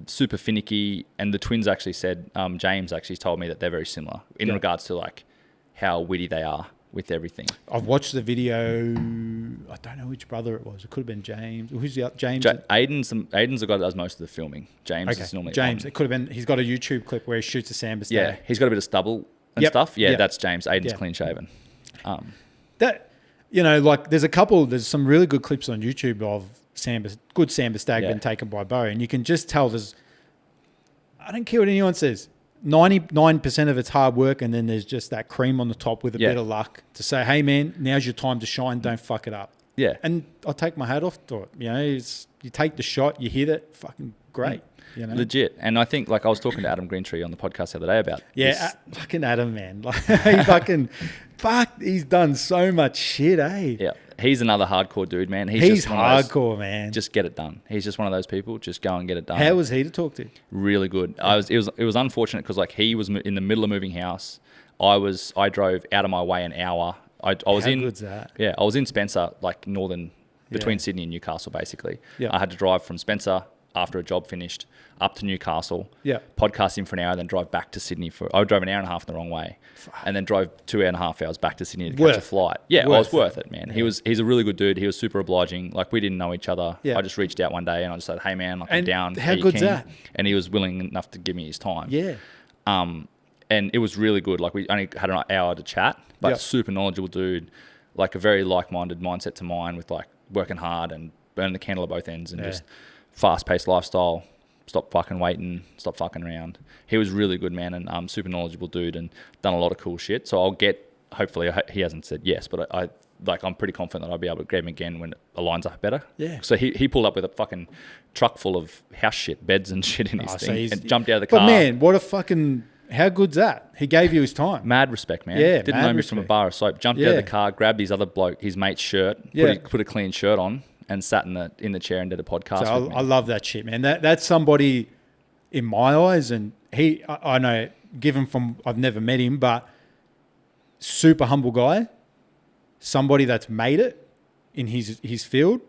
Super finicky, and the twins actually said, James actually told me that they're very similar in regards to like how witty they are with everything. I've watched the video. I don't know which brother it was. It could have been James. Who's the other? James? Aiden's the guy that does most of the filming. James is normally James. on. It could have been. He's got a YouTube clip where he shoots a samba stag. Yeah, he's got a bit of stubble and stuff. Yeah, that's James. Aiden's clean shaven. That, like there's some really good clips on YouTube of good samba stag being taken by bow, and you can just tell I don't care what anyone says, 99% of it's hard work, and then there's just that cream on the top with a bit of luck to say, hey man, now's your time to shine, don't fuck it up. Yeah. And I'll take my hat off to it. You take the shot, you hit it, fucking great. Legit. And I think, like, I was talking to Adam Greentree on the podcast the other day about this. Fucking Adam, man. Like, he's done so much shit, eh? Yeah. He's another hardcore dude, man. He's hardcore, man. Just get it done. He's just one of those people. Just go and get it done. How was he to talk to? Really good. It was unfortunate because like he was in the middle of moving house. I drove out of my way an hour. I was How in. good's that? Yeah, I was in Spencer, like between Sydney and Newcastle, basically. Yeah. I had to drive from Spencer after a job finished up to Newcastle. Yeah. Podcast in for an hour, then drive back to Sydney I drove an hour and a half the wrong way, and then drove 2.5 hours back to Sydney to catch a flight. Yeah, it was worth it, man. Yeah. He's a really good dude. He was super obliging. Like, we didn't know each other. Yeah. I just reached out one day and I just said, hey man, like, I'm down. How Are you good's keen? that? And he was willing enough to give me his time. Yeah. And it was really good. Like, we only had an hour to chat, but super knowledgeable dude, like a very like-minded mindset to mine, with like working hard and burning the candle at both ends, and just fast-paced lifestyle. Stop fucking waiting, stop fucking around. He was really good, man, and super knowledgeable dude, and done a lot of cool shit. So hopefully he hasn't said yes, but I'm pretty confident that I'll be able to grab him again when it aligns up better. Yeah. So he pulled up with a fucking truck full of house shit, beds and shit in his thing, and jumped out of the car. But man, how good's that? He gave you his time. Mad respect, man. Yeah, Didn't know me from a bar of soap. Jumped out of the car, grabbed his mate's shirt, put a clean shirt on, and sat in the chair and did a podcast with me. I love that shit, man. That's somebody in my eyes, and I know, given from, I've never met him, but super humble guy, somebody that's made it in his field,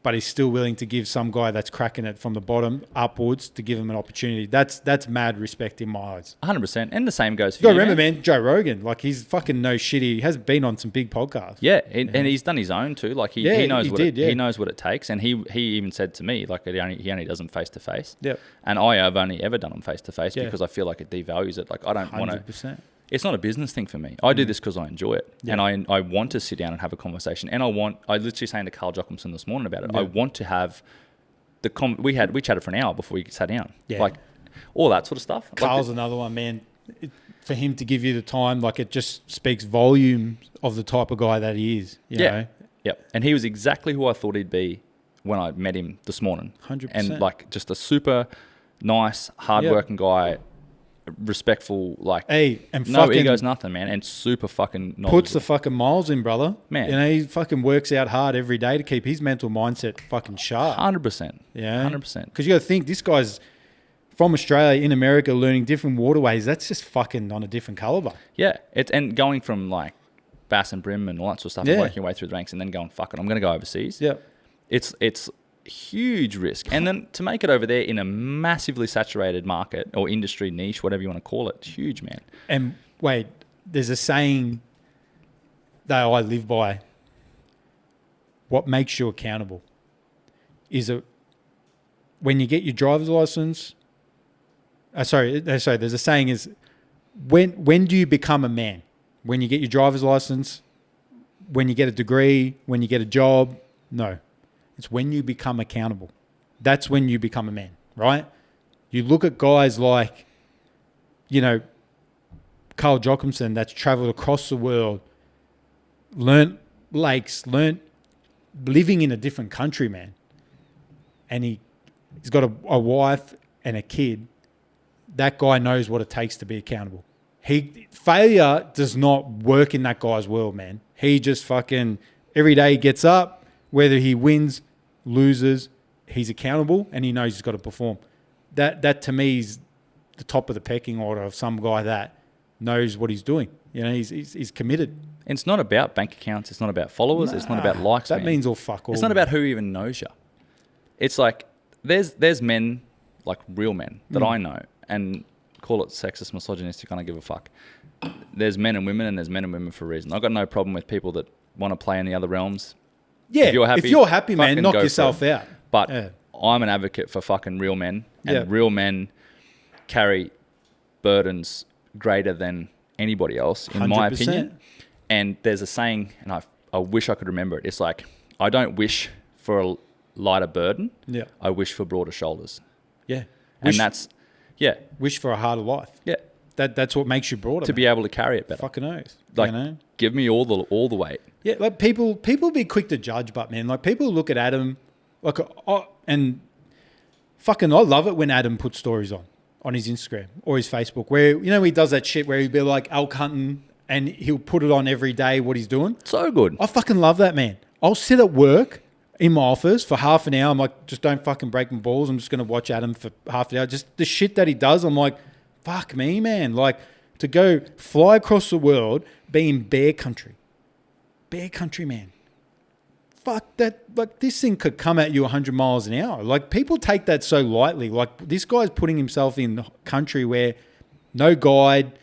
but he's still willing to give some guy that's cracking it from the bottom upwards to give him an opportunity. That's mad respect in my eyes. 100%. And the same goes for You you, got to remember, man, Joe Rogan, like, he's fucking no shit. He has been on some big podcasts. Yeah, and he's done his own too. Like, he knows he knows what it takes, and he even said to me, like, he only does them face to face. Yep. And I have only ever done them face to face because I feel like it devalues it. Like, I don't want to. 100%. It's not a business thing for me. I do this because I enjoy it, and I want to sit down and have a conversation. And I literally saying to Carl Jochumson this morning about it. I want to have we chatted for an hour before we sat down. Yeah. Like, all that sort of stuff. Carl's another one, man. For him to give you the time, like, it just speaks volumes of the type of guy that he is. You know? Yep. And he was exactly who I thought he'd be when I met him this morning. 100%. And like, just a super nice, hardworking guy. Respectful, like, and no fucking egos, nothing, man, and super fucking knowledgeable. Puts the fucking miles in, brother. Man, he fucking works out hard every day to keep his mental mindset fucking sharp. 100%. Yeah, 100%. Because you got to think, this guy's from Australia in America, learning different waterways. That's just fucking on a different caliber. Yeah, and going from like bass and brim and all that sort of stuff, and working your way through the ranks, and then going, fuck it, I'm going to go overseas. Yeah, it's huge risk, and then to make it over there in a massively saturated market or industry niche, whatever you want to call it, huge, man. And wait, there's a saying that I live by. What makes you accountable is when you get your driver's license. Sorry. There's a saying is, when do you become a man? When you get your driver's license, when you get a degree, when you get a job? No. It's when you become accountable. That's when you become a man, right? You look at guys like, Carl Jochumson, that's traveled across the world, learnt lakes, learnt living in a different country, man. And he's got a wife and a kid. That guy knows what it takes to be accountable. Failure does not work in that guy's world, man. He just fucking every day he gets up, whether he wins, loses, he's accountable and he knows he's got to perform. That to me is the top of the pecking order of some guy that knows what he's doing. You know, he's committed. And it's not about bank accounts. It's not about followers. It's not about likes. That means all fuck all. It's not about who even knows you. It's like there's men, like real men that I know, and call it sexist, misogynistic, I don't give a fuck. There's men and women, and there's men and women for a reason. I've got no problem with people that want to play in the other realms. Yeah, if you're happy, man, knock yourself out. But I'm an advocate for fucking real men, and real men carry burdens greater than anybody else, in 100%. My opinion. And there's a saying, and I wish I could remember it. It's like, I don't wish for a lighter burden. Yeah. I wish for broader shoulders. Yeah. Wish for a harder life. Yeah. That's what makes you broader. To be able to carry it better. Fucking knows. Like, you know? Give me all the weight. Yeah, like people be quick to judge, but man, like people look at Adam, like, and fucking I love it when Adam puts stories on his Instagram or his Facebook where, you know, he does that shit where he'll be like elk hunting and he'll put it on every day what he's doing. So good. I fucking love that, man. I'll sit at work in my office for half an hour. I'm like, just don't fucking break my balls. I'm just going to watch Adam for half an hour. Just the shit that he does. I'm like, fuck me, man. Like to go fly across the world, be in bear country, man. Fuck that. Like this thing could come at you 100 miles an hour. Like people take that so lightly. Like this guy's putting himself in country where no guide,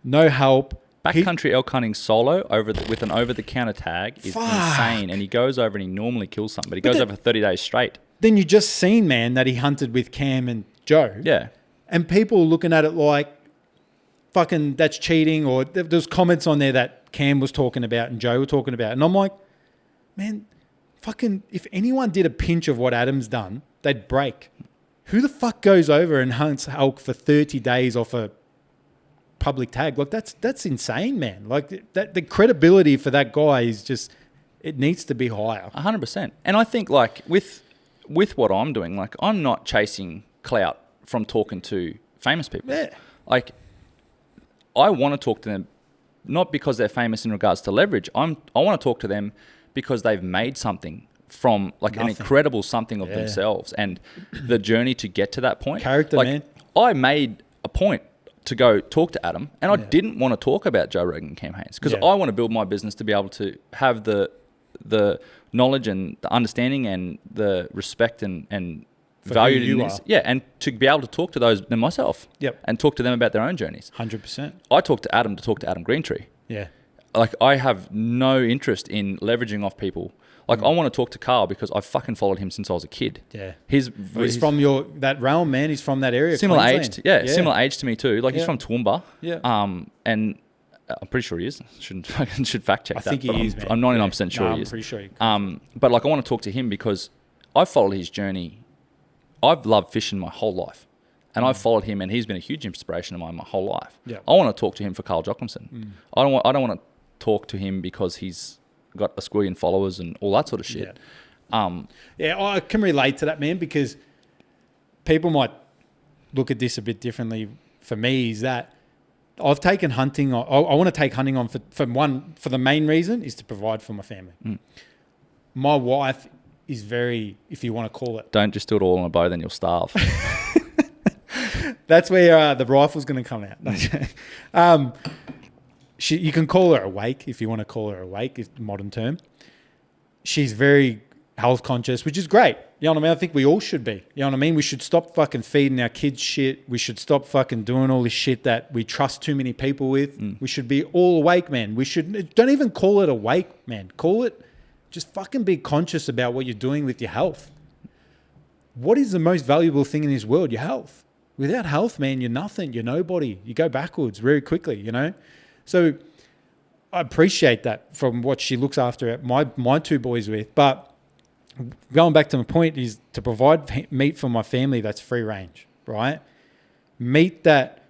no help. Backcountry elk hunting solo with an over-the-counter tag is insane. And he goes over and he normally kills something. But he goes over 30 days straight. Then you just seen, man, that he hunted with Cam and Joe. Yeah. And people looking at it like, fucking, that's cheating. Or there's comments on there that Cam was talking about and Joe were talking about. And I'm like, man, fucking, if anyone did a pinch of what Adam's done, they'd break. Who the fuck goes over and hunts elk for 30 days off a public tag? Like that's insane, man. Like that the credibility for that guy is just, it needs to be higher. 100%. And I think like with what I'm doing, like I'm not chasing clout from talking to famous people. Yeah. Like I want to talk to them not because they're famous in regards to leverage. I want to talk to them because they've made something from like an incredible something of themselves and the journey to get to that point. Character, like, man. I made a point to go talk to Adam, and I didn't want to talk about Joe Rogan campaigns because I want to build my business to be able to have the knowledge and the understanding and the respect and value in this. Yeah, and to be able to talk to those them myself. Yep. And talk to them about their own journeys. 100%. I talk to Adam Greentree. Yeah. Like I have no interest in leveraging off people. Like I want to talk to Carl because I've fucking followed him since I was a kid. Yeah. He's from that realm, man. He's from that area. Similar age. Similar age to me too. Like he's from Toowoomba. Yeah. And I'm pretty sure he is. Should fact check that. I think he is, man. I'm 99% sure he is. I'm pretty sure he is. But like I want to talk to him because I've followed his journey. I've loved fishing my whole life. And I've followed him and he's been a huge inspiration of mine my whole life. Yeah. I want to talk to him for Carl Jochimson. I don't want to talk to him because he's got a squillion followers and all that sort of shit. I can relate to that, man, because people might look at this a bit differently. For me, is that I've taken hunting on. I want to take hunting on for the main reason is to provide for my family. My wife is very, if you want to call it. Don't just do it all on a bow, then you'll starve. That's where the rifle's going to come out. You can call her awake if you want to call her awake, is the modern term. She's very health conscious, which is great. You know what I mean? I think we all should be. You know what I mean? We should stop fucking feeding our kids shit. We should stop fucking doing all this shit that we trust too many people with. We should be all awake, man. Don't even call it awake, man. Call it, just fucking be conscious about what you're doing with your health. What is the most valuable thing in this world? Your health. Without health, man, you're nothing. You're nobody. You go backwards very quickly, you know? So I appreciate that from what she looks after my two boys with. But going back to my point is to provide meat for my family that's free range, right? Meat that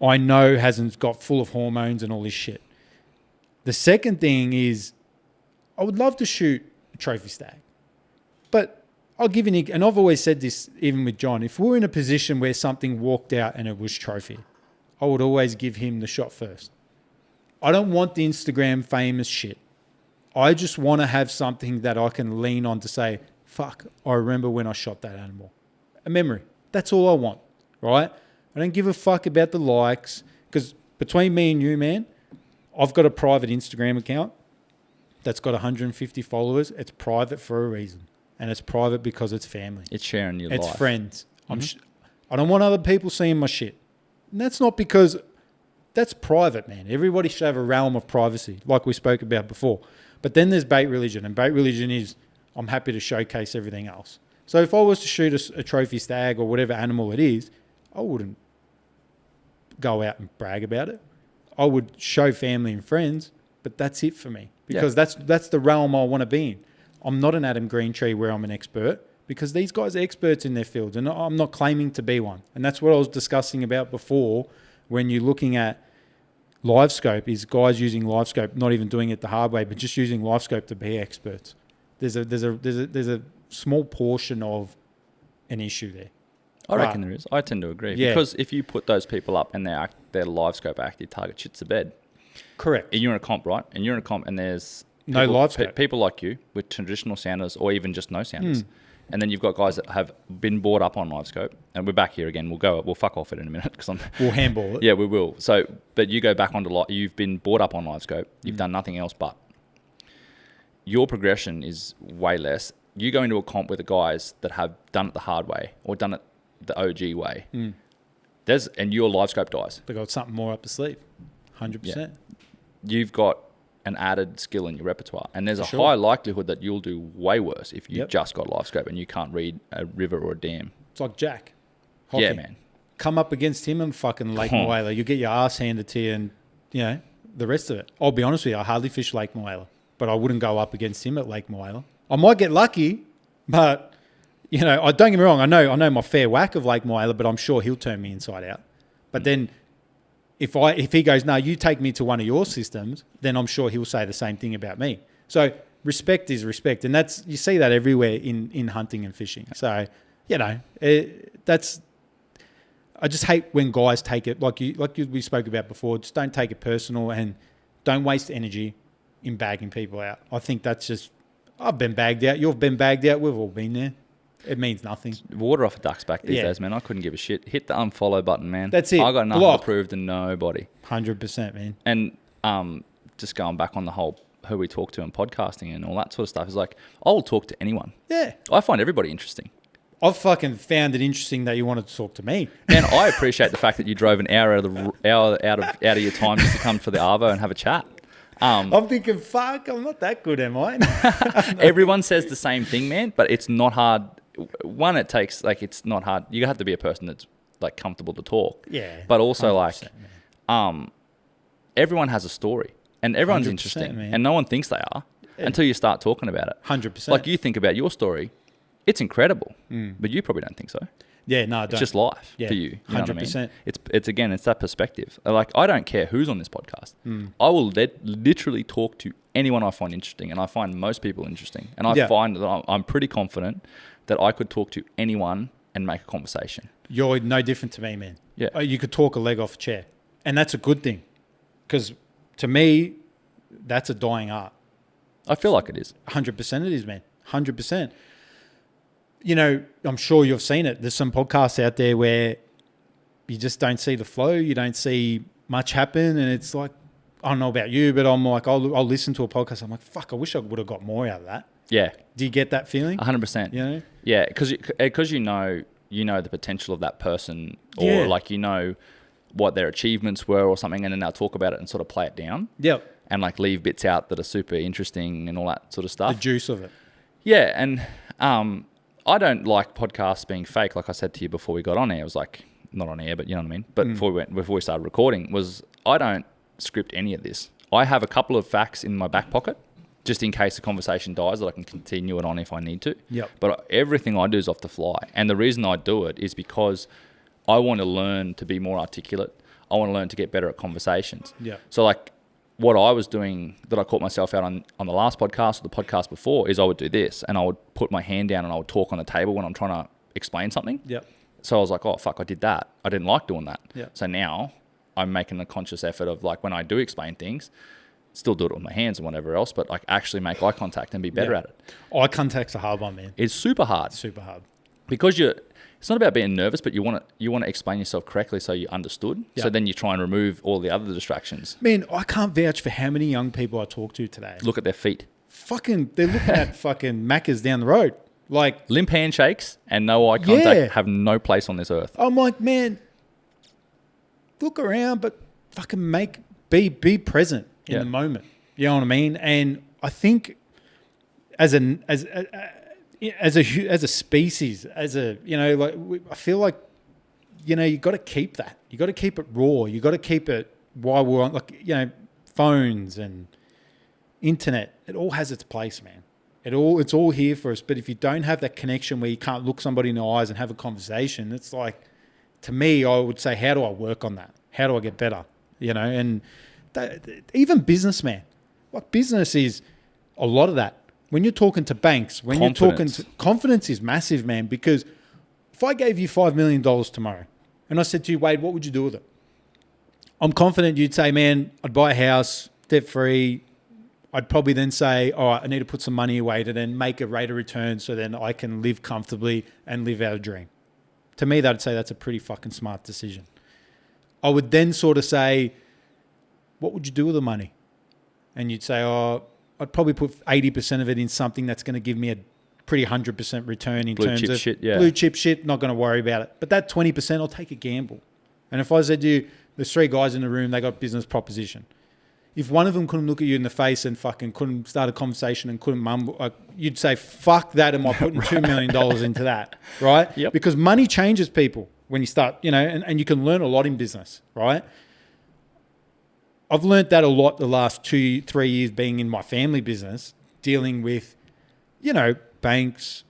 I know hasn't got full of hormones and all this shit. The second thing is I would love to shoot a trophy stag. But I'll give you, and I've always said this even with John, if we're in a position where something walked out and it was trophy, I would always give him the shot first. I don't want the Instagram famous shit. I just want to have something that I can lean on to say, fuck, I remember when I shot that animal. A memory. That's all I want, right? I don't give a fuck about the likes, because between me and you, man, I've got a private Instagram account that's got 150 followers. It's private for a reason. And it's private because it's family. It's sharing your life. It's friends. I don't want other people seeing my shit. And that's not because... That's private, man. Everybody should have a realm of privacy, like we spoke about before. But then there's Bait Rlgn, and Bait Rlgn is, I'm happy to showcase everything else. So if I was to shoot a trophy stag or whatever animal it is, I wouldn't go out and brag about it. I would show family and friends, but that's it for me, because that's the realm I want to be in. I'm not an Adam Greentree where I'm an expert, because these guys are experts in their fields, and I'm not claiming to be one. And that's what I was discussing about before when you're looking at LiveScope, is guys using LiveScope, not even doing it the hard way, but just using LiveScope to be experts. There's a small portion of an issue there. I reckon there is. I tend to agree. Yeah. Because if you put those people up and their LiveScope active target shits the bed. Correct. And you're in a comp, right? And you're in a comp and there's no LiveScope. People like you with traditional sounders, or even just no sounders. And then you've got guys that have been brought up on LiveScope, and we're back here again. We'll fuck off it in a minute because we'll handball it. Yeah, we will. So, but you go back onto you've been brought up on LiveScope. You've done nothing else, but your progression is way less. You go into a comp with the guys that have done it the hard way or done it the OG way. And your LiveScope dies. They got something more up the sleeve. 100%. You've got an added skill in your repertoire, and there's a high likelihood that you'll do way worse if you just got LiveScope and you can't read a river or a dam. It's like Jack. Hockey. Yeah, man. Come up against him and fucking Lake Moala. You get your ass handed to you, and the rest of it. I'll be honest with you, I hardly fish Lake Moala, but I wouldn't go up against him at Lake Moala. I might get lucky, but I don't get me wrong. I know my fair whack of Lake Moala, but I'm sure he'll turn me inside out. But then if he goes, no, you take me to one of your systems, then I'm sure he'll say the same thing about me. So respect is respect, and you see that everywhere in hunting and fishing. So that's. I just hate when guys take it like we spoke about before. Just don't take it personal, and don't waste energy in bagging people out. I think that's just. I've been bagged out. You've been bagged out. We've all been there. It means nothing. Water off a duck's back these days, man. I couldn't give a shit. Hit the unfollow button, man. That's it. I got nothing to prove to nobody. 100%, man. And just going back on the whole who we talk to in podcasting and all that sort of stuff, is like, I'll talk to anyone. Yeah. I find everybody interesting. I've fucking found it interesting that you wanted to talk to me. And I appreciate the fact that you drove an hour out of your time just to come for the Arvo and have a chat. I'm thinking, fuck, I'm not that good, am I? Everyone says the same thing, man, but it's not hard. One, it's not hard. You have to be a person that's like comfortable to talk. Yeah. But also everyone has a story, and everyone's interesting, man. and no one thinks they are until you start talking about it. 100%. Like you think about your story, it's incredible, but you probably don't think so. Yeah, no, I don't. It's just life for you. 100%. Know what I mean? It's that perspective. Like, I don't care who's on this podcast. I will literally talk to anyone I find interesting, and I find most people interesting. And I find that I'm pretty confident that I could talk to anyone and make a conversation. You're no different to me, man. Yeah. You could talk a leg off a chair, and that's a good thing, because to me, that's a dying art. I feel like it is. 100% it is, man. 100%. I'm sure you've seen it. There's some podcasts out there where you just don't see the flow. You don't see much happen. And it's like, I don't know about you, but I'm like, I'll listen to a podcast. I'm like, fuck, I wish I would have got more out of that. Yeah. Do you get that feeling? 100%. Yeah, because you know the potential of that person, or what their achievements were or something, and then they'll talk about it and sort of play it down. Yep. And like leave bits out that are super interesting and all that sort of stuff. The juice of it. Yeah, and I don't like podcasts being fake. Like I said to you before we got on air, it was like, not on air, but you know what I mean? But before we started recording, I don't script any of this. I have a couple of facts in my back pocket, just in case the conversation dies, that I can continue it on if I need to. Yep. But everything I do is off the fly. And the reason I do it is because I want to learn to be more articulate. I want to learn to get better at conversations. Yeah. So like what I was doing that I caught myself out on the last podcast or the podcast before is I would do this, and I would put my hand down and I would talk on the table when I'm trying to explain something. Yep. So I was like, oh, fuck, I did that. I didn't like doing that. Yep. So now I'm making a conscious effort of, like, when I do explain things, still do it with my hands and whatever else, but like actually make eye contact and be better at it. Eye contact's a hard one, man. It's super hard. Super hard. Because it's not about being nervous, but you want to explain yourself correctly so you understood. Yeah. So then you try and remove all the other distractions. Man, I can't vouch for how many young people I talk to today. Look at their feet. Fucking, they're looking at fucking Macca's down the road. Like, Limp handshakes and no eye contact have no place on this earth. I'm like, man, look around, but fucking be present in the moment. You know what I mean? And I think as a species, I feel like, you got to keep that. You got to keep it raw. You got to keep it while we're on, phones and internet. It all has its place, man. It's all here for us. But if you don't have that connection where you can't look somebody in the eyes and have a conversation, it's like, to me, I would say, how do I work on that? How do I get better? And even business, man. Like, business is a lot of that. When you're talking to banks, confidence is massive, man, because if I gave you $5 million tomorrow and I said to you, Wade, what would you do with it? I'm confident you'd say, man, I'd buy a house, debt free. I'd probably then say, all right, I need to put some money away to then make a rate of return so then I can live comfortably and live out a dream. To me, that'd say that's a pretty fucking smart decision. I would then sort of say, what would you do with the money? And you'd say, I'd probably put 80% of it in something that's going to give me a pretty 100% return in terms of blue chip shit, not going to worry about it. But that 20%, I'll take a gamble. And if I said to you, there's 3 guys in the room, they got business proposition. If one of them couldn't look at you in the face and fucking couldn't start a conversation and couldn't mumble, you'd say, fuck that, am I putting $2 million into that, right? Yep. Because money changes people when you start, and you can learn a lot in business, right? I've learned that a lot the last 2-3 years being in my family business, dealing with, banks,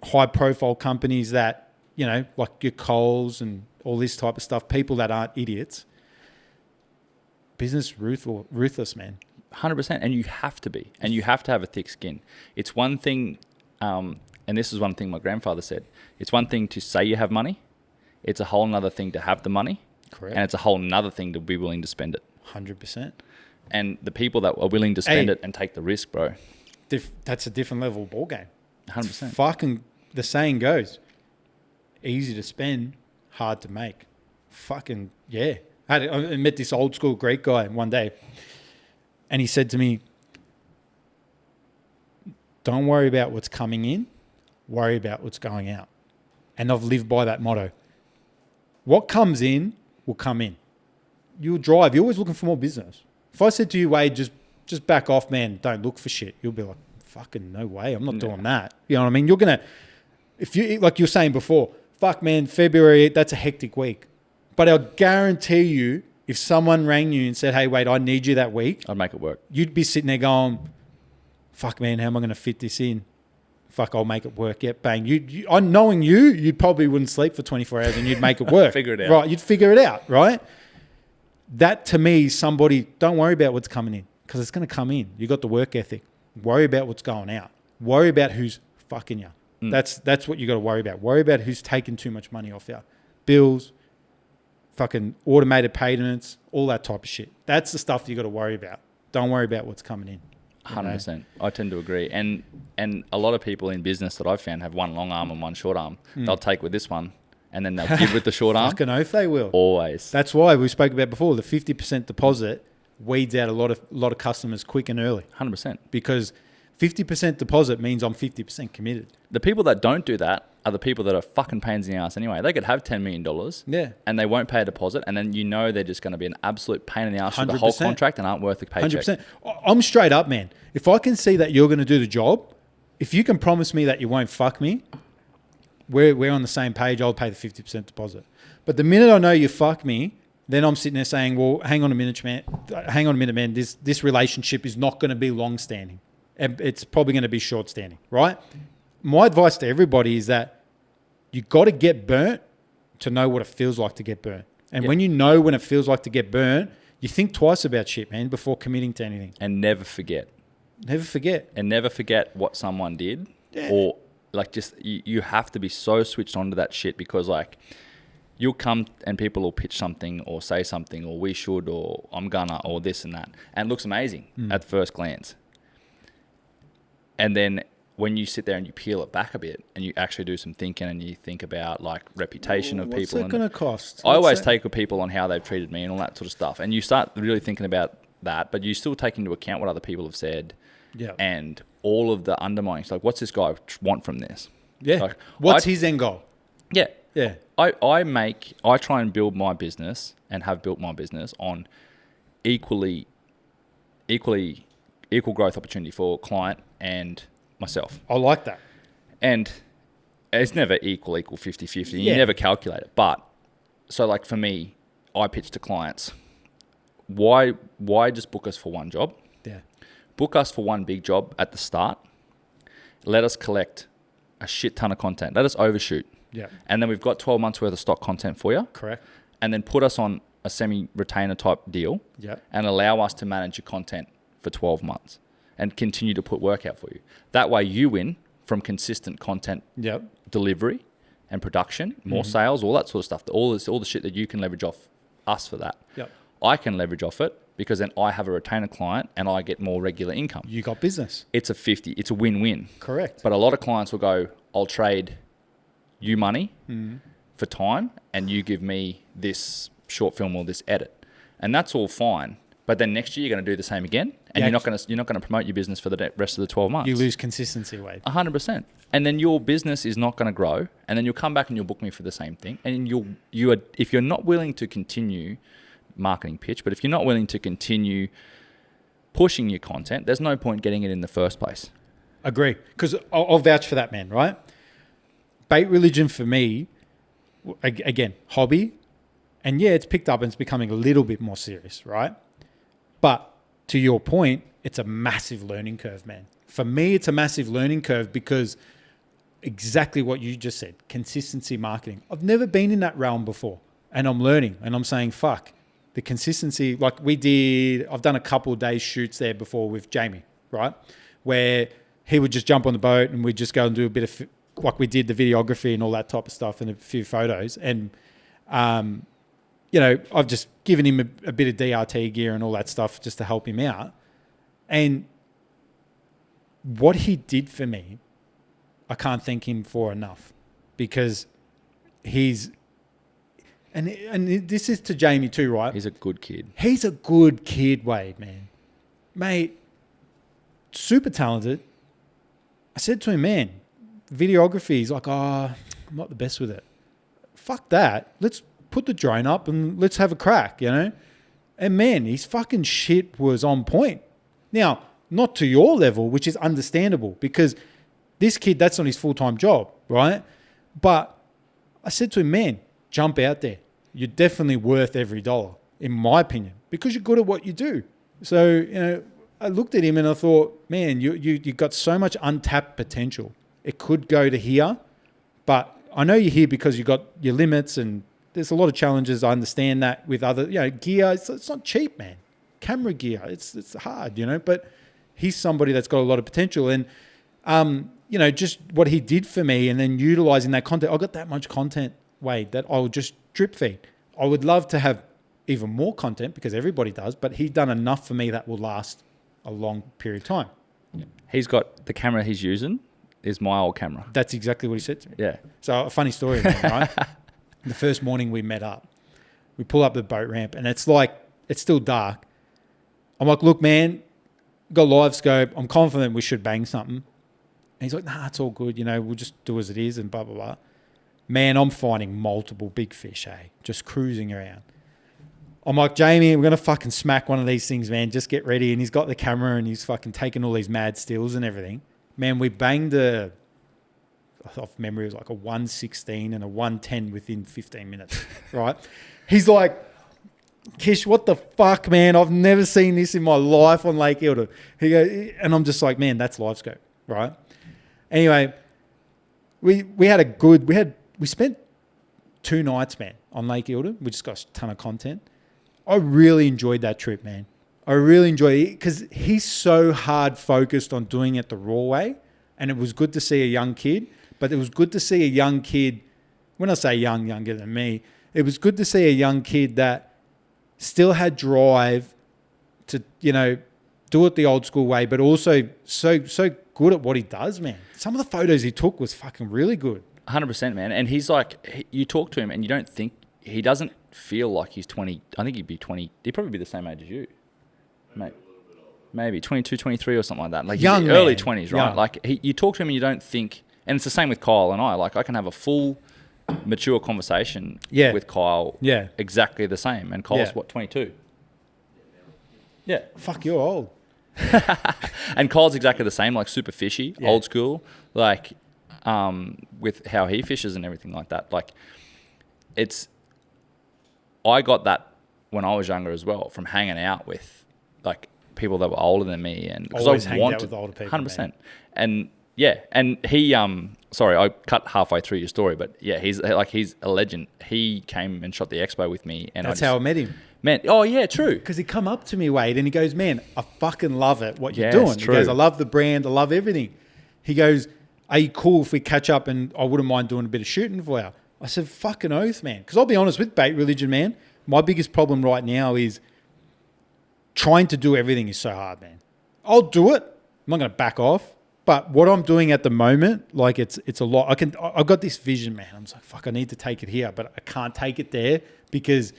high profile companies that, like your Coles and all this type of stuff, people that aren't idiots. Business ruthless, man. 100%. And you have to be. And you have to have a thick skin. It's one thing, and this is one thing my grandfather said, it's one thing to say you have money. It's a whole nother thing to have the money. Correct. And it's a whole nother thing to be willing to spend it. 100%. And the people that are willing to spend it and take the risk, bro. That's a different level of ball game. 100%. Fucking, the saying goes, easy to spend, hard to make. Fucking, yeah. I met this old school Greek guy one day, and he said to me, don't worry about what's coming in, worry about what's going out. And I've lived by that motto. What comes in will come in. You'll drive. You're always looking for more business. If I said to you, Wade, just back off, man, don't look for shit, you'll be like, fucking no way, I'm not doing that. You know what I mean? You're going to, if you, like you were saying before, fuck, man, February, that's a hectic week. But I'll guarantee you, if someone rang you and said, hey, wait, I need you that week, I'd make it work. You'd be sitting there going, fuck, man, how am I going to fit this in? Fuck, I'll make it work. Yeah, bang. Knowing you probably wouldn't sleep for 24 hours and you'd make it work. Figure it out. Right, you'd figure it out, right? That, to me, somebody, don't worry about what's coming in because it's going to come in. You got the work ethic. Worry about what's going out. Worry about who's fucking you. That's what you got to worry about. Worry about who's taking too much money off you. Bills, fucking automated payments, all that type of shit. That's the stuff you got to worry about. Don't worry about what's coming in. 100%. I tend to agree. And a lot of people in business that I've found have one long arm and one short arm. They'll take with this one and then they'll give with the short arm. Fucking oath they will. Always. That's why we spoke about before, the 50% deposit weeds out a lot of customers quick and early. 100%. Because 50% deposit means I'm 50% committed. The people that don't do that are the people that are fucking pains in the ass anyway. They could have $10 million and they won't pay a deposit, and then they're just going to be an absolute pain in the ass for the whole contract and aren't worth the paycheck. 100%. I'm straight up, man. If I can see that you're going to do the job, if you can promise me that you won't fuck me, we're on the same page. I'll pay the 50% deposit. But the minute I know you fuck me, then I'm sitting there saying, well, hang on a minute, man. This relationship is not going to be long-standing. It's probably going to be short-standing, right? My advice to everybody is that you got to get burnt to know what it feels like to get burnt. And when you know when it feels like to get burnt, you think twice about shit, man, before committing to anything. And never forget. Never forget. And never forget what someone did. Yeah. Or like just you have to be so switched on to that shit because like you'll come and people will pitch something or say something or we should or I'm gonna or this and that. And it looks amazing at first glance. And then when you sit there and you peel it back a bit and you actually do some thinking and you think about like reputation of people. What's it going to cost? I always take with people on how they've treated me and all that sort of stuff. And you start really thinking about that, but you still take into account what other people have said and all of the undermining. Like, what's this guy want from this? Yeah. Like, what's his end goal? Yeah. Yeah. I try and build my business and have built my business on equal growth opportunity for client and myself. I like that. And it's never equal 50-50. You Yeah. never calculate it. But so like for me, I pitch to clients, why just book us for one job? Yeah. Book us for one big job at the start. Let us collect a shit ton of content. Let us overshoot. Yeah. And then we've got 12 months worth of stock content for you. Correct. And then put us on a semi-retainer type deal. Yeah. And allow us to manage your content for 12 months and continue to put work out for you. That way you win from consistent content delivery and production, more sales, all that sort of stuff. All the shit that you can leverage off us for that. Yep. I can leverage off it because then I have a retainer client and I get more regular income. You got business. It's a win-win. Correct. But a lot of clients will go, I'll trade you money for time and you give me this short film or this edit. And that's all fine. But then next year you're going to do the same again and you're not going to promote your business for the rest of the 12 months. You lose consistency, Wade. 100%. And then your business is not going to grow and then you'll come back and you'll book me for the same thing. And if you're not willing to continue marketing pitch, but if you're not willing to continue pushing your content, there's no point getting it in the first place. Agree. Because I'll vouch for that, man, right? Bait Rlgn for me, again, hobby. And yeah, it's picked up and it's becoming a little bit more serious, right? But to your point, it's a massive learning curve, man. For me, it's a massive learning curve because exactly what you just said, consistency marketing. I've never been in that realm before and I'm learning and I'm saying, fuck, the consistency, like I've done a couple of days shoots there before with Jamie, right? Where he would just jump on the boat and we'd just go and do a bit of, like we did the videography and all that type of stuff and a few photos. And, I've just given him a bit of DRT gear and all that stuff just to help him out. And what he did for me, I can't thank him for enough because and this is to Jamie too, right? He's a good kid. He's a good kid, Wade, man. Mate, super talented. I said to him, man, videography, he's like, I'm not the best with it. Fuck that. Let's put the drone up and let's have a crack, And man, his fucking shit was on point. Now, not to your level, which is understandable because this kid, that's not his full-time job, right? But I said to him, man, jump out there. You're definitely worth every dollar, in my opinion, because you're good at what you do. So, I looked at him and I thought, man, you got so much untapped potential. It could go to here, but I know you're here because you got your limits and there's a lot of challenges. I understand that with other, gear. It's not cheap, man. Camera gear, it's hard, but he's somebody that's got a lot of potential. And, just what he did for me and then utilizing that content, I got that much content, Wade, that I'll just drip feed. I would love to have even more content because everybody does, but he's done enough for me that will last a long period of time. Yeah. He's got the camera he's using is my old camera. That's exactly what he said to me. Yeah. So a funny story, man, right? The first morning we met up, we pull up the boat ramp and it's still dark. I'm like, look, man, got live scope. I'm confident we should bang something. And he's like, nah, it's all good. We'll just do as it is and blah, blah, blah. Man, I'm finding multiple big fish, just cruising around. I'm like, Jamie, we're going to fucking smack one of these things, man. Just get ready. And he's got the camera and he's fucking taking all these mad stills and everything. Man, we banged off memory, it was like a 116 and a 110 within 15 minutes, right? He's like, Kish, what the fuck, man? I've never seen this in my life on Lake Eildon. He goes, and I'm just like, man, that's live scope, right? Anyway, we spent 2 nights, man, on Lake Eildon. We just got a ton of content. I really enjoyed that trip, man. I really enjoyed it because he's so hard focused on doing it the raw way. And it was good to see a young kid, but it was good to see a young kid when I say young, younger than me, it was good to see a young kid that still had drive to, you know, do it the old school way, but also so good at what he does, man. Some of the photos he took was fucking really good. 100%, man. And he's like, you talk to him and you don't think, he doesn't feel like he's 20. I think he'd be 20. He'd probably be the same age as you. Mate. Maybe 22, 23 or something like that. Like young early man. 20s, right? Young. Like you talk to him and you don't think, and it's the same with Kyle and I. Like I can have a full, mature conversation with Kyle. Yeah. Exactly the same. And Kyle's what, 22? Yeah. Fuck, you're old. And Kyle's exactly the same, like super fishy, old school, like with how he fishes and everything like that. Like I got that when I was younger as well, from hanging out with like people that were older than me, and because Always I hanged wanted out with older people, 100%. man. And yeah, and he sorry, I cut halfway through your story, but yeah, he's a legend. He came and shot the expo with me, and That's how I met him. Man, oh yeah, true. Because he come up to me, Wade, and he goes, man, I fucking love it, what you're Yeah, doing. it's He true. goes, I love the brand, I love everything. He goes, are you cool if we catch up and I wouldn't mind doing a bit of shooting for you? I said, fucking oath, man. Because I'll be honest with Bait Rlgn, man, my biggest problem right now is trying to do everything is so hard, man. I'll do it. I'm not going to back off. But what I'm doing at the moment, like it's a lot. I've got this vision, man. I'm just like, fuck, I need to take it here, but I can't take it there because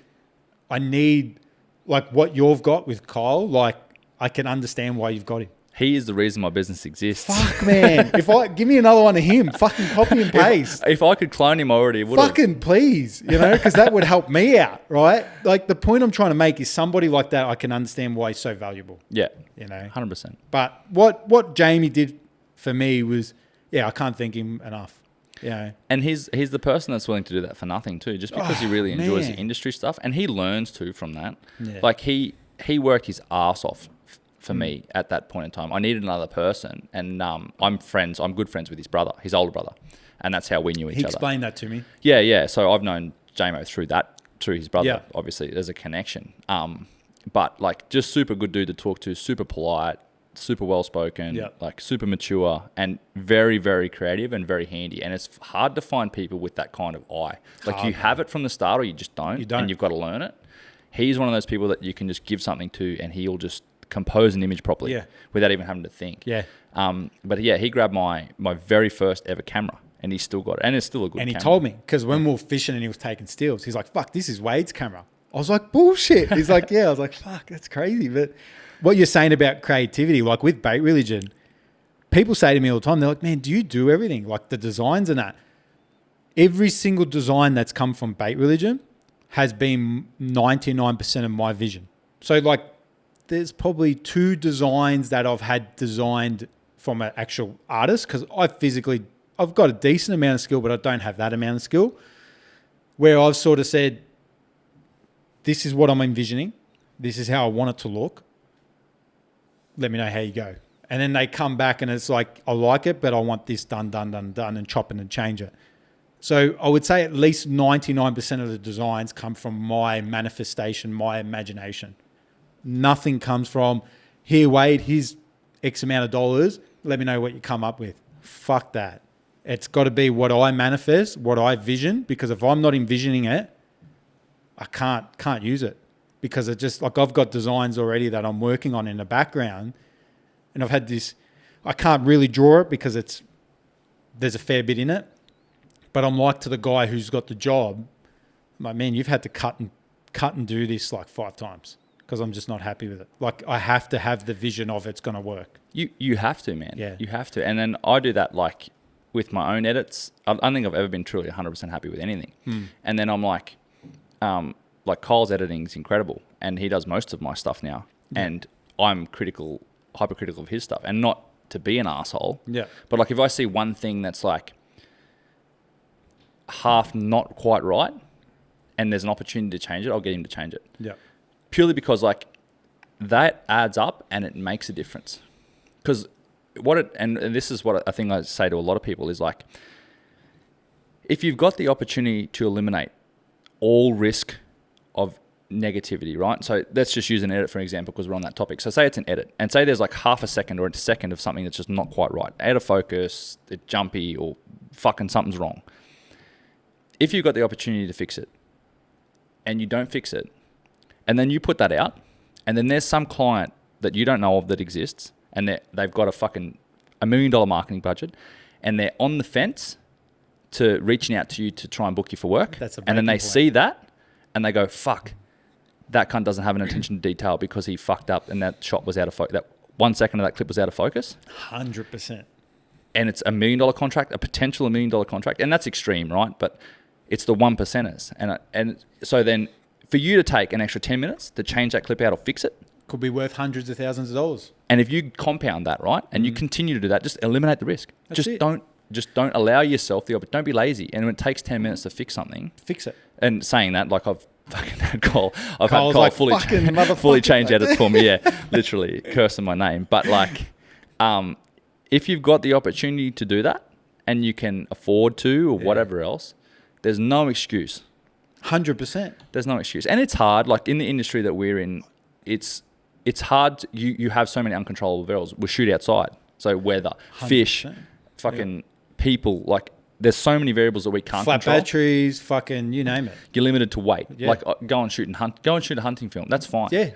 I need, like what you've got with Kyle, like I can understand why you've got him. He is the reason my business exists. Fuck, man. Give me another one of him, fucking copy and paste. If I could clone him, I already would have. Fucking please, you know, because that would help me out, right? Like the point I'm trying to make is somebody like that, I can understand why he's so valuable. Yeah, you know, 100%. But what Jamie did for me was, I can't thank him enough. Yeah, and he's the person that's willing to do that for nothing too, just because he really enjoys the man. industry stuff, and he learns too from that. Yeah. Like he worked his ass off for me at that point in time. I needed another person, and I'm good friends with his brother, his older brother, and that's how we knew each he other. explained that to me. Yeah. So I've known JMO through his brother. Yeah. Obviously, there's a connection. But like just super good dude to talk to, super polite, super well spoken, like super mature, and very, very creative and very handy. And it's hard to find people with that kind of eye. Like you have it from the start, or you just don't. And you've got to learn it. He's one of those people that you can just give something to, and he'll just compose an image properly without even having to think. But yeah, he grabbed my very first ever camera, and he's still got it, and it's still a good camera. And he told me, because when we were fishing and he was taking stills, he's like, fuck, this is Wade's camera. I was like, bullshit. He's like, yeah. I was like, fuck, that's crazy. But what you're saying about creativity, like with Bait Rlgn, people say to me all the time, they're like, man, do you do everything? Like the designs and that. Every single design that's come from Bait Rlgn has been 99% of my vision. So like there's probably 2 designs that I've had designed from an actual artist, because I've got a decent amount of skill, but I don't have that amount of skill, where I've sort of said, this is what I'm envisioning. This is how I want it to look. Let me know how you go. And then they come back and it's like, I like it, but I want this done, and chop it and change it. So I would say at least 99% of the designs come from my manifestation, my imagination. Nothing comes from, here, Wade, here's X amount of dollars. Let me know what you come up with. Fuck that. It's got to be what I manifest, what I vision, because if I'm not envisioning it, I can't use it, because it just, like I've got designs already that I'm working on in the background, and I've had this, I can't really draw it because there's a fair bit in it, but I'm like to the guy who's got the job, I'm like, man, you've had to cut and do this like 5 times because I'm just not happy with it. Like I have to have the vision of it's going to work. You have to, man. Yeah. You have to. And then I do that like with my own edits. I don't think I've ever been truly 100% happy with anything. And then I'm like Kyle's editing is incredible, and he does most of my stuff now. And I'm hypercritical of his stuff, and not to be an asshole. Yeah. But like if I see one thing that's like half not quite right, and there's an opportunity to change it, I'll get him to change it. Yeah. Purely because like that adds up and it makes a difference. Because and this is what I think I say to a lot of people is like, if you've got the opportunity to eliminate all risk of negativity, right? So let's just use an edit for example, because we're on that topic. So say it's an edit, and say there's like half a second or a second of something that's just not quite right. Out of focus, it's jumpy, or fucking something's wrong. if you've got the opportunity to fix it and you don't fix it, and then you put that out, and then there's some client that you don't know of that exists, and they've got $1 million marketing budget, and they're on the fence to reaching out to you to try and book you for work. And then they see that and they go, fuck, that cunt doesn't have an attention to detail because he fucked up and that shot was out of focus. That 1 second of that clip was out of focus. 100%. And it's $1 million contract, a potential $1 million contract. And that's extreme, right? But it's the 1%ers. And so then for you to take an extra 10 minutes to change that clip out or fix it, could be worth hundreds of thousands of dollars. And if you compound that, right, and you continue to do that, just eliminate the risk. That's it. Just don't allow yourself don't be lazy. And when it takes 10 minutes to fix something, fix it. And saying that, like I've fucking had Cole. I've Cole's had Cole like, fully change edits for me. Yeah, literally cursing my name. But like, if you've got the opportunity to do that and you can afford to or whatever else, there's no excuse. 100%. There's no excuse. And it's hard. Like in the industry that we're in, it's hard. You have so many uncontrollable variables. We shoot outside. So weather, 100%. Fish, fucking people. Like there's so many variables that we can't Flat control. batteries, fucking you name it. You're limited to weight. Yeah. Like go and shoot a hunting film. That's fine. Yeah.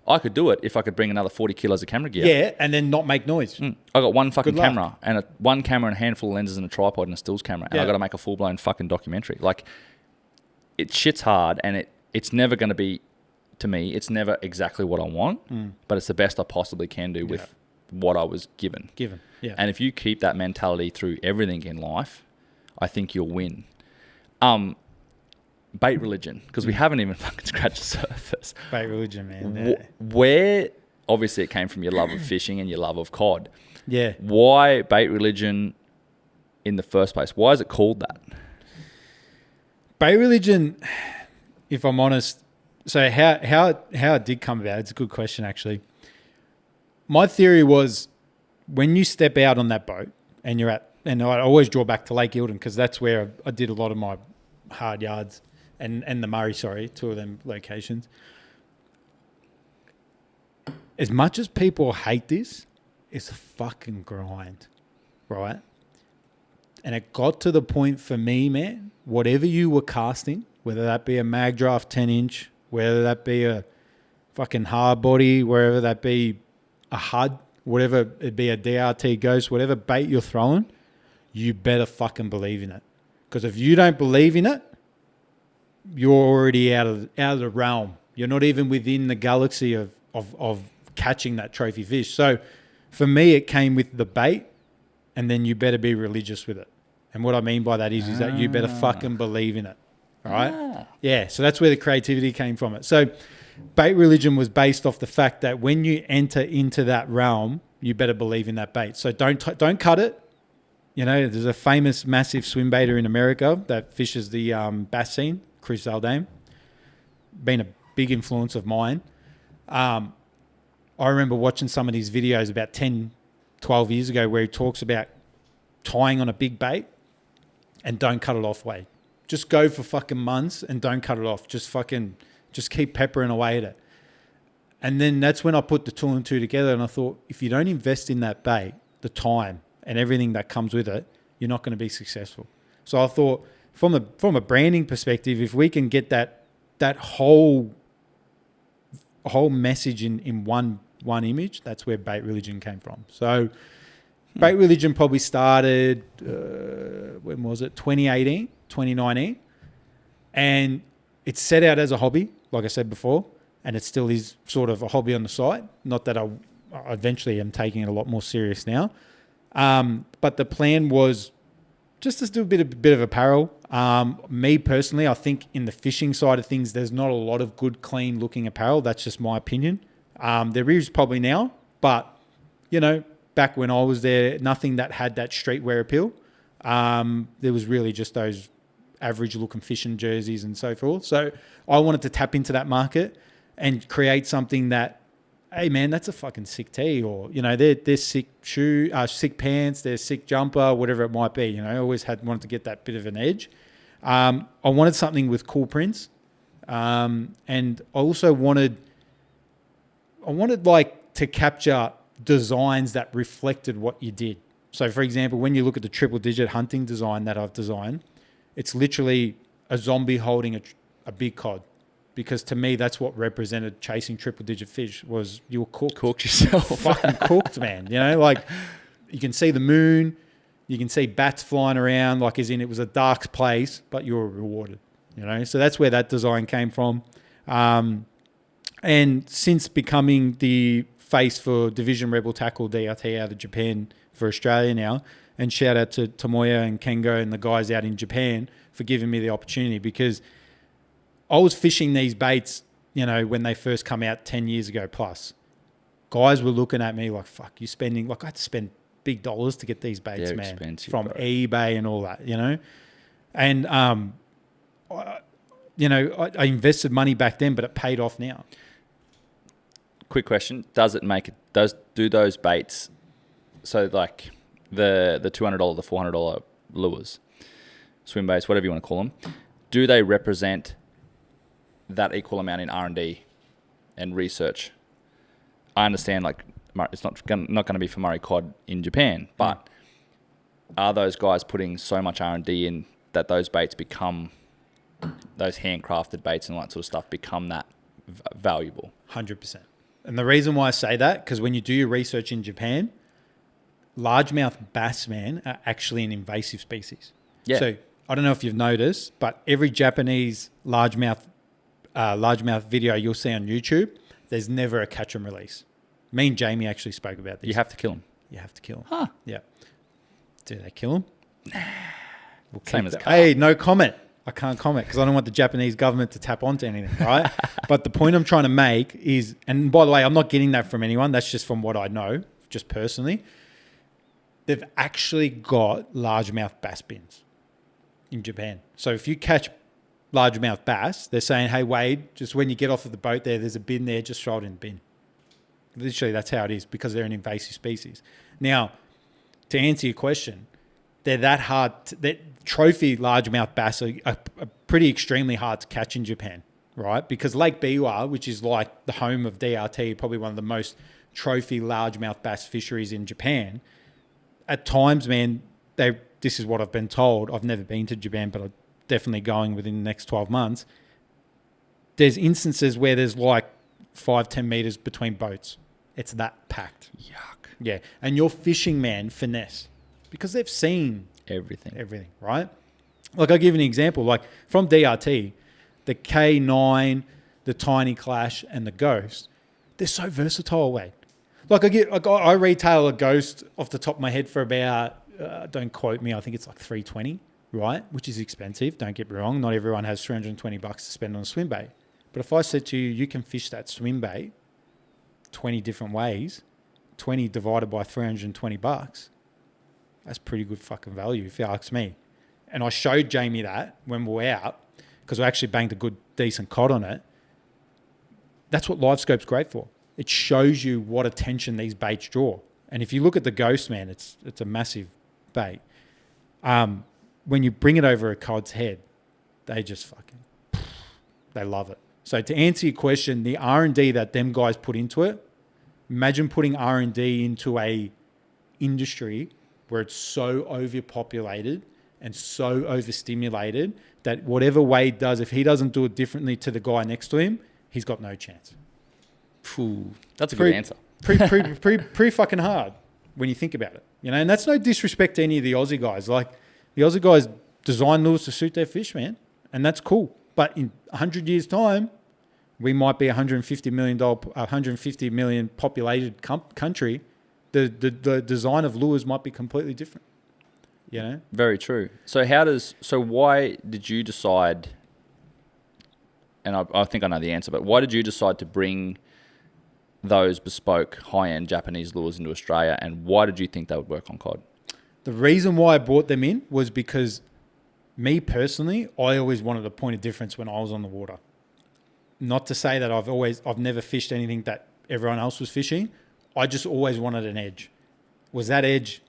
I could do it if I could bring another 40 kilos of camera gear. Yeah, and then not make noise. I got one fucking camera and one camera and a handful of lenses and a tripod and a stills camera. And I got to make a full-blown fucking documentary. Like, shit's hard and it's never going to be, to me, it's never exactly what I want, but it's the best I possibly can do with what I was given. Yeah. And if you keep that mentality through everything in life, I think you'll win. Bait Rlgn, because we haven't even fucking scratched the surface. Bait Rlgn, man. Where, obviously it came from your love of fishing and your love of cod. Yeah. Why Bait Rlgn in the first place? Why is it called that? Bait Rlgn, if I'm honest, so how it did come about, it's a good question actually. My theory was when you step out on that boat and you're and I always draw back to Lake Eildon because that's where I did a lot of my hard yards and the Murray, two of them locations. As much as people hate this, it's a fucking grind, right? And it got to the point for me, man, whatever you were casting, whether that be a mag draft 10-inch, whether that be a fucking hard body, wherever that be a HUD, whatever it be a DRT Ghost, whatever bait you're throwing, you better fucking believe in it. Because if you don't believe in it, you're already out of the realm. You're not even within the galaxy of catching that trophy fish. So for me, it came with the bait, and then you better be religious with it. And what I mean by that is that you better fucking believe in it. All right? Yeah, so that's where the creativity came from it. So Bait Rlgn was based off the fact that when you enter into that realm, you better believe in that bait. So don't cut it. You know, there's a famous massive swim baiter in America that fishes the bass scene, Chris Zaldane, been a big influence of mine. I remember watching some of these videos about 10, 12 years ago where he talks about tying on a big bait and don't cut it off, Wade. Just go for fucking months and don't cut it off. Just keep peppering away at it. And then that's when I put the two and two together and I thought, if you don't invest in that bait, the time and everything that comes with it, you're not going to be successful. So I thought from a branding perspective, if we can get that whole message in one image, that's where Bait Rlgn came from. So Bait Rlgn probably started, when was it? 2018, 2019. And it set out as a hobby, like I said before, and it still is sort of a hobby on the side. Not that I eventually am taking it a lot more serious now. But the plan was just to do a bit of apparel. Me personally, I think in the fishing side of things, there's not a lot of good, clean looking apparel. That's just my opinion. There is probably now, but you know, back when I was there, nothing that had that streetwear appeal. There was really just those average looking fishing jerseys and so forth. So I wanted to tap into that market and create something that, hey man, that's a fucking sick tee, or you know, they're sick sick pants, they're sick jumper, whatever it might be. You know, I always wanted to get that bit of an edge. I wanted something with cool prints, and I also wanted like to capture designs that reflected what you did. So, for example, when you look at the triple digit hunting design that I've designed, it's literally a zombie holding a big cod. Because to me, that's what represented chasing triple-digit fish was you were cooked. Cooked yourself. Fucking cooked, man. You know, like you can see the moon, you can see bats flying around, like as in it was a dark place, but you were rewarded. You know, so that's where that design came from. And since becoming the face for Division Rebel Tackle DRT out of Japan for Australia now, and shout out to Tomoya and Kengo and the guys out in Japan for giving me the opportunity, because I was fishing these baits, you know, when they first come out 10 years ago plus. Guys were looking at me like, fuck, you spending, like I had to spend big dollars to get these baits, They're man, expensive, from bro. eBay and all that, you know. And, you know, I invested money back then, but it paid off now. Quick question: does it make it? Do those baits? So like the $200, the $400 lures, swim baits, whatever you want to call them, do they represent that equal amount in R&D and research? I understand, like it's not going to be for Murray Cod in Japan, but are those guys putting so much R&D in that those baits become, those handcrafted baits and all that sort of stuff become that valuable? 100%. And the reason why I say that, because when you do your research in Japan, largemouth bass, man, are actually an invasive species. Yeah. So I don't know if you've noticed, but every Japanese largemouth video you'll see on YouTube, there's never a catch and release. Me and Jamie actually spoke about this. You have to kill them. You have to kill them. Huh. Yeah. Do they kill them? We'll Same as that. carp. Hey, no comment. I can't comment because I don't want the Japanese government to tap onto anything, right? But the point I'm trying to make is, and by the way, I'm not getting that from anyone. That's just from what I know, just personally. They've actually got largemouth bass bins in Japan. So if you catch largemouth bass, they're saying, hey, Wade, just when you get off of the boat there's a bin there, just throw it in the bin. Literally, that's how it is because they're an invasive species. Now, to answer your question, they're that hard. That trophy largemouth bass are pretty extremely hard to catch in Japan, right? Because Lake Biwa, which is like the home of DRT, probably one of the most trophy largemouth bass fisheries in Japan, at times, man, this is what I've been told. I've never been to Japan, but I'm definitely going within the next 12 months. There's instances where there's like 5-10 meters between boats. It's that packed. Yuck. Yeah. And your fishing man finesse because they've seen Everything. right? Like I'll give you an example. Like from DRT, the K9, the Tiny Clash, and the Ghost, they're so versatile, Wade. Like I retail a Ghost off the top of my head for about, don't quote me, I think it's like $320, right? Which is expensive. Don't get me wrong. Not everyone has $320 to spend on a swim bait. But if I said to you, you can fish that swim bait 20 different ways, 20 divided by $320, that's pretty good fucking value if you ask me. And I showed Jamie that when we were out because we actually banged a good, decent cod on it. That's what LiveScope's great for. It shows you what attention these baits draw. And if you look at the Ghost, man, it's a massive bait. When you bring it over a cod's head, they just fucking, they love it. So to answer your question, the R&D that them guys put into it, imagine putting R&D into a industry where it's so overpopulated and so overstimulated that whatever Wade does, if he doesn't do it differently to the guy next to him, he's got no chance. Phew, that's a good answer. Pretty fucking hard when you think about it. You know, and that's no disrespect to any of the Aussie guys. Like the Aussie guys design lures to suit their fish, man. And that's cool. But in 100 years' time, we might be $150 million populated country. The design of lures might be completely different. You know? Very true. So why did you decide, and I think I know the answer, but why did you decide to bring those bespoke high-end Japanese lures into Australia, and why did you think they would work on cod? The reason why I brought them in was because me personally, I always wanted a point of difference when I was on the water. Not to say that I've never fished anything that everyone else was fishing. I just always wanted an edge. Was that edge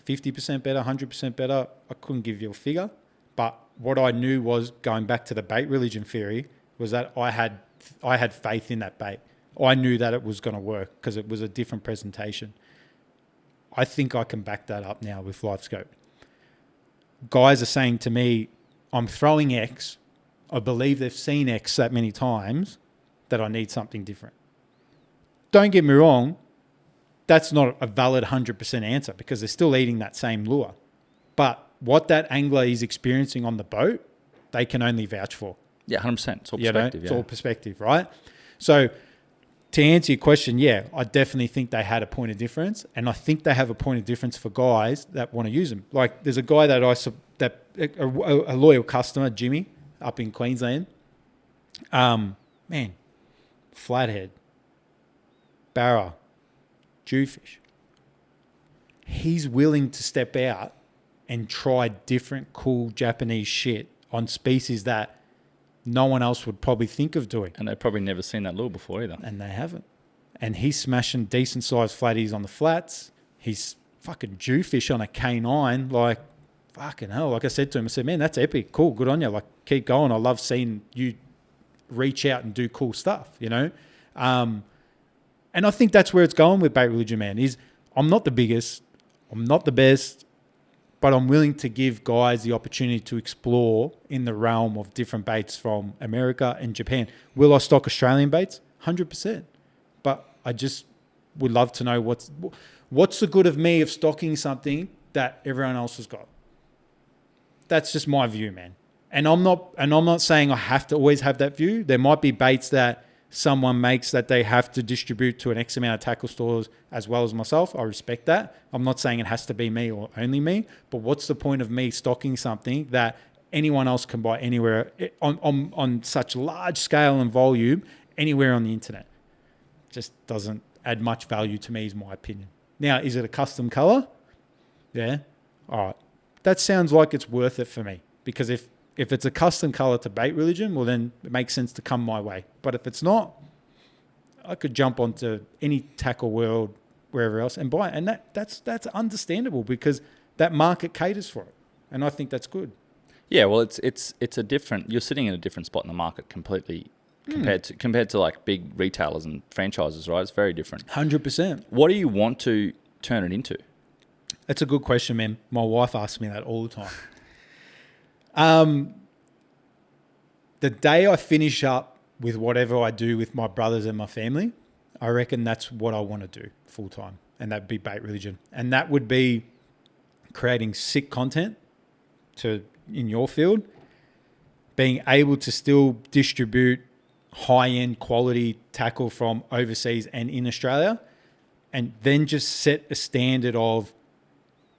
50% better, 100% better? I couldn't give you a figure. But what I knew was, going back to the bait religion theory, was that I had faith in that bait. I knew that it was going to work because it was a different presentation. I think I can back that up now with LiveScope. Guys are saying to me, I'm throwing X, I believe they've seen X that many times that I need something different. Don't get me wrong, that's not a valid 100% answer because they're still eating that same lure. But what that angler is experiencing on the boat, they can only vouch for. Yeah, 100%. It's all perspective. It's all perspective, right? So to answer your question, yeah, I definitely think they had a point of difference, and I think they have a point of difference for guys that want to use them. Like there's a guy that a loyal customer, Jimmy, up in Queensland. Man, flathead, barra, jewfish. He's willing to step out and try different cool Japanese shit on species that no one else would probably think of doing. And they've probably never seen that lure before either. And they haven't. And he's smashing decent sized flatties on the flats. He's fucking jewfish on a K9. Like, fucking hell. Like I said to him, I said, man, that's epic. Cool. Good on you. Like, keep going. I love seeing you reach out and do cool stuff, you know? And I think that's where it's going with Bait Rlgn, man, is I'm not the biggest. I'm not the best. But I'm willing to give guys the opportunity to explore in the realm of different baits from America and Japan. Will I stock Australian baits? 100%. But I just would love to know what's the good of me of stocking something that everyone else has got. That's just my view, man. And I'm not saying I have to always have that view. There might be baits that someone makes that they have to distribute to an X amount of tackle stores as well as myself. I respect that. I'm not saying it has to be me or only me, but what's the point of me stocking something that anyone else can buy anywhere on such large scale and volume anywhere on the internet? Just doesn't add much value to me is my opinion. Now, is it a custom color? Yeah. All right. That sounds like it's worth it for me because if it's a custom color to Bait Rlgn, well, then it makes sense to come my way. But if it's not, I could jump onto any tackle world, wherever else, and buy it. And that's understandable because that market caters for it. And I think that's good. Yeah, well, it's a different. You're sitting in a different spot in the market completely compared to like big retailers and franchises, right? It's very different. 100%. What do you want to turn it into? That's a good question, man. My wife asks me that all the time. The day I finish up with whatever I do with my brothers and my family, I reckon that's what I want to do full time. And that'd be Bait Rlgn. And that would be creating sick content in your field, being able to still distribute high-end quality tackle from overseas and in Australia, and then just set a standard of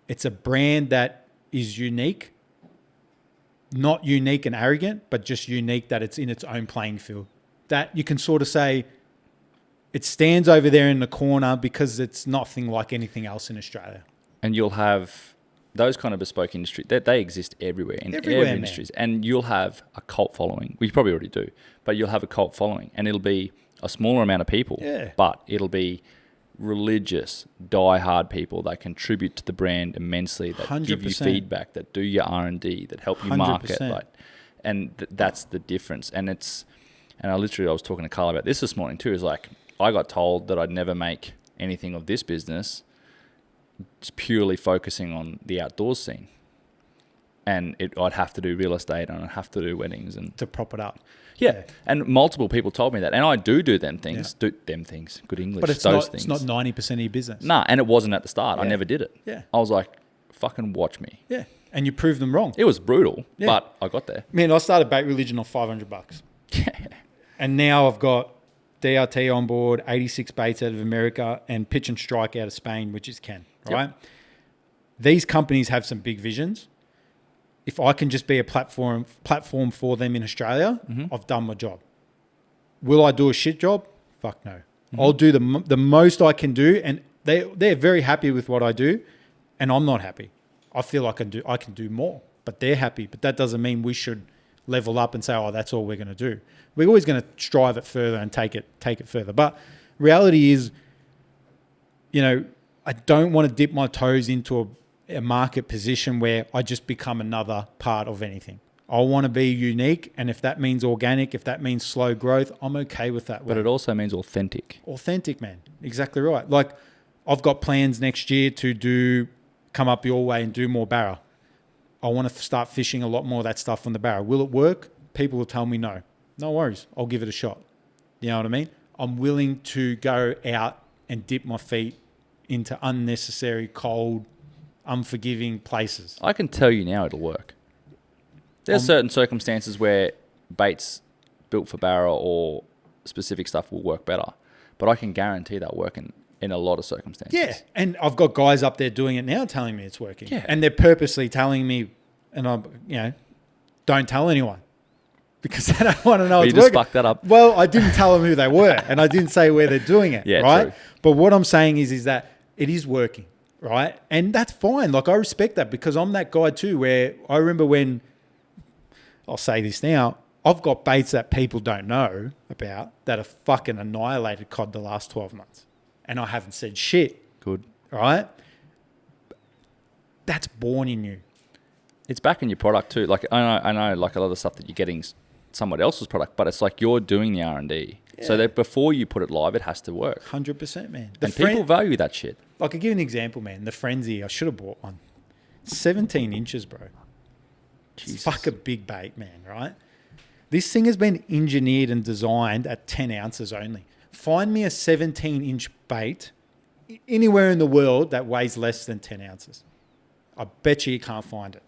it's a brand that is unique, not unique and arrogant, but just unique that it's in its own playing field. That you can sort of say it stands over there in the corner because it's nothing like anything else in Australia. And you'll have those kind of bespoke industry, they exist everywhere in every industries. And you'll have a cult following. We probably already do, but you'll have a cult following. And it'll be a smaller amount of people, but it'll be religious, die-hard people that contribute to the brand immensely, that 100%. Give you feedback, that do your R&D, that help you market. And that's the difference. And I was talking to Carl about this morning too, is like, I got told that I'd never make anything of this business. It's purely focusing on the outdoors scene. And I'd have to do real estate and I'd have to do weddings and to prop it up. Yeah. And multiple people told me that. And I do them things. Yeah. Do them things. Good English. But it's things. Not 90% of your business. Nah, and it wasn't at the start. Yeah. I never did it. Yeah. I was like, fucking watch me. Yeah. And you proved them wrong. It was brutal, but I got there. Man, I started Bait Rlgn on $500. Yeah. And now I've got DRT on board, 86 baits out of America, and Pitch and Strike out of Spain, which is Ken, right? Yep. These companies have some big visions. If I can just be a platform for them in Australia, I've done my job. Will I do a shit job? Fuck no. I'll do the most I can do, and they're very happy with what I do, and I'm not happy. I feel I can do more, but they're happy. But that doesn't mean we should level up and say, oh, that's all we're going to do. We're always going to strive it further and take it further. But reality is, I don't want to dip my toes into a market position where I just become another part of anything. I want to be unique, and if that means organic, if that means slow growth, I'm okay with that. But it also means authentic. Authentic, man. Exactly right. Like, I've got plans next year to come up your way and do more barra. I want to start fishing a lot more of that stuff on the barra. Will it work? people will tell me no. No worries. I'll give it a shot. You know what I mean? I'm willing to go out and dip my feet into unnecessary, cold, unforgiving places. I can tell you now it'll work. There's certain circumstances where baits built for barra or specific stuff will work better. But I can guarantee that work in a lot of circumstances. Yeah. And I've got guys up there doing it now telling me it's working. Yeah. And they're purposely telling me, and I'm, don't tell anyone. Because I don't want to know But it's you just working. fucked that up. Well, I didn't tell them who they were, and I didn't say where they're doing it, Yeah, right? true. But what I'm saying is that it is working, right? And that's fine. Like, I respect that because I'm that guy too, where I remember when, I'll say this now, I've got baits that people don't know about that have fucking annihilated cod the last 12 months. And I haven't said shit, Good. right? That's born in you. It's back in your product too. Like I know like a lot of stuff that you're getting someone else's product, but it's like you're doing the R&D. Yeah. So that before you put it live, it has to work. 100%, man. People value that shit. Like, I'll give you an example, man. The Frenzy, I should have bought one. 17 inches, bro. It's fucking big bait, man, right? This thing has been engineered and designed at 10 ounces only. Find me a 17-inch bait anywhere in the world that weighs less than 10 ounces. I bet you can't find it.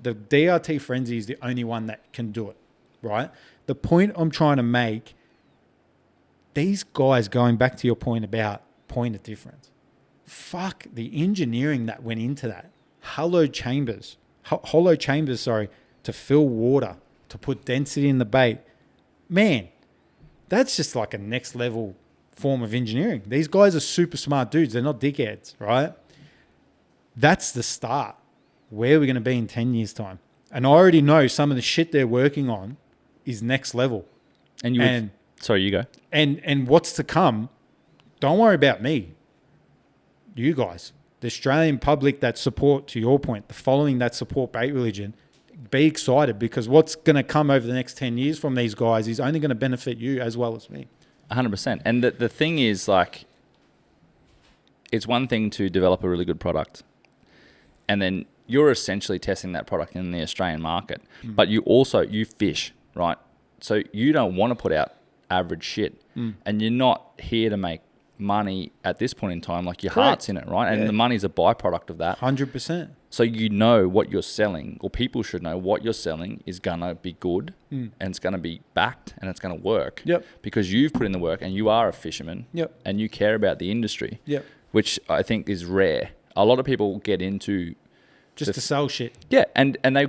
The DRT Frenzy is the only one that can do it, right? The point I'm trying to make, these guys, going back to your point about point of difference, fuck the engineering that went into that. Hollow chambers, to fill water, to put density in the bait. Man, that's just like a next level form of engineering. These guys are super smart dudes. They're not dickheads, right? That's the start. Where are we going to be in 10 years' time? And I already know some of the shit they're working on is next level. Sorry, you go. And what's to come, don't worry about me. You guys, the Australian public that support, to your point, the following that support Bait Rlgn, be excited because what's going to come over the next 10 years from these guys is only going to benefit you as well as me. 100%. And the thing is, like, it's one thing to develop a really good product and then you're essentially testing that product in the Australian market, but you fish, right? So you don't want to put out average shit and you're not here to make money at this point in time. Like, your heart's in it, right? And the money's a byproduct of that. 100%. So you know what you're selling, or people should know what you're selling is going to be good and it's going to be backed and it's going to work. Yep. Because you've put in the work and you are a fisherman. Yep. And you care about the industry. Yep. Which I think is rare. A lot of people get into just to sell shit. Yeah, and they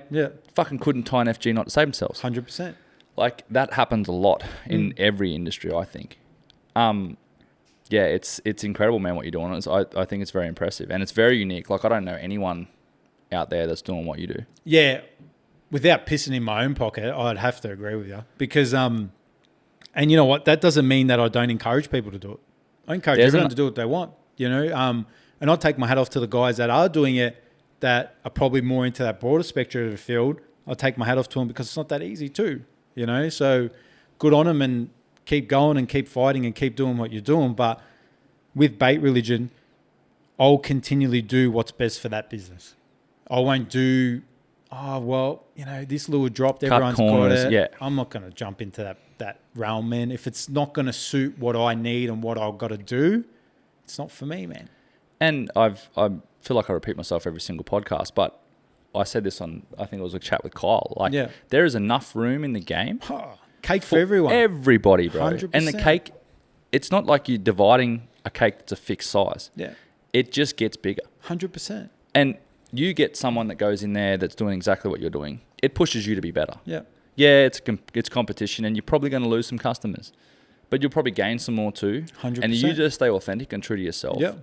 fucking couldn't tie an FG knot to save themselves. 100%. Like, that happens a lot in every industry, I think. Yeah, it's incredible, man, what you're doing. I think it's very impressive and it's very unique. Like, I don't know anyone out there that's doing what you do. Yeah, without pissing in my own pocket, I'd have to agree with you because, and you know what? That doesn't mean that I don't encourage people to do it. I encourage everyone to do what they want, you know. And I'll take my hat off to the guys that are doing it that are probably more into that broader spectrum of the field. I'll take my hat off to them because it's not that easy too, you know. So good on them and keep going and keep fighting and keep doing what you're doing. But with Bait Rlgn, I'll continually do what's best for that business. I won't do, this lure dropped, everyone's got it. Yeah. I'm not going to jump into that realm, man. If it's not going to suit what I need and what I've got to do, it's not for me, man. And I feel like I repeat myself every single podcast, but I said this on, I think it was a chat with Kyle. Like, there is enough room in the game. Cake for everyone. Everybody, bro. 100%. And the cake, it's not like you're dividing a cake that's a fixed size. Yeah. It just gets bigger. 100%. And you get someone that goes in there that's doing exactly what you're doing. It pushes you to be better. Yeah. Yeah, it's competition and you're probably going to lose some customers. But you'll probably gain some more too. 100%. And you just stay authentic and true to yourself. Yeah.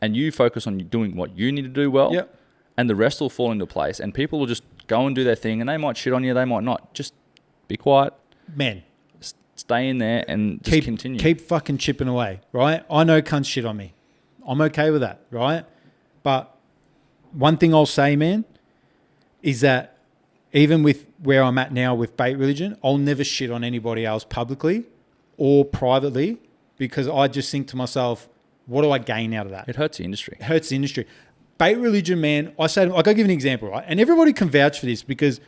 And you focus on doing what you need to do well. Yeah. And the rest will fall into place. And people will just go and do their thing. And they might shit on you. They might not. Just be quiet. Man. Stay in there and just continue. Keep fucking chipping away, right? I know cunts shit on me. I'm okay with that, right? But one thing I'll say, man, is that even with where I'm at now with Bait Rlgn, I'll never shit on anybody else publicly or privately because I just think to myself, what do I gain out of that? It hurts the industry. It hurts the industry. Bait Rlgn, man, I'll give you an example, right? And everybody can vouch for this because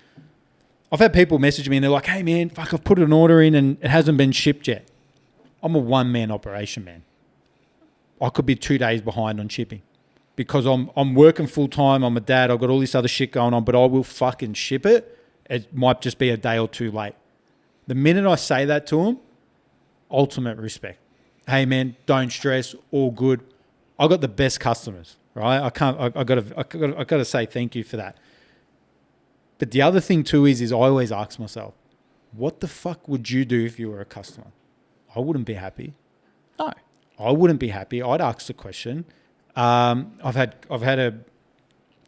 I've had people message me and they're like, hey, man, fuck, I've put an order in and it hasn't been shipped yet. I'm a one-man operation, man. I could be 2 days behind on shipping because I'm working full-time. I'm a dad. I've got all this other shit going on, but I will fucking ship it. It might just be a day or two late. The minute I say that to them, ultimate respect. Hey, man, don't stress. All good. I got the best customers, right? I got to say thank you for that. But the other thing too is I always ask myself, what the fuck would you do if you were a customer? I wouldn't be happy. No. I wouldn't be happy. I'd ask the question. I've had a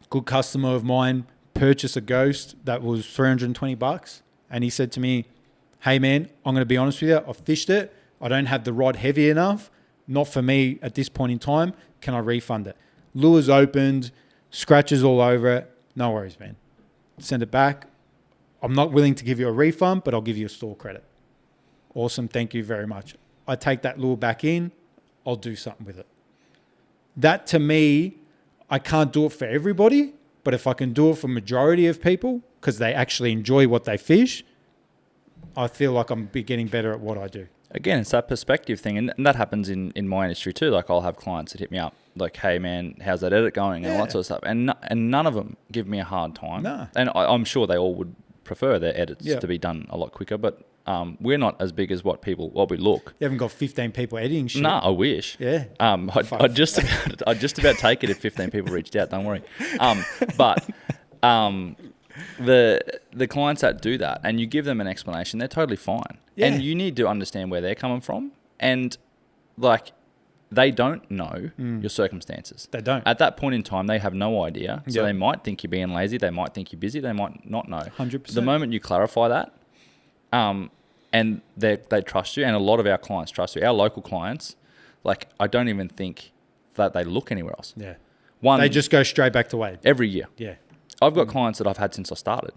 good customer of mine purchase a ghost that was $320, and he said to me, hey man, I'm going to be honest with you. I fished it. I don't have the rod heavy enough. Not for me at this point in time. Can I refund it? Lure's opened, scratches all over it. No worries, man. Send it back. I'm not willing to give you a refund, but I'll give you a store credit. Awesome. Thank you very much. I take that lure back in. I'll do something with it. That to me, I can't do it for everybody, but if I can do it for majority of people because they actually enjoy what they fish, I feel like I'm getting better at what I do. Again, it's that perspective thing, and that happens in my industry too. Like I'll have clients that hit me up like, hey man, how's that edit going? And all that sort of stuff. And none of them give me a hard time. No. And I'm sure they all would prefer their edits to be done a lot quicker, but we're not as big as what we look. You haven't got 15 people editing shit. No, I wish. Yeah. I'd just about take it if 15 people reached out. Don't worry. The clients that do that and you give them an explanation, they're totally fine. Yeah. And you need to understand where they're coming from. And like, they don't know your circumstances. They don't. At that point in time, they have no idea. So they might think you're being lazy. They might think you're busy. They might not know. 100%. The moment you clarify that, and they trust you, and a lot of our clients trust you. Our local clients, like, I don't even think that they look anywhere else. Yeah. They just go straight back to Wade. Every year. Yeah. I've got clients that I've had since I started.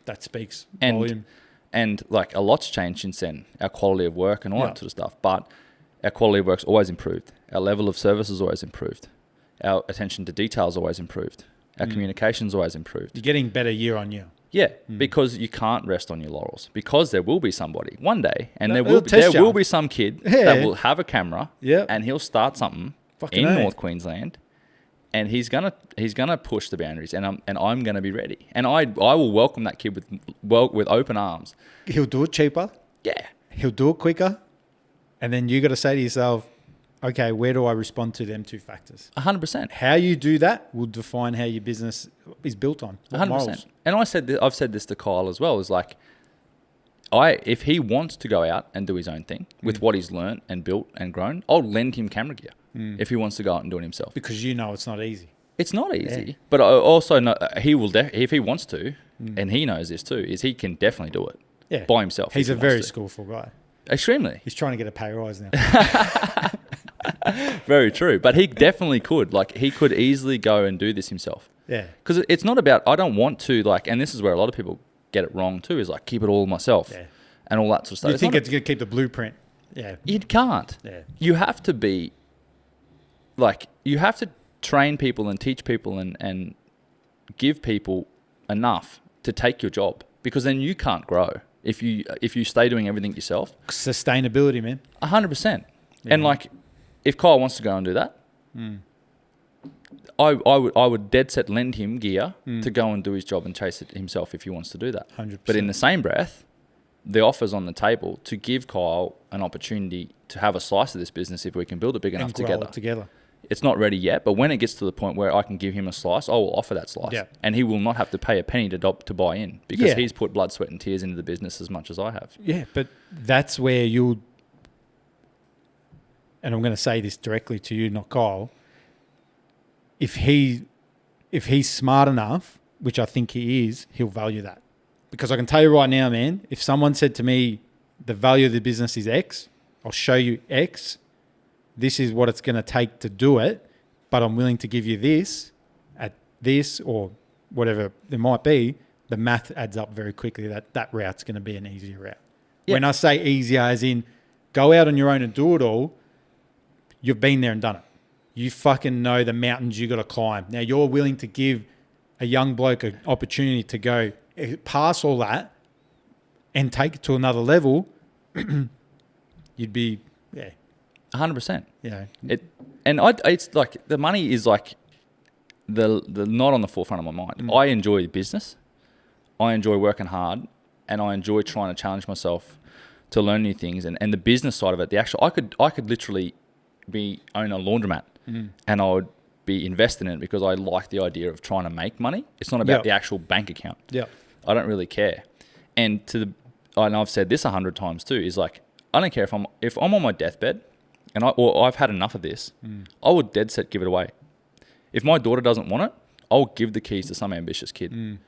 That speaks volume. And like a lot's changed since then, our quality of work and all that sort of stuff. But our quality of work's always improved. Our level of service has always improved. Our attention to detail has always improved. Our communication's always improved. You're getting better year on year. Yeah, because you can't rest on your laurels. Because there will be somebody one day, and there will be some kid that will have a camera, and he'll start something in North Queensland, and he's gonna push the boundaries, and I'm gonna be ready, and I will welcome that kid with open arms. He'll do it cheaper. Yeah, he'll do it quicker, and then you got to say to yourself, okay, where do I respond to them two factors? 100%. How you do that will define how your business is built on. 100%. Morals. And I've said this to Kyle as well. Is like, if he wants to go out and do his own thing with what he's learned and built and grown, I'll lend him camera gear if he wants to go out and do it himself. Because you know it's not easy. It's not easy, but I also know he will. If he wants to, and he knows this too, is he can definitely do it by himself. He's a very skillful guy. Extremely. He's trying to get a pay rise now. Very true, but he definitely could. Like, he could easily go and do this himself. Yeah. Because it's not about, I don't want to, like, and this is where a lot of people get it wrong too, is like, keep it all myself and all that sort of stuff. You think it's going to keep the blueprint. Yeah. You can't. Yeah. You have to be, like, you have to train people and teach people and give people enough to take your job, because then you can't grow if you stay doing everything yourself. Sustainability, man. 100%. Yeah. And like, if Kyle wants to go and do that, I would dead set lend him gear to go and do his job and chase it himself if he wants to do that. 100%. But in the same breath, the offer's on the table to give Kyle an opportunity to have a slice of this business if we can build it big enough together. It's not ready yet, but when it gets to the point where I can give him a slice, I will offer that slice. Yeah. And he will not have to pay a penny to buy in, because he's put blood, sweat and tears into the business as much as I have. Yeah, but that's where you'll, and I'm going to say this directly to you, not Kyle, if he's smart enough, which I think he is, he'll value that. Because I can tell you right now, man, if someone said to me, the value of the business is X, I'll show you X, this is what it's going to take to do it, but I'm willing to give you this at this or whatever there might be, the math adds up very quickly that route's going to be an easier route. Yep. When I say easier, as in go out on your own and do it all, you've been there and done it. You fucking know the mountains you got to climb. Now you're willing to give a young bloke an opportunity to go, pass all that and take it to another level, you'd be, 100%. Yeah. It's like the money is like the not on the forefront of my mind. I enjoy business. I enjoy working hard, and I enjoy trying to challenge myself to learn new things. And the business side of it, I could literally own a laundromat, and I would be invested in it because I like the idea of trying to make money. It's not about the actual bank account. Yeah. I don't really care. And and I've said this 100 times too, is like, I don't care if I'm on my deathbed and I've had enough of this, I would dead set give it away. If my daughter doesn't want it, I'll give the keys to some ambitious kid.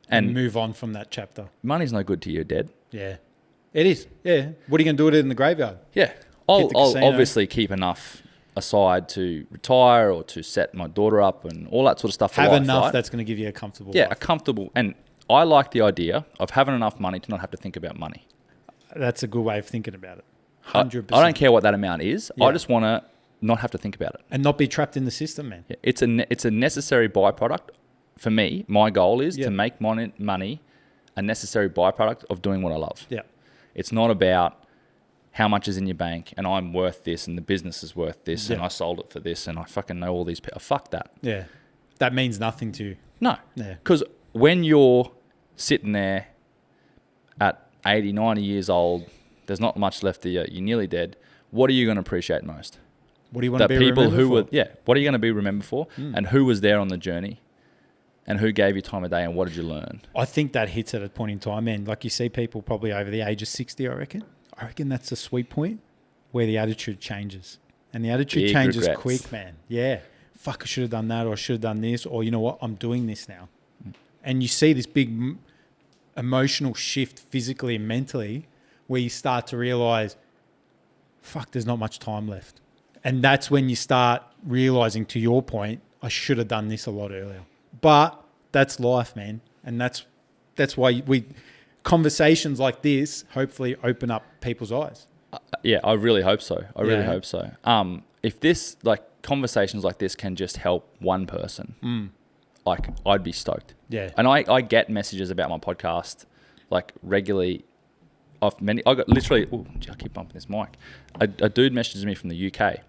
And move on from that chapter. Money's no good to you, Dad. Yeah. It is. Yeah. What are you going to do with it in the graveyard? Yeah. I'll obviously keep enough aside to retire or to set my daughter up and all that sort of stuff. Have enough that's going to give you a comfortable life. A comfortable. And I like the idea of having enough money to not have to think about money. That's a good way of thinking about it. 100%. I don't care what that amount is. Yeah. I just want to not have to think about it. And not be trapped in the system, man. Yeah. It's a necessary byproduct. For me, my goal is to make money a necessary byproduct of doing what I love. Yeah. It's not about how much is in your bank and I'm worth this and the business is worth this and I sold it for this and I fucking know all these people. Fuck that. Yeah. That means nothing to you. No. Yeah. Because when you're sitting there at 80, 90 years old, there's not much left of you, you're nearly dead, what are you going to appreciate most? What do you want to be remembered for? What are you going to be remembered for? And who was there on the journey? And who gave you time of day and what did you learn? I think that hits at a point in time, man. Like you see people probably over the age of 60, I reckon. I reckon that's a sweet point where the attitude changes. And the attitude changes quick, man. Yeah. Fuck, I should have done that, or I should have done this, or you know what, I'm doing this now. And you see this big emotional shift physically and mentally where you start to realize, fuck, there's not much time left. And that's when you start realizing, to your point, I should have done this a lot earlier. But that's life, man. And that's why conversations like this hopefully open up people's eyes. I really hope so. I really hope so. If this, like, conversations like this can just help one person, like, I'd be stoked. Yeah. And I get messages about my podcast, like, regularly. I got literally, I keep bumping this mic. A dude messaged me from the UK.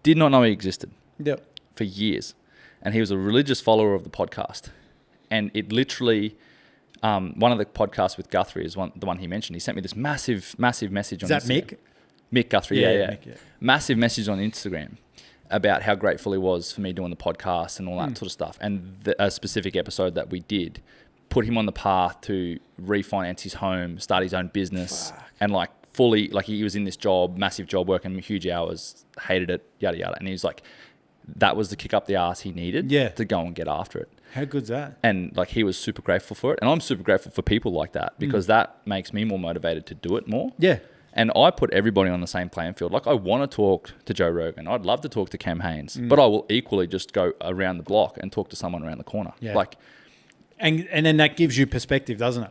Did not know he existed. Yep. For years. And he was a religious follower of the podcast. And it literally, one of the podcasts with Guthrie is the one he mentioned. He sent me this massive message on Instagram. Is that Mick? Mick Guthrie, yeah. Mick, yeah. Massive message on Instagram about how grateful he was for me doing the podcast and all that sort of stuff. And a specific episode that we did put him on the path to refinance his home, start his own business, and like fully, like he was in this job, massive job, working huge hours, hated it, yada, yada. And he was like, that was the kick up the ass he needed to go and get after it. How good's that? And like, he was super grateful for it. And I'm super grateful for people like that because that makes me more motivated to do it more. Yeah. And I put everybody on the same playing field. Like, I want to talk to Joe Rogan. I'd love to talk to Cam Haines, but I will equally just go around the block and talk to someone around the corner. Yeah. Like, and then that gives you perspective, doesn't it?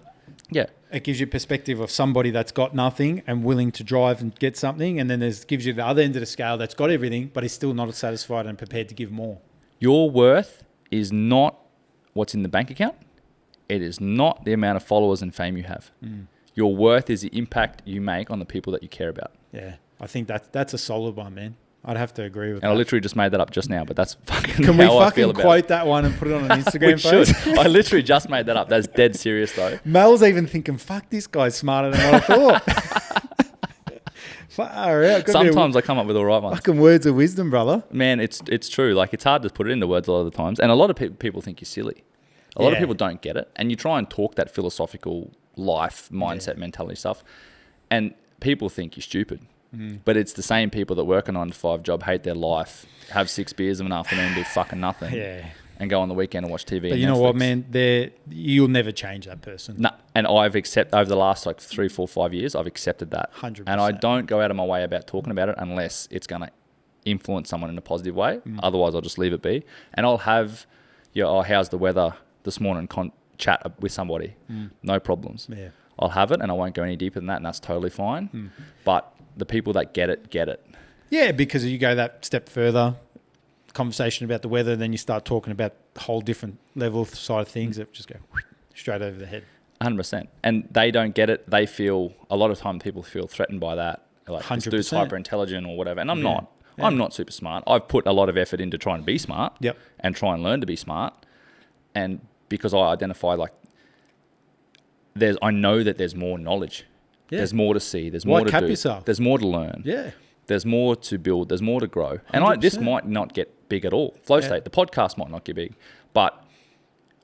Yeah. It gives you perspective of somebody that's got nothing and willing to drive and get something. And then gives you the other end of the scale that's got everything, but is still not satisfied and prepared to give more. Your worth is not what's in the bank account. It is not the amount of followers and fame you have. Your worth is the impact you make on the people that you care about. Yeah. I think that's a solid one, man. I'd have to agree with that. And I literally just made that up just now, but that's fucking Can we how I feel fucking about quote that one and put it on an Instagram we post? should. I literally just made that up. That's dead serious though. Mel's even thinking, fuck, this guy's smarter than what I thought. Far out. Sometimes I come up with all right ones. Fucking words of wisdom, brother. Man, it's true. Like, it's hard to put it into words a lot of the times. And a lot of people think you're silly. A lot of people don't get it. And you try and talk that philosophical life, mindset, mentality stuff. And people think you're stupid. But it's the same people that work a 9-to-5 job, hate their life, have 6 beers of an afternoon, do fucking nothing. Yeah. And go on the weekend and watch TV. But you know what, man? You'll never change that person. No. And I've accepted, over the last like 3, 4, 5 years, I've accepted that. 100%. And I don't go out of my way about talking about it unless it's going to influence someone in a positive way. Otherwise, I'll just leave it be. And I'll have, how's the weather this morning? Chat with somebody. No problems. Yeah. I'll have it and I won't go any deeper than that, and that's totally fine. But the people that get it, get it. Yeah, because you go that step further, conversation about the weather, then you start talking about the whole different level side of things that just go straight over the head. 100%. And they don't get it. They feel, a lot of time people feel threatened by that. Like, this 100%. dude's hyper intelligent or whatever. And I'm Yeah. not. Yeah. I'm not super smart. I've put a lot of effort into trying to be smart. Yep. And try and learn to be smart. And because I identify, like, I know that there's more knowledge. Yeah. There's more to see. There's Why more to cap do. yourself? There's more to learn. Yeah. There's more to build. There's more to grow. And this 100%. might not get big at all. Flow state, the podcast might not get big, but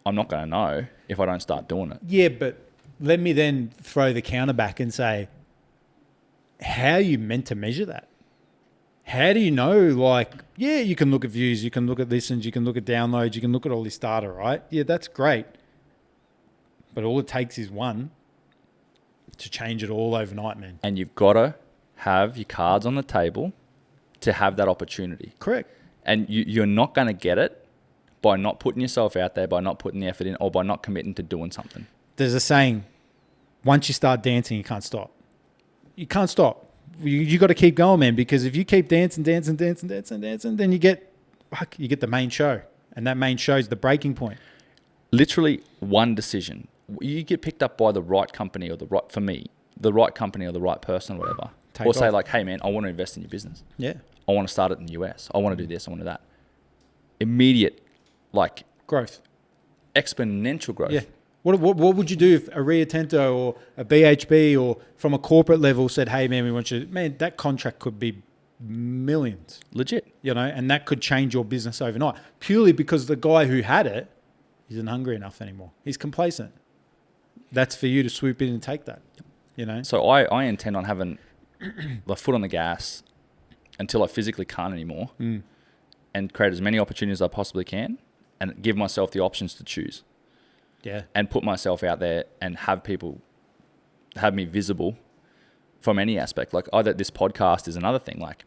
I'm not going to know if I don't start doing it. Yeah, but let me then throw the counter back and say, how are you meant to measure that? How do you know, like, yeah, you can look at views, you can look at listens, you can look at downloads, you can look at all this data, right? Yeah, that's great. But all it takes is one to change it all overnight, man. And you've got to have your cards on the table to have that opportunity. Correct. And you're not going to get it by not putting yourself out there, by not putting the effort in, or by not committing to doing something. There's a saying, once you start dancing, you can't stop. You can't stop. You got to keep going, man, because if you keep dancing, then you get the main show. And that main show is the breaking point. Literally one decision. You get picked up by the right company or the right company or the right person or whatever. Take Say off. like, hey man, I want to invest in your business. Yeah. I want to start it in the US. I want to do this. I want to do that. Immediate, like, Growth. exponential growth. Yeah. What would you do if a Rio Tinto or a BHP or from a corporate level said, hey, man, we want you... Man, that contract could be millions, Legit. you know, and that could change your business overnight purely because the guy who had it isn't hungry enough anymore. He's complacent. That's for you to swoop in and take that, you know? So I intend on having the foot on the gas until I physically can't anymore and create as many opportunities as I possibly can and give myself the options to choose. Yeah. And put myself out there and have me visible from any aspect. Like, this podcast is another thing. Like,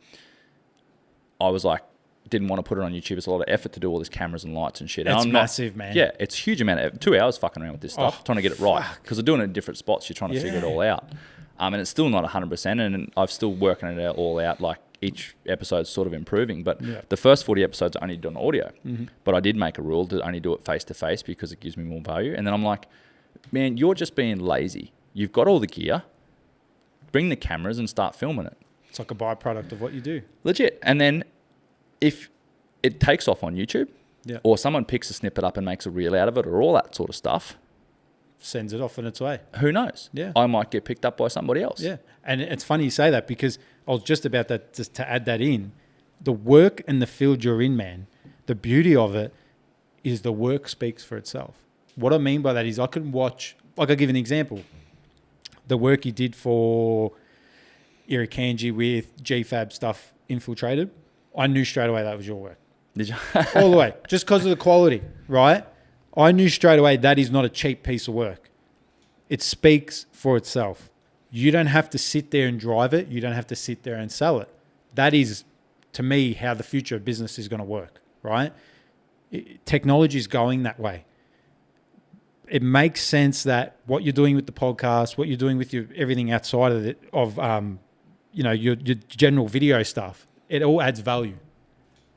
I was like, didn't want to put it on YouTube. It's a lot of effort to do all these cameras and lights and shit. It's And massive, man. Yeah, it's a huge amount of 2 hours fucking around with this stuff, trying to get it right. Because they're doing it in different spots. You're trying to figure it all out. And it's still not 100%. And I'm still working it all out. Like, each episode's sort of improving. But the first 40 episodes are only done audio. Mm-hmm. But I did make a rule to only do it face to face because it gives me more value. And then I'm like, man, you're just being lazy. You've got all the gear. Bring the cameras and start filming it. It's like a byproduct of what you do. Legit. And then if it takes off on YouTube or someone picks a snippet up and makes a reel out of it or all that sort of stuff, sends it off on its way. Who knows? Yeah. I might get picked up by somebody else. Yeah. And it's funny you say that because I was just about that, just to add that in. The work and the field you're in, man, the beauty of it is the work speaks for itself. What I mean by that is I can watch, like I'll give an example. The work you did for Irukandji with GFAB stuff infiltrated, I knew straight away that was your work. Did you? All the way. Just because of the quality, right? I knew straight away that is not a cheap piece of work. It speaks for itself. You don't have to sit there and drive it. You don't have to sit there and sell it. That is, to me, how the future of business is going to work, right? Technology is going that way. It makes sense that what you're doing with the podcast, what you're doing with your everything outside of it, your general video stuff, it all adds value.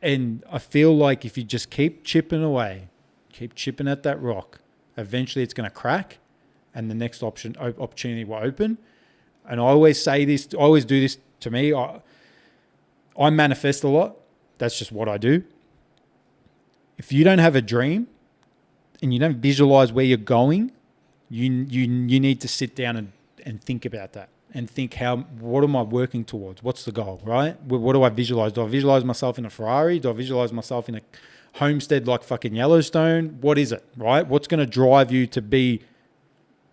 And I feel like if you just keep chipping away, keep chipping at that rock, eventually it's going to crack and the next opportunity will open. And I always say this, I always do this to me. I manifest a lot. That's just what I do. If you don't have a dream and you don't visualize where you're going, you need to sit down and think about that and think what am I working towards? What's the goal, right? What do I visualize? Do I visualize myself in a Ferrari? Do I visualize myself in a homestead like fucking Yellowstone? What is it, right? What's going to drive you to be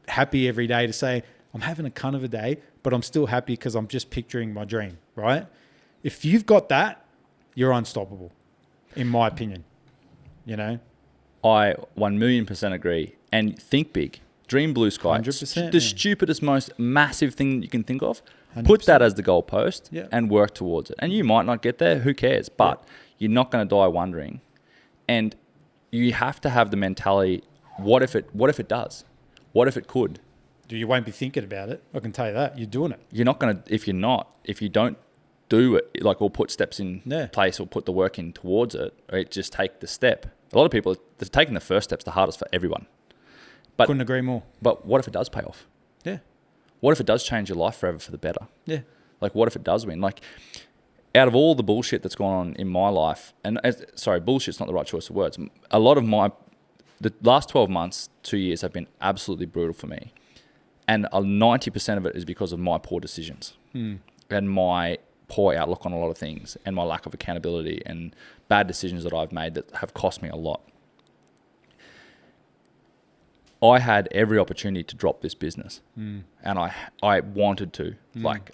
happy every day, to say, I'm having a cunt of a day, but I'm still happy because I'm just picturing my dream, right? If you've got that, you're unstoppable, in my opinion, you know? I 1,000,000% agree. And think big. Dream blue sky. 100%, the stupidest, most massive thing that you can think of. 100%. Put that as the goalpost and work towards it. And you might not get there. Who cares? But you're not going to die wondering. And you have to have the mentality, what if it does? What if it could? You won't be thinking about it. I can tell you that. You're doing it. You're not going to, if you don't do it, like, or put steps in place or put the work in towards it, or just take the step. A lot of people, taking the first step's the hardest for everyone. But couldn't agree more. But what if it does pay off? Yeah. What if it does change your life forever for the better? Yeah. Like, what if it does win? Like, out of all the bullshit that's gone on in my life, and bullshit's not the right choice of words. A lot of the last 12 months, 2 years have been absolutely brutal for me. And 90% of it is because of my poor decisions and my poor outlook on a lot of things and my lack of accountability and bad decisions that I've made that have cost me a lot. I had every opportunity to drop this business and I wanted to,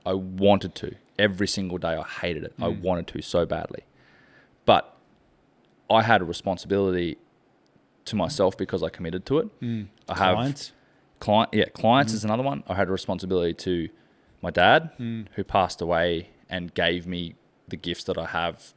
I wanted to. Every single day I hated it. I wanted to so badly. But I had a responsibility to myself because I committed to it. I have clients is another one. I had a responsibility to my dad who passed away and gave me the gifts that I have,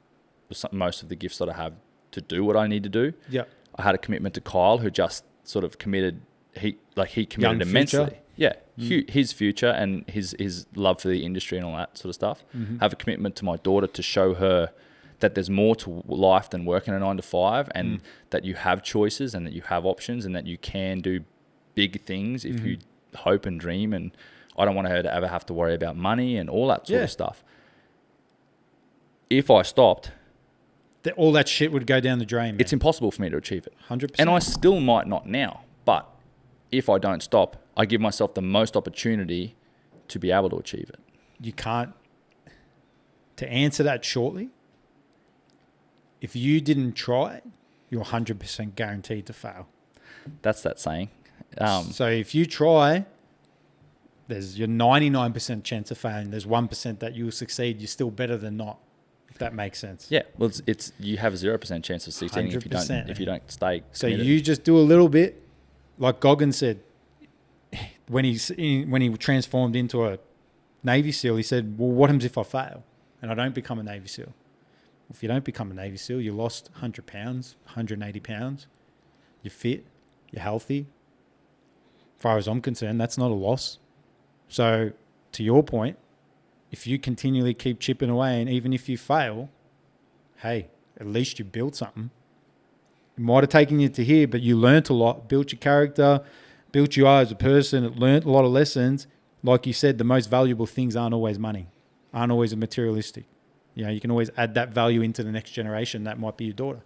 most of the gifts that I have to do what I need to do. Yeah. I had a commitment to Kyle who just sort of committed. He committed immensely. Yeah. His future and his love for the industry and all that sort of stuff. Have a commitment to my daughter to show her that there's more to life than working a 9 to 5 and that you have choices and that you have options and that you can do big things if you hope and dream. And I don't want her to ever have to worry about money and all that sort of stuff. If I stopped, all that shit would go down the drain, man. It's impossible for me to achieve it. 100%. And I still might not now, but if I don't stop, I give myself the most opportunity to be able to achieve it. You can't. To answer that shortly, if you didn't try, you're 100% guaranteed to fail. That's that saying. So if you try, there's your 99% chance of failing. There's 1% that you'll succeed. You're still better than not, if that makes sense. Yeah, well, it's you have a 0% chance of succeeding if you don't stay. So committed. you just do a little bit, like Goggins said, when he transformed into a Navy SEAL, he said, "Well, what happens if I fail and I don't become a Navy SEAL?" If you don't become a Navy SEAL, you lost 100 pounds, 180 pounds. You're fit, you're healthy. As far as I'm concerned, that's not a loss. So to your point, if you continually keep chipping away and even if you fail, hey, at least you built something. It might have taken you to here, but you learnt a lot, built your character, built you as a person, it learnt a lot of lessons. Like you said, the most valuable things aren't always money, aren't always materialistic. You know, you can always add that value into the next generation. That might be your daughter.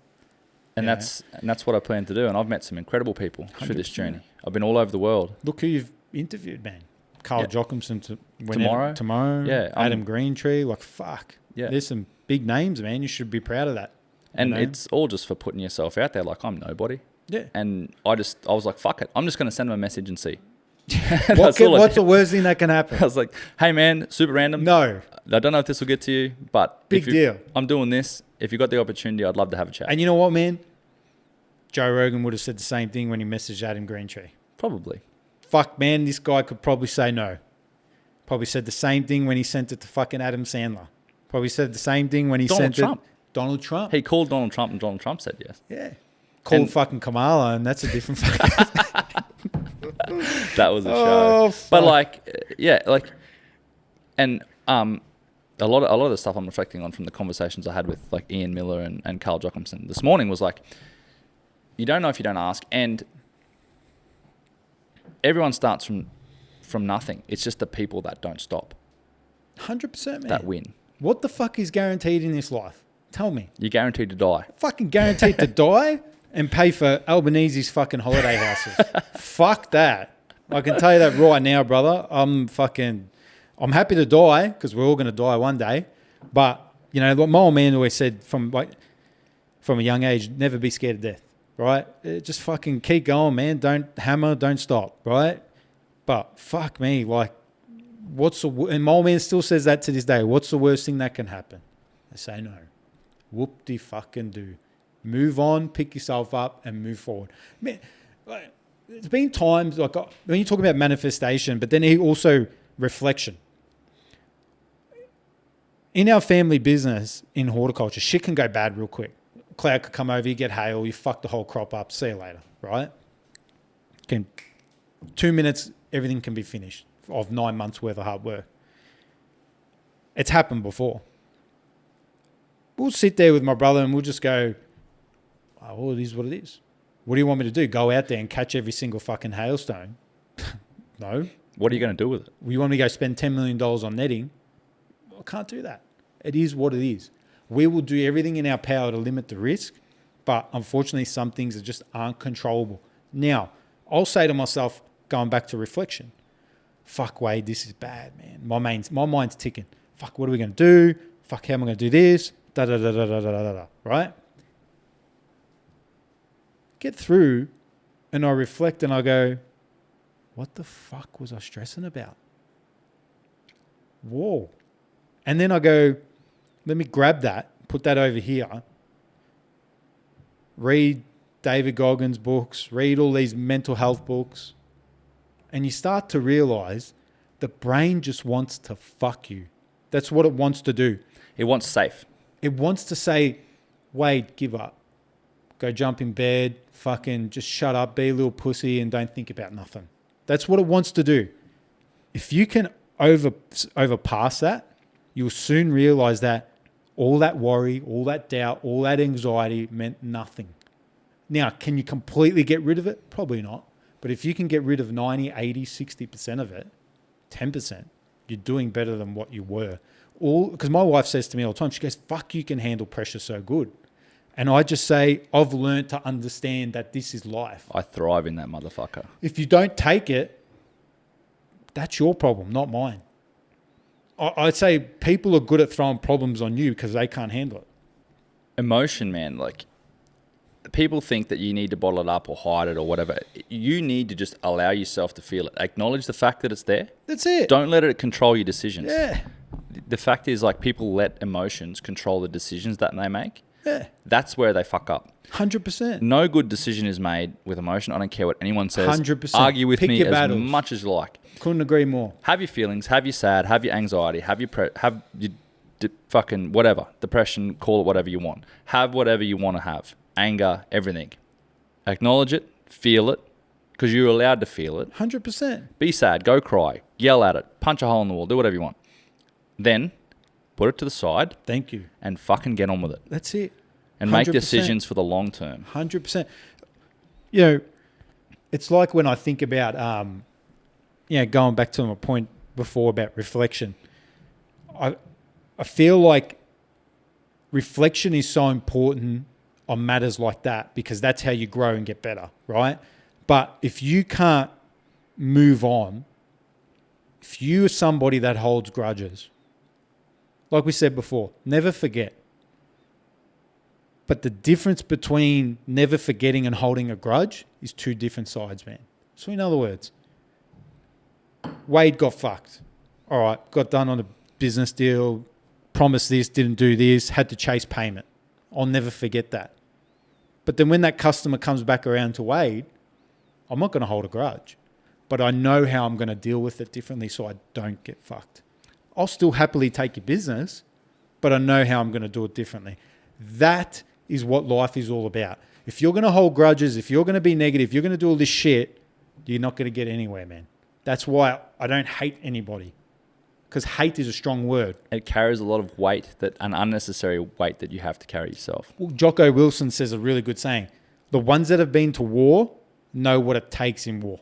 And that's what I plan to do. And I've met some incredible people through this journey. I've been all over the world. Look who you've interviewed, man. Carl Jochimson tomorrow. Yeah, Adam Greentree. Like, fuck. Yeah. There's some big names, man. You should be proud of that. And it's all just for putting yourself out there. Like, I'm nobody. Yeah. And I was like, fuck it. I'm just going to send them a message and see. What's the worst thing that can happen? I was like, hey, man, super random. No. I don't know if this will get to you, but big deal. I'm doing this. If you got the opportunity, I'd love to have a chat. And you know what, man? Joe Rogan would have said the same thing when he messaged Adam Greentree. Probably. Fuck, man, this guy could probably say no. Probably said the same thing when he sent it to fucking Adam Sandler. Probably said the same thing when he sent it. Donald Trump. He called Donald Trump and Donald Trump said yes. Yeah. Called fucking Kamala and that's a different fucking... That was a show. Fuck. But and a lot of the stuff I'm reflecting on from the conversations I had with like Ian Miller and Carl Jochimson this morning was like, you don't know if you don't ask, and everyone starts from nothing. It's just the people that don't stop. 100%, man. That win. What the fuck is guaranteed in this life? Tell me. You're guaranteed to die. Fucking guaranteed to die and pay for Albanese's fucking holiday houses. Fuck that. I can tell you that right now, brother. I'm happy to die because we're all going to die one day. But, you know, what my old man always said from a young age, never be scared of death, right? Just fucking keep going, man. Don't hammer, don't stop, right? But fuck me, like, and my old man still says that to this day. What's the worst thing that can happen? I say no. Whoop-de-fucking-do. Move on, pick yourself up, and move forward. Man, like, there's been times, like, when you talk about manifestation, but then also reflection. In our family business, in horticulture, shit can go bad real quick. Cloud could come over, you get hail, you fuck the whole crop up, see you later, right? 2 minutes, everything can be finished of 9 months worth of hard work. It's happened before. We'll sit there with my brother and we'll just go, oh, well, it is what it is. What do you want me to do? Go out there and catch every single fucking hailstone? No. What are you going to do with it? You want me to go spend $10 million on netting? I can't do that. It is what it is. We will do everything in our power to limit the risk, but unfortunately some things just aren't controllable. Now, I'll say to myself, going back to reflection, fuck Wade, this is bad, man. My mind's ticking. Fuck, what are we going to do? Fuck, how am I going to do this? Right? Get through and I reflect and I go, what the fuck was I stressing about? Whoa. And then I go, let me grab that, put that over here, read David Goggins' books, read all these mental health books, and you start to realize the brain just wants to fuck you. That's what it wants to do. It wants safe. It wants to say, Wade, give up. Go jump in bed, fucking just shut up, be a little pussy and don't think about nothing. That's what it wants to do. If you can overpass that, you'll soon realize that all that worry, all that doubt, all that anxiety meant nothing. Now, can you completely get rid of it? Probably not. But if you can get rid of 90, 80, 60% of it, 10%, you're doing better than what you were. Because my wife says to me all the time, she goes, fuck, you can handle pressure so good. And I just say, I've learned to understand that this is life. I thrive in that motherfucker. If you don't take it, that's your problem, not mine. I'd say people are good at throwing problems on you because they can't handle it. Emotion, man, like people think that you need to bottle it up or hide it or whatever. You need to just allow yourself to feel it. Acknowledge the fact that it's there. That's it. Don't let it control your decisions. Yeah. The fact is, like, people let emotions control the decisions that they make. Yeah. That's where they fuck up. 100%. No good decision is made with emotion. I don't care what anyone says. 100%. Argue with Pick me your as battles. much as you like. Couldn't agree more. Have your feelings, have your sad, have your anxiety, have your fucking whatever, depression, call it whatever you want. Have whatever you want to have. Anger, everything. Acknowledge it, feel it, because you're allowed to feel it. 100%. Be sad, go cry, yell at it, punch a hole in the wall, do whatever you want. Then put it to the side. Thank you. And fucking get on with it. That's it. And 100%. make decisions for the long term. 100%. You know, it's like when I think about, going back to my point before about reflection, I feel like reflection is so important on matters like that because that's how you grow and get better, right? But if you can't move on, if you are somebody that holds grudges, like we said before, never forget. But the difference between never forgetting and holding a grudge is two different sides, man. So in other words, Wade got fucked. All right, got done on a business deal, promised this, didn't do this, had to chase payment. I'll never forget that. But then when that customer comes back around to Wade, I'm not going to hold a grudge. But I know how I'm going to deal with it differently so I don't get fucked. I'll still happily take your business, but I know how I'm going to do it differently. That is what life is all about. If you're going to hold grudges, if you're going to be negative, you're going to do all this shit, you're not going to get anywhere, man. That's why I don't hate anybody. Because hate is a strong word. It carries a lot of weight, an unnecessary weight that you have to carry yourself. Well, Jocko Wilson says a really good saying. The ones that have been to war know what it takes in war.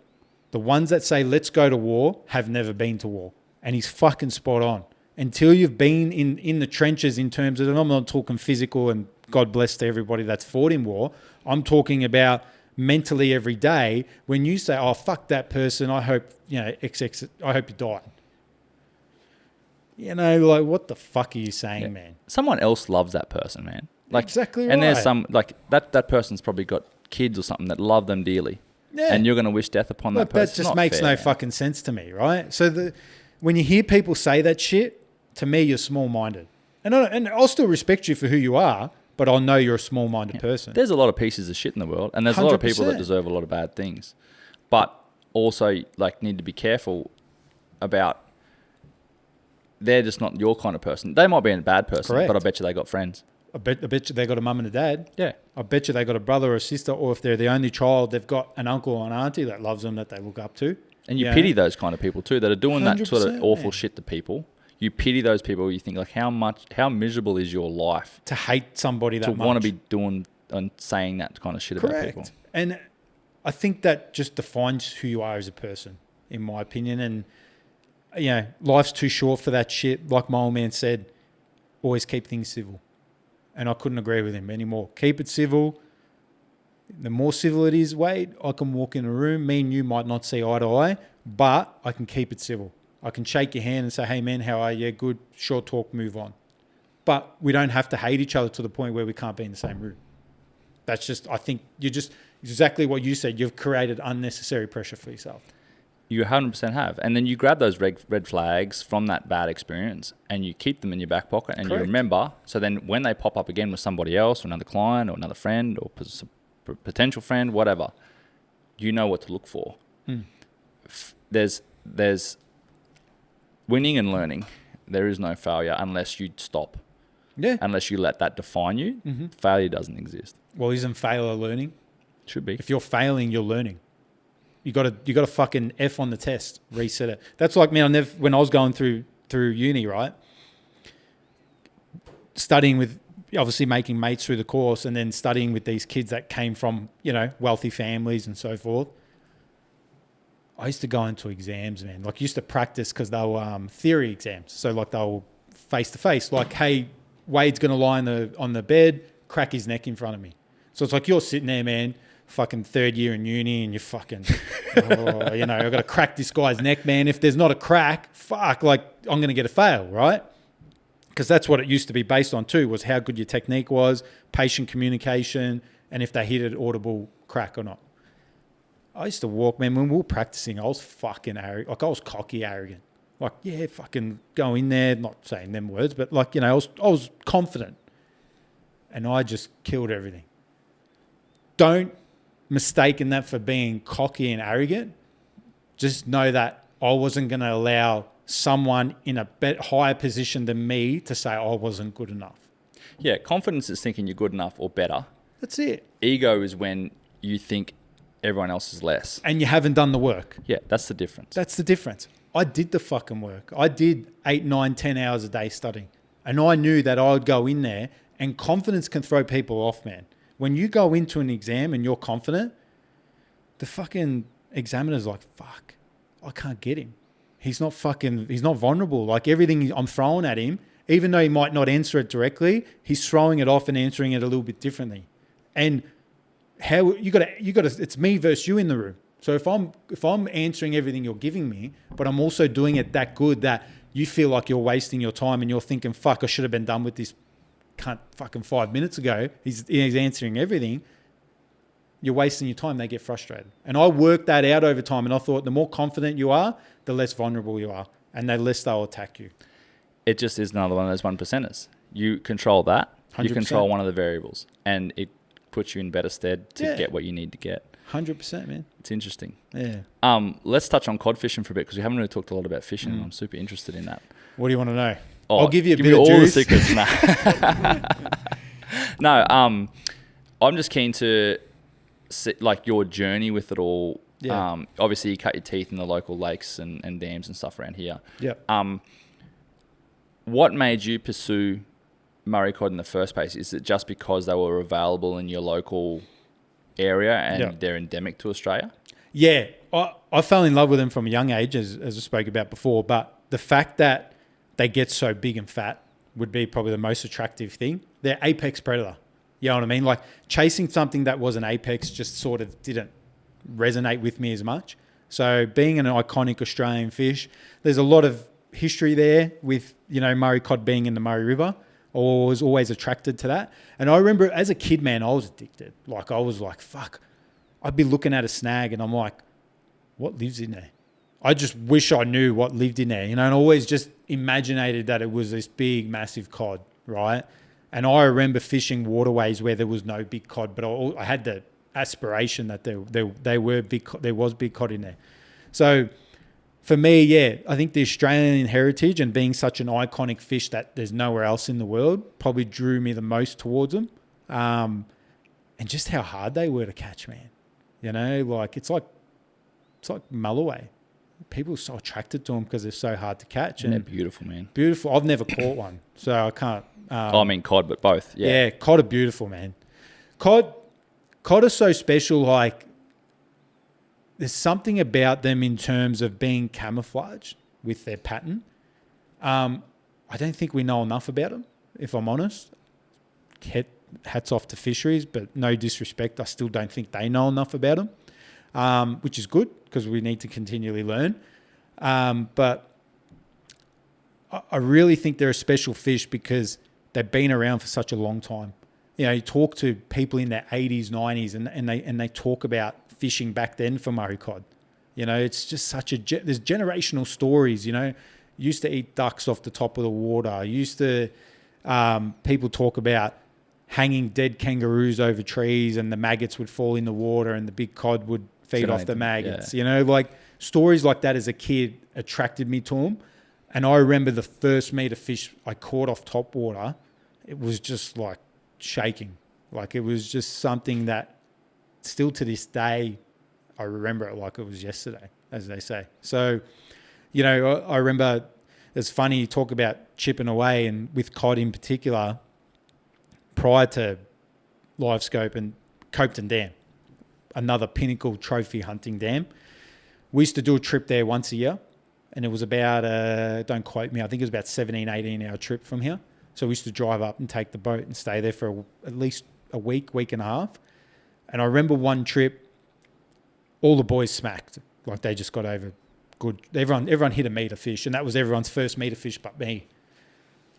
The ones that say, let's go to war, have never been to war. And he's fucking spot on. Until you've been in the trenches in terms of, and I'm not talking physical and God bless to everybody that's fought in war. I'm talking about mentally every day when you say, oh, fuck that person. I hope, XX, I hope you die. Like, what the fuck are you saying, man? Someone else loves that person, man. Like, exactly right. And there's some, like, that person's probably got kids or something that love them dearly. Yeah. And you're going to wish death upon that person. That just makes no fucking sense to me, right? So when you hear people say that shit, to me, you're small-minded. And I'll still respect you for who you are, but I'll know you're a small-minded person. There's a lot of pieces of shit in the world, and there's 100%. A lot of people that deserve a lot of bad things. But also, like, need to be careful about they're just not your kind of person. They might be a bad person, Correct. But I bet you they got friends. I bet you they got a mum and a dad. Yeah. I bet you they got a brother or a sister, or if they're the only child, they've got an uncle or an auntie that loves them, that they look up to. And you pity those kind of people too, that are doing that sort of awful shit to people. You pity those people. You think, like, how miserable is your life to hate somebody that much, to want to be doing and saying that kind of shit Correct. About people. And I think that just defines who you are as a person, in my opinion. And, you know, life's too short for that shit. Like my old man said, always keep things civil. And I couldn't agree with him anymore. Keep it civil. The more civil it is, Wade, I can walk in a room. Me and you might not see eye to eye, but I can keep it civil. I can shake your hand and say, hey, man, how are you? Good. Short talk, move on. But we don't have to hate each other to the point where we can't be in the same room. That's just, I think you're just exactly what you said. You've created unnecessary pressure for yourself. You 100% have. And then you grab those red flags from that bad experience and you keep them in your back pocket and Correct. you remember. So then when they pop up again with somebody else or another client or another friend or potential friend, whatever, you know what to look for. There's winning and learning. There is no failure unless you stop. Yeah. Unless you let that define you. Failure doesn't exist. Well, isn't failure learning? Should be. If you're failing, you're learning. You got to fucking F on the test, reset it. That's like me. When I was going through uni, right, studying with, obviously making mates through the course, and then studying with these kids that came from, you know, wealthy families and so forth. I used to go into exams, man. Like, used to practice because they were theory exams. So like they were face to face. Like, hey, Wade's gonna lie on the bed, crack his neck in front of me. So it's like you're sitting there, man, fucking third year in uni, and you're fucking, you know, I've got to crack this guy's neck, man. If there's not a crack, fuck, like I'm going to get a fail, right? Because that's what it used to be based on too, was how good your technique was, patient communication, and if they hit an audible crack or not. I used to walk, man, when we were practicing, I was fucking arrogant. Like I was cocky arrogant. Like, yeah, fucking go in there, not saying them words, but like, you know, I was confident. And I just killed everything. Don't mistaken that for being cocky and arrogant. Just know that I wasn't going to allow someone in a higher position than me to say I wasn't good enough. Yeah, confidence is thinking you're good enough or better. That's it. Ego is when you think everyone else is less. And you haven't done the work. Yeah, that's the difference. That's the difference. I did the fucking work. I did 8, 9, 10 hours a day studying. And I knew that I would go in there, and confidence can throw people off, man. When you go into an exam and you're confident, the fucking examiner's like, fuck, I can't get him. He's not vulnerable. Like everything I'm throwing at him, even though he might not answer it directly, he's throwing it off and answering it a little bit differently. And how you got to, it's me versus you in the room. So if I'm answering everything you're giving me, but I'm also doing it that good that you feel like you're wasting your time and you're thinking, fuck, I should have been done with this cunt fucking 5 minutes ago. He's answering everything. You're wasting your time. They get frustrated. And I worked that out over time. And I thought the more confident you are, the less vulnerable you are. And the less they'll attack you. It just is another one of those 1%ers. You control that. 100%. You control one of the variables. And it puts you in better stead to get what you need to get. 100%, man. It's interesting. Yeah. Let's touch on cod fishing for a bit because we haven't really talked a lot about fishing. And I'm super interested in that. What do you want to know? Oh, I'll give you a bit me of all juice. the secrets. No, I'm just keen to see, like, your journey with it all. Yeah. Obviously, you cut your teeth in the local lakes and dams and stuff around here. Yeah. What made you pursue Murray Cod in the first place? Is it just because they were available in your local area and they're endemic to Australia? Yeah. I fell in love with them from a young age, as I spoke about before. But the fact that they get so big and fat would be probably the most attractive thing. They're apex predator. You know what I mean? Like chasing something that was an apex just sort of didn't resonate with me as much. So being an iconic Australian fish, there's a lot of history there with, you know, Murray Cod being in the Murray River. I was always attracted to that. And I remember as a kid, man, I was addicted. Like I was like, fuck, I'd be looking at a snag and I'm like, what lives in there? I just wish I knew what lived in there, you know, and I always just imaginated that it was this big, massive cod, right? And I remember fishing waterways where there was no big cod, but I had the aspiration that there was big cod in there. So for me, yeah, I think the Australian heritage and being such an iconic fish that there's nowhere else in the world probably drew me the most towards them. And just how hard they were to catch, man. You know, like it's like mulloway. People are so attracted to them because they're so hard to catch. And they're beautiful, man. Beautiful. I've never caught one, so I can't. I mean cod, but both. Yeah. Yeah, cod are beautiful, man. Cod cod are so special. Like, there's something about them in terms of being camouflaged with their pattern. I don't think we know enough about them, if I'm honest. Hats off to fisheries, but no disrespect, I still don't think they know enough about them, which is good because we need to continually learn. But I really think they're a special fish because they've been around for such a long time. You know, you talk to people in their 80s, 90s, and they talk about fishing back then for Murray Cod. You know, it's just there's generational stories, you know. Used to eat ducks off the top of the water. People talk about hanging dead kangaroos over trees and the maggots would fall in the water and the big cod would feed off the maggots. Yeah. You know, like stories like that as a kid attracted me to them. And I remember the first meter fish I caught off top water, it was just like shaking. Like it was just something that still to this day, I remember it like it was yesterday, as they say. So, you know, I remember it's funny you talk about chipping away, and with cod in particular, prior to Live Scope and Copeton Dam, another pinnacle trophy hunting dam. We used to do a trip there once a year, and it was about, don't quote me, I think it was about 17, 18-hour trip from here. So we used to drive up and take the boat and stay there for at least a week and a half. And I remember one trip, all the boys smacked. Like they just got over good. Everyone hit a meter fish, and that was everyone's first meter fish but me.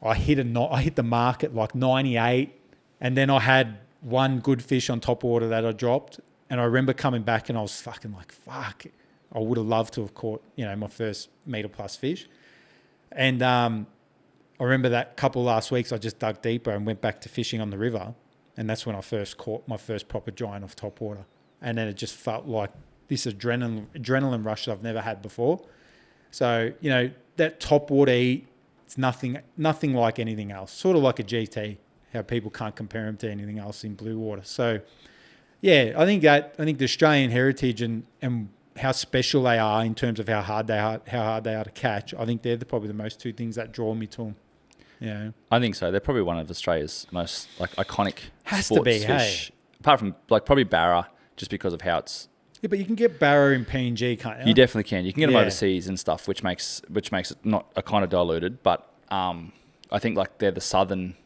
I hit the mark at like 98, and then I had one good fish on top water that I dropped. And I remember coming back and I was fucking like, fuck. I would have loved to have caught, you know, my first meter plus fish. And I remember that couple last weeks I just dug deeper and went back to fishing on the river. And that's when I first caught my first proper giant off top water. And then it just felt like this adrenaline rush that I've never had before. So, you know, that top water eat, it's nothing like anything else. Sort of like a GT, how people can't compare them to anything else in blue water. So, yeah, I think the Australian heritage and how special they are in terms of how hard they are to catch. I think they're probably the most two things that draw me to them. Yeah, I think so. They're probably one of Australia's most like iconic Has sports to be, fish. Hey? Apart from like probably Barra, just because of how it's. Yeah, but you can get Barra in PNG, can't you? You definitely can. You can get them overseas and stuff, which makes it not a kind of diluted. But I think like they're the southern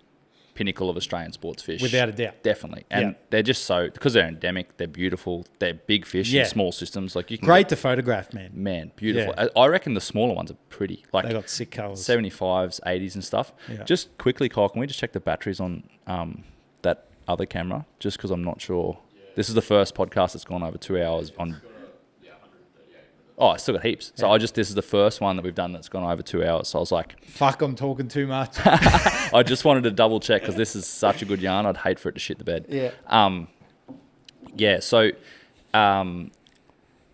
pinnacle of Australian sports fish. Without a doubt. Definitely. And they're just so, because they're endemic, they're beautiful, they're big fish in small systems. Like you can Great to photograph, man. Man, beautiful. Yeah. I reckon the smaller ones are pretty. Like they got sick colours. 75s, 80s and stuff. Yeah. Just quickly, Kyle, can we just check the batteries on that other camera? Just because I'm not sure. Yeah. This is the first podcast that's gone over 2 hours on... Oh, I still got heaps. So this is the first one that we've done that's gone over 2 hours. So I was like... Fuck, I'm talking too much. I just wanted to double check because this is such a good yarn. I'd hate for it to shit the bed. Yeah. So, and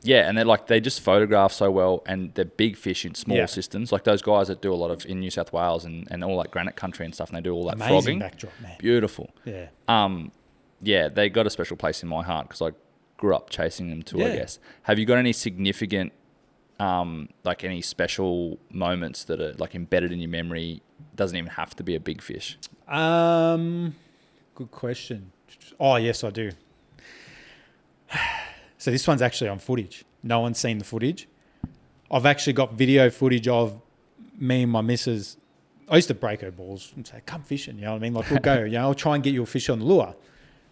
they're like, they just photograph so well, and they're big fish in small systems. Like those guys that do a lot of in New South Wales and all that granite country and stuff, and they do all that Amazing frogging. Backdrop, man. Beautiful. Yeah. They got a special place in my heart because I grew up chasing them too, I guess. Have you got any significant, like any special moments that are like embedded in your memory? Doesn't even have to be a big fish. Good question. Oh, yes, I do. So this one's actually on footage. No one's seen the footage. I've actually got video footage of me and my missus. I used to break her balls and say, come fishing, you know what I mean? Like, we'll go, you know, I'll try and get you a fish on the lure.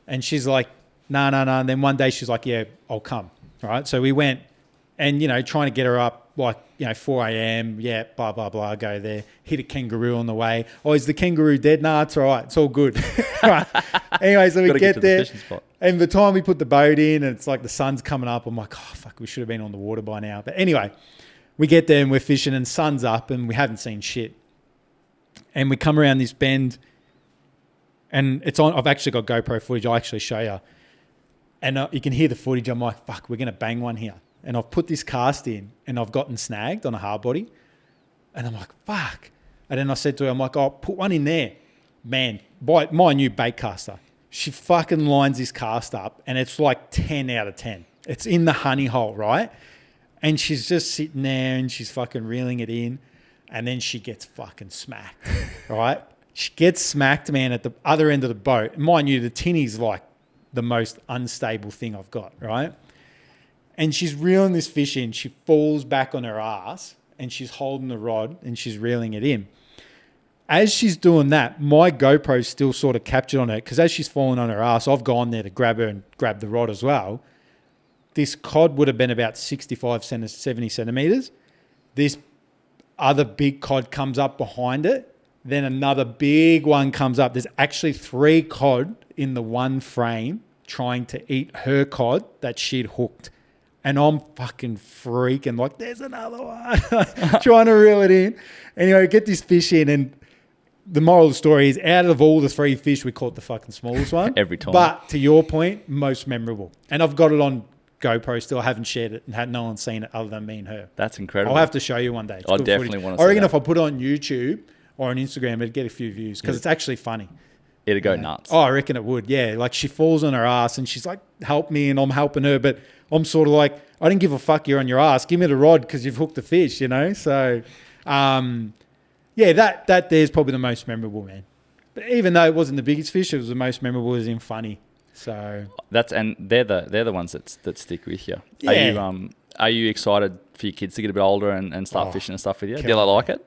And she's like, no. And then one day she's like, yeah, I'll come. All right. So we went and, you know, trying to get her up like, you know, 4 a.m. Yeah, blah, blah, blah. Go there. Hit a kangaroo on the way. Oh, is the kangaroo dead? Nah, it's all right. It's all good. Right. Anyway, so we get there. And the time we put the boat in and it's like the sun's coming up, I'm like, oh, fuck, we should have been on the water by now. But anyway, we get there and we're fishing and sun's up and we haven't seen shit. And we come around this bend and it's on. I've actually got GoPro footage. I'll actually show you. And you can hear the footage. I'm like, fuck, we're going to bang one here. And I've put this cast in and I've gotten snagged on a hard body. And I'm like, fuck. And then I said to her, I'm like, oh, put one in there. Man, buy my new bait caster. She fucking lines this cast up and it's like 10 out of 10. It's in the honey hole, right? And she's just sitting there and she's fucking reeling it in. And then she gets fucking smacked, right? She gets smacked, man, at the other end of the boat. Mind you, the tinny's like the most unstable thing I've got, right? And she's reeling this fish in. She falls back on her ass and she's holding the rod and she's reeling it in. As she's doing that, my GoPro's still sort of captured on her because as she's falling on her ass, I've gone there to grab her and grab the rod as well. This cod would have been about 65, 70 centimeters. This other big cod comes up behind it. Then another big one comes up. There's actually 3 cod in the one frame trying to eat her cod that she'd hooked. And I'm fucking freaking like, there's another one. Trying to reel it in. Anyway, get this fish in. And the moral of the story is out of all the 3 fish, we caught the fucking smallest one. Every time. But to your point, most memorable. And I've got it on GoPro still. I haven't shared it and had no one seen it other than me and her. That's incredible. I'll have to show you one day. It's I good definitely footage. want to see I reckon that. if I put it on YouTube or on Instagram, it'd get a few views because it's actually funny. It'd go nuts. Oh, I reckon it would. Yeah. Like she falls on her ass and she's like, help me. And I'm helping her. But I'm sort of like, I didn't give a fuck you're on your ass. Give me the rod because you've hooked the fish, you know? So, yeah, that there's probably the most memorable, man. But even though it wasn't the biggest fish, it was the most memorable as in funny. So And they're the ones that stick with you. Yeah. Are you excited for your kids to get a bit older and start fishing and stuff with you? Do you can't like it?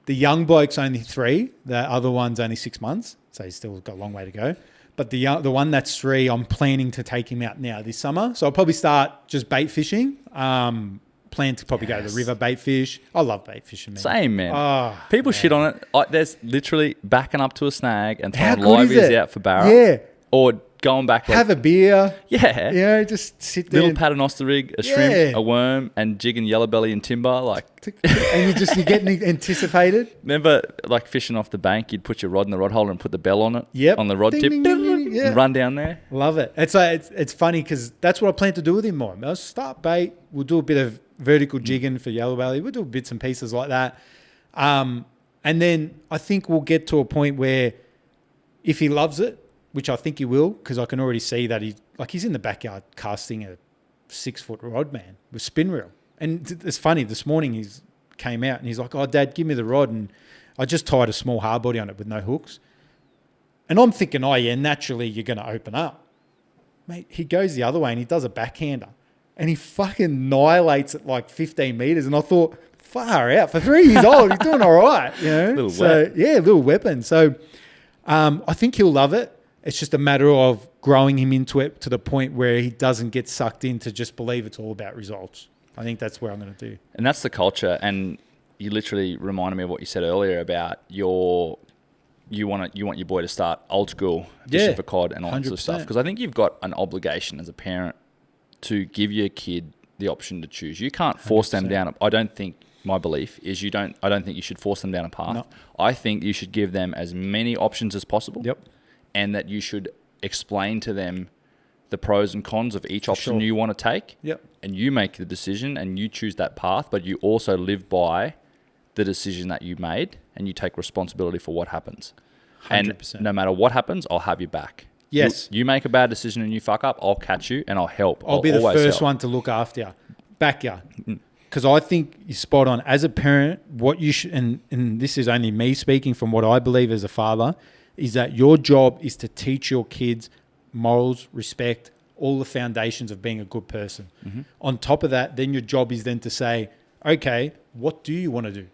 the young bloke's only 3. The other one's only 6 months. So he's still got a long way to go. But the one that's 3, I'm planning to take him out now this summer. So I'll probably start just bait fishing. Plan to probably go to the river bait fish. I love bait fishing, man. Same, man. Oh, People man. shit on it. There's literally backing up to a snag and How throwing good is liveys it? out for barra. Yeah. Or going back like, Have a beer. yeah. You know, just sit there. Little paternoster rig, a shrimp, Yeah. a worm, and jigging yellow belly and timber. Like, And you're getting anticipated. remember, like fishing off the bank, you'd put your rod in the rod holder and put the bell on it. Yep. On the rod Ding, tip, ding, ding, ding, yeah. and run down there. Love it. It's funny because that's what I plan to do with him more. I'll start bait. We'll do a bit of vertical jigging for yellow belly. We'll do bits and pieces like that. And then I think we'll get to a point where if he loves it, which I think he will, because I can already see that he's in the backyard casting a 6-foot rod, man, with spin reel. And it's funny, this morning he came out and he's like, oh, Dad, give me the rod. And I just tied a small hard body on it with no hooks. And I'm thinking, oh, yeah, naturally you're going to open up. Mate, he goes the other way and he does a backhander. And he fucking annihilates it like 15 meters. And I thought, far out. For 3 years old, he's doing all right. You know? Little weapon. So I think he'll love it. It's just a matter of growing him into it to the point where he doesn't get sucked in to just believe it's all about results. I think that's where I'm going to do. And that's the culture. And you literally reminded me of what you said earlier about you want your boy to start old school fishing for cod and all that sort of stuff. Because I think you've got an obligation as a parent to give your kid the option to choose. You can't force 100%. Them down. I don't think my belief is I don't think you should force them down a path. No. I think you should give them as many options as possible. Yep. And that you should explain to them the pros and cons of each option you want to take. Yep. And you make the decision and you choose that path, but you also live by the decision that you made and you take responsibility for what happens. 100%. And no matter what happens, I'll have you back. Yes. You make a bad decision and you fuck up, I'll catch you and I'll help. I'll be the first one to look after you. Backyard. Because I think you're spot on. As a parent, what you should, and this is only me speaking from what I believe as a father, is that your job is to teach your kids morals, respect, all the foundations of being a good person. Mm-hmm. On top of that, then your job is then to say, okay, what do you want to do?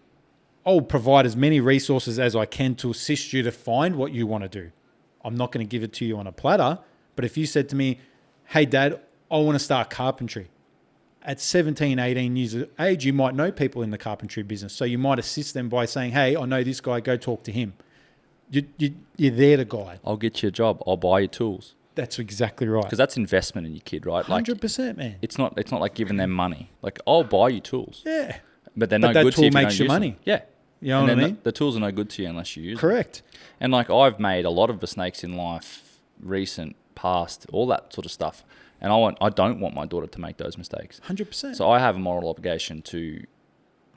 I'll provide as many resources as I can to assist you to find what you want to do. I'm not going to give it to you on a platter, but if you said to me, hey, Dad, I want to start carpentry. At 17, 18 years of age, you might know people in the carpentry business. So you might assist them by saying, hey, I know this guy, go talk to him. You're there to guide. I'll get you a job. I'll buy you tools. That's exactly right. Because that's investment in your kid, right? 100%, man. It's not like giving them money. Like, I'll buy you tools. Yeah. But they're no good to you if you don't use them. That tool makes you money. Yeah. You know what I mean? The tools are no good to you unless you use them. Correct. And like, I've made a lot of mistakes in life, recent, past, all that sort of stuff. And I don't want my daughter to make those mistakes. 100%. So I have a moral obligation to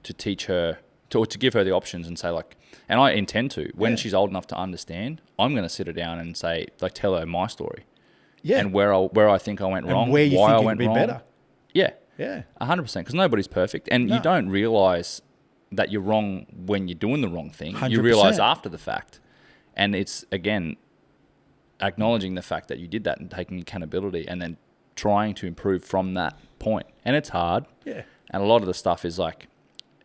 teach her, to give her the options and say like, and I intend to, when she's old enough to understand, I'm going to sit her down and say, like, tell her my story. Yeah. And where I think I went wrong, where you why think I went it could be wrong. better. Yeah. Yeah. 100%. Because nobody's perfect. And you don't realize that you're wrong when you're doing the wrong thing. 100%. You realize after the fact. And it's, again, acknowledging the fact that you did that and taking accountability and then trying to improve from that point. And it's hard. Yeah. And a lot of the stuff is like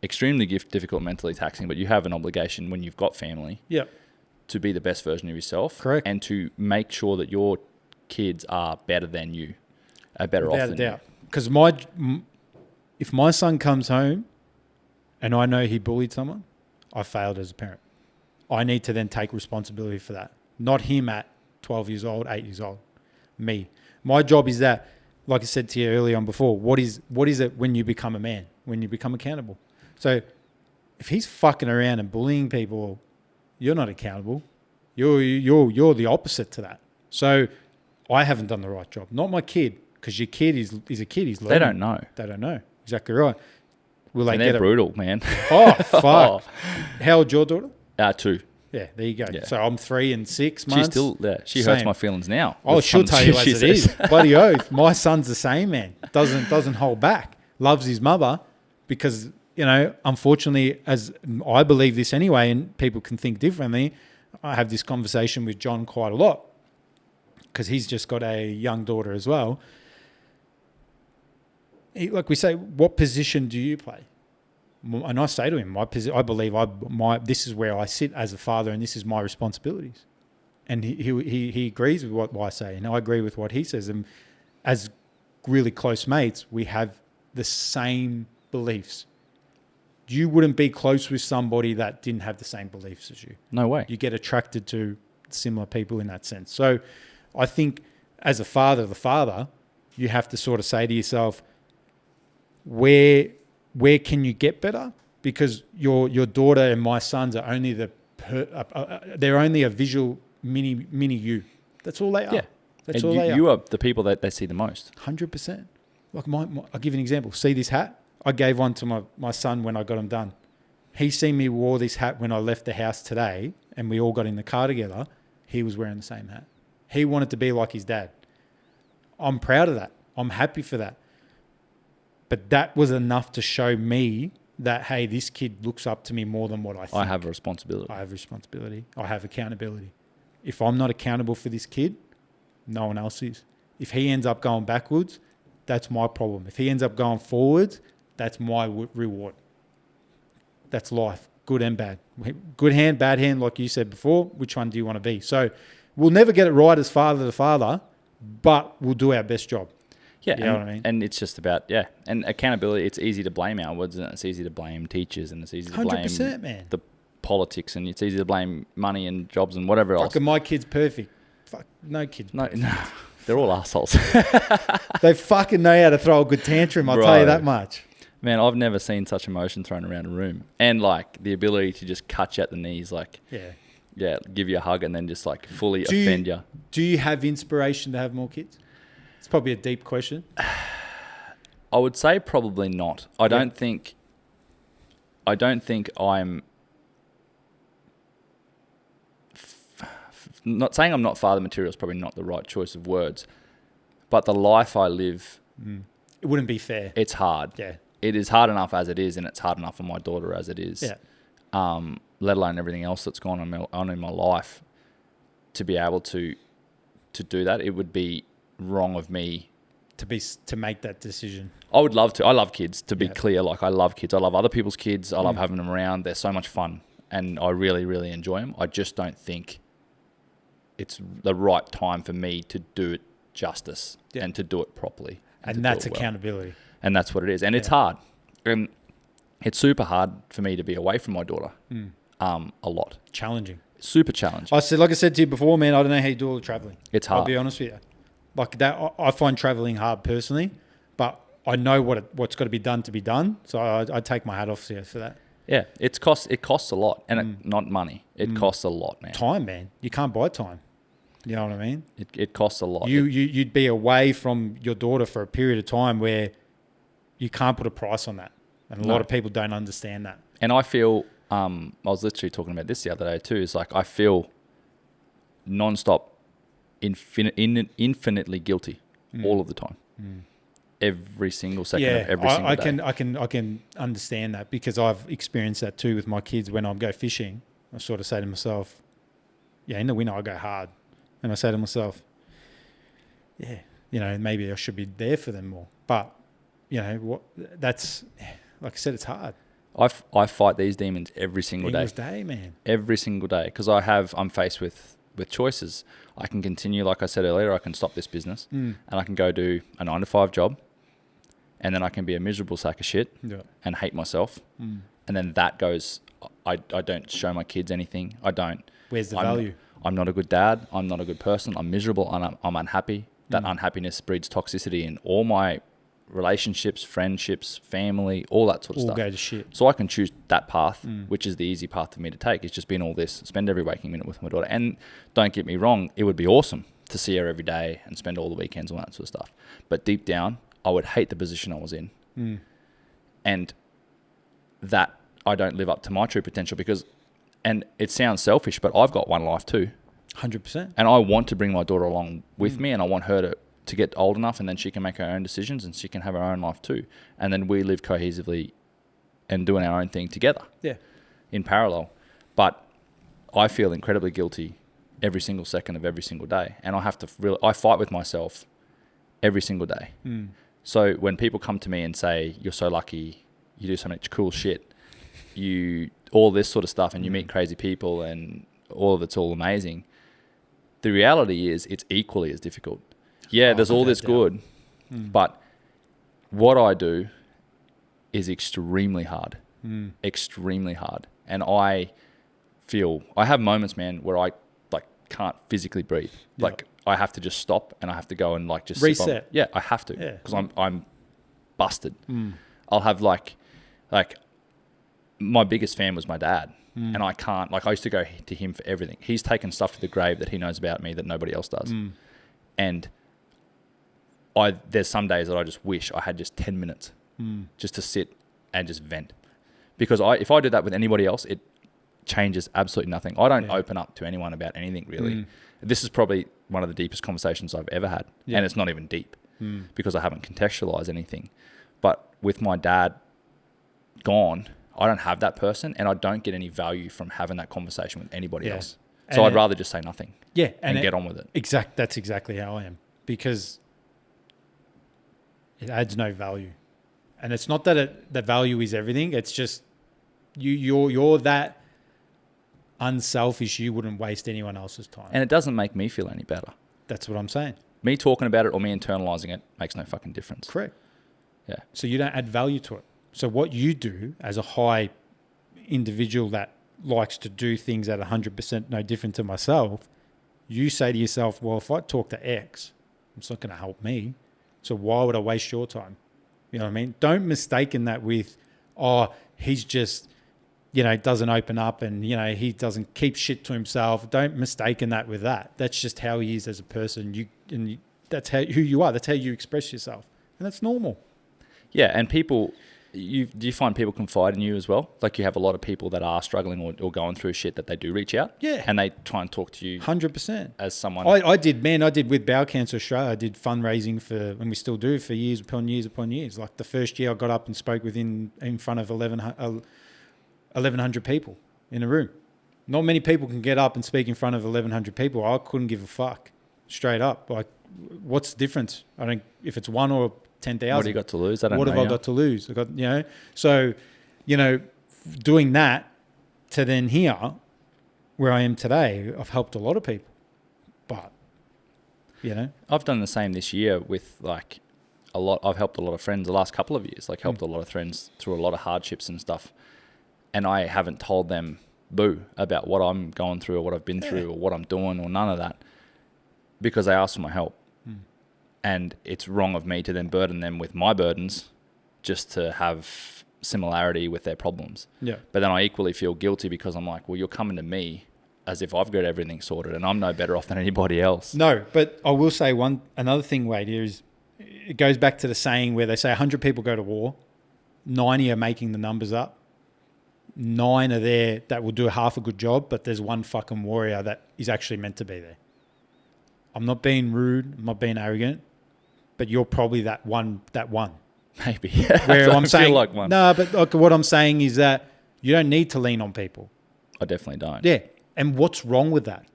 extremely difficult, mentally taxing, but you have an obligation when you've got family to be the best version of yourself. Correct. And to make sure that your kids are better than you, are better off than you. Because if my son comes home and I know he bullied someone, I failed as a parent. I need to then take responsibility for that. Not him at 12 years old, 8 years old. Me. My job is that, like I said to you earlier on before, what is it when you become a man? When you become accountable. So if he's fucking around and bullying people, you're not accountable. You're the opposite to that. So I haven't done the right job. Not my kid, because your kid is a kid. He's learning. They don't know. They don't know. Exactly right. Will they And get they're brutal, man. Oh, fuck. How old's your daughter? 2. Yeah, there you go. Yeah. So I'm 3 and 6 months. She's still there. She hurts Same. my feelings now. Oh, with she'll some tell you shit as she it is. says. Bloody oath. My son's the same, man. Doesn't hold back. Loves his mother because, unfortunately, as I believe this anyway, and people can think differently, I have this conversation with John quite a lot because he's just got a young daughter as well. Like we say, what position do you play? And I say to him, I believe this is where I sit as a father, and this is my responsibilities. And he agrees with what I say, and I agree with what he says. And as really close mates, we have the same beliefs. You wouldn't be close with somebody that didn't have the same beliefs as you. No way. You get attracted to similar people in that sense. So I think as a father, you have to sort of say to yourself, where can you get better? Because your daughter and my sons are only they're only a visual mini you. That's all they are. Yeah. That's and all they are. You are the people that they see the most. 100%. Like I'll give you an example. See this hat? I gave one to my son when I got him done. He seen me wore this hat when I left the house today, and we all got in the car together. He was wearing the same hat. He wanted to be like his dad. I'm proud of that. I'm happy for that. But that was enough to show me that, hey, this kid looks up to me more than what I think. I have a responsibility. I have responsibility. I have accountability. If I'm not accountable for this kid, no one else is. If he ends up going backwards, that's my problem. If he ends up going forwards, that's my reward. That's life, good and bad. Good hand, bad hand, like you said before. Which one do you want to be? So we'll never get it right as father to father, but we'll do our best job. Yeah, you know what I mean? And it's just about, and accountability, it's easy to blame outwards, and it's easy to blame teachers, and it's easy to blame 100%, man. the politics, and it's easy to blame money and jobs and whatever else. Fucking my kid's perfect. Fuck, no kid's No, perfect. no, they're all assholes. They fucking know how to throw a good tantrum, I'll tell you Bro. that much. Man, I've never seen such emotion thrown around a room. And like the ability to just cut you at the knees, like, give you a hug and then just like fully offend you. Do you have inspiration to have more kids? It's probably a deep question. I would say probably not. I don't think I'm not saying I'm not father material is probably not the right choice of words, but the life I live, It wouldn't be fair. it's hard. Yeah. It is hard enough as it is, and it's hard enough for my daughter as it is. Yeah. Let alone everything else that's gone on in my life. To be able to do that, it would be wrong of me To make that decision. I would love to. I love kids, to be clear. Like, I love kids. I love other people's kids. I love having them around. They're so much fun, and I really, really enjoy them. I just don't think it's the right time for me to do it justice and to do it properly. And that's accountability. And that's what it is. And it's hard. And it's super hard for me to be away from my daughter a lot. Challenging. Super challenging. Like I said to you before, man, I don't know how you do all the traveling. It's hard. I'll be honest with you. Like that, I find traveling hard personally, but I know what's got to be done to be done. So I take my hat off to you for that. Yeah, it costs a lot, and not money. It costs a lot, man. Time, man. You can't buy time. You know what I mean? It costs a lot. You'd be away from your daughter for a period of time where you can't put a price on that, and a lot of people don't understand that. And I feel, I was literally talking about this the other day too. Is like I feel non-stop, infinitely guilty all of the time. Every single second of every single day. I can understand that because I've experienced that too with my kids. When I go fishing, I sort of say to myself, in the winter I go hard. And I say to myself, yeah, you know, maybe I should be there for them more. But, you know, that's, like I said, it's hard. I fight these demons every single day, man. Every single day. Because I'm faced with choices. I can continue, like I said earlier, I can stop this business and I can go do a 9-to-5 job, and then I can be a miserable sack of shit and hate myself. And then that goes, I don't show my kids anything. I don't. Where's the value? I'm not a good dad. I'm not a good person. I'm miserable and I'm unhappy. That unhappiness breeds toxicity in all my relationships, friendships, family, all that sort of stuff. All go to shit. So I can choose that path, which is the easy path for me to take. It's just been all this, spend every waking minute with my daughter. And don't get me wrong, it would be awesome to see her every day and spend all the weekends and all that sort of stuff. But deep down, I would hate the position I was in. And that I don't live up to my true potential because, and it sounds selfish, but I've got one life too. 100%. And I want to bring my daughter along with me, and I want her to get old enough, and then she can make her own decisions and she can have her own life too. And then we live cohesively and doing our own thing together. Yeah. In parallel. But I feel incredibly guilty every single second of every single day. And I have to I fight with myself every single day. So when people come to me and say, you're so lucky, you do so much cool shit, all this sort of stuff, and you meet crazy people and all of it's all amazing. The reality is it's equally as difficult. Yeah, there's all this good, but what I do is extremely hard, extremely hard. And I have moments, man, where I like can't physically breathe. Like I have to just stop and I have to go and like just reset. Yeah, I have to because I'm busted. I'll have like my biggest fan was my dad. And I can't, like I used to go to him for everything. He's taken stuff to the grave that he knows about me that nobody else does. And there's some days that I just wish I had just 10 minutes just to sit and just vent. Because if I do that with anybody else, it changes absolutely nothing. I don't open up to anyone about anything really. This is probably one of the deepest conversations I've ever had. And it's not even deep because I haven't contextualized anything. But with my dad gone, I don't have that person and I don't get any value from having that conversation with anybody else. So I'd rather just say nothing and get on with it. That's exactly how I am, because it adds no value. And it's not that the value is everything. It's just you're that unselfish. You wouldn't waste anyone else's time. And it doesn't make me feel any better. That's what I'm saying. Me talking about it or me internalizing it makes no fucking difference. Correct. Yeah. So you don't add value to it. So what you do as a high individual that likes to do things at 100% no different to myself, you say to yourself, well, if I talk to X, it's not going to help me. So why would I waste your time? You know what I mean? Don't mistaken that with, he's just, doesn't open up and, he doesn't keep shit to himself. Don't mistaken that with that. That's just how he is as a person. That's who you are. That's how you express yourself. And that's normal. Yeah. And people... do you find people confide in you as well? Like you have a lot of people that are struggling or going through shit that they do reach out? Yeah. And they try and talk to you 100%. as someone... I did with Bowel Cancer Australia. I did fundraising and we still do for years upon years upon years. Like the first year I got up and spoke in front of 1,100 people in a room. Not many people can get up and speak in front of 1,100 people. I couldn't give a fuck. Straight up. Like, what's the difference? I don't... If it's one or 10,000. What do you got to lose? What have I got to lose? I got, so, doing that to then here, where I am today, I've helped a lot of people. But, I've done the same this year with like I've helped a lot of friends the last couple of years, like helped a lot of friends through a lot of hardships and stuff. And I haven't told them boo about what I'm going through or what I've been through or what I'm doing or none of that because they asked for my help. And it's wrong of me to then burden them with my burdens just to have similarity with their problems. Yeah. But then I equally feel guilty because I'm like, well, you're coming to me as if I've got everything sorted and I'm no better off than anybody else. No, but I will say another thing, Wade, here is it goes back to the saying where they say 100 people go to war, 90 are making the numbers up. 9 are there that will do half a good job, but there's one fucking warrior that is actually meant to be there. I'm not being rude. I'm not being arrogant. But you're probably that one. Maybe. Where I'm saying, feel like one. No, but like what I'm saying is that you don't need to lean on people. I definitely don't. Yeah. And what's wrong with that?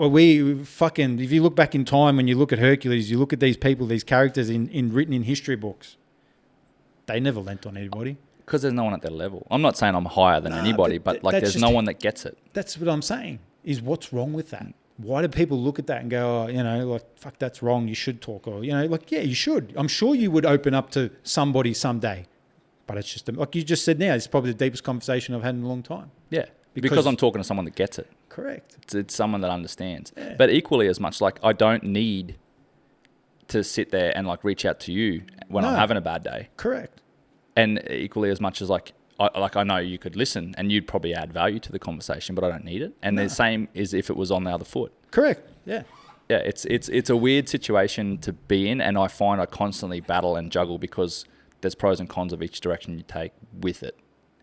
We fucking, if you look back in time, when you look at Hercules, you look at these people, these characters written in history books, they never lent on anybody. Because there's no one at their level. I'm not saying I'm higher than anybody, but like there's no one that gets it. That's what I'm saying, is what's wrong with that? Why do people look at that and go, oh, you know, like, fuck, that's wrong, you should talk? Or, you know, like, yeah, you should. I'm sure you would open up to somebody someday. But it's just, like you just said now, it's probably the deepest conversation I've had in a long time. Yeah, because I'm talking to someone that gets it. Correct. It's someone that understands. Yeah. But equally as much, like I don't need to sit there and like reach out to you when I'm having a bad day. Correct. And equally as much as like I know you could listen and you'd probably add value to the conversation, but I don't need it. And the same is if it was on the other foot. Correct. Yeah. Yeah, it's a weird situation to be in, and I find I constantly battle and juggle because there's pros and cons of each direction you take with it,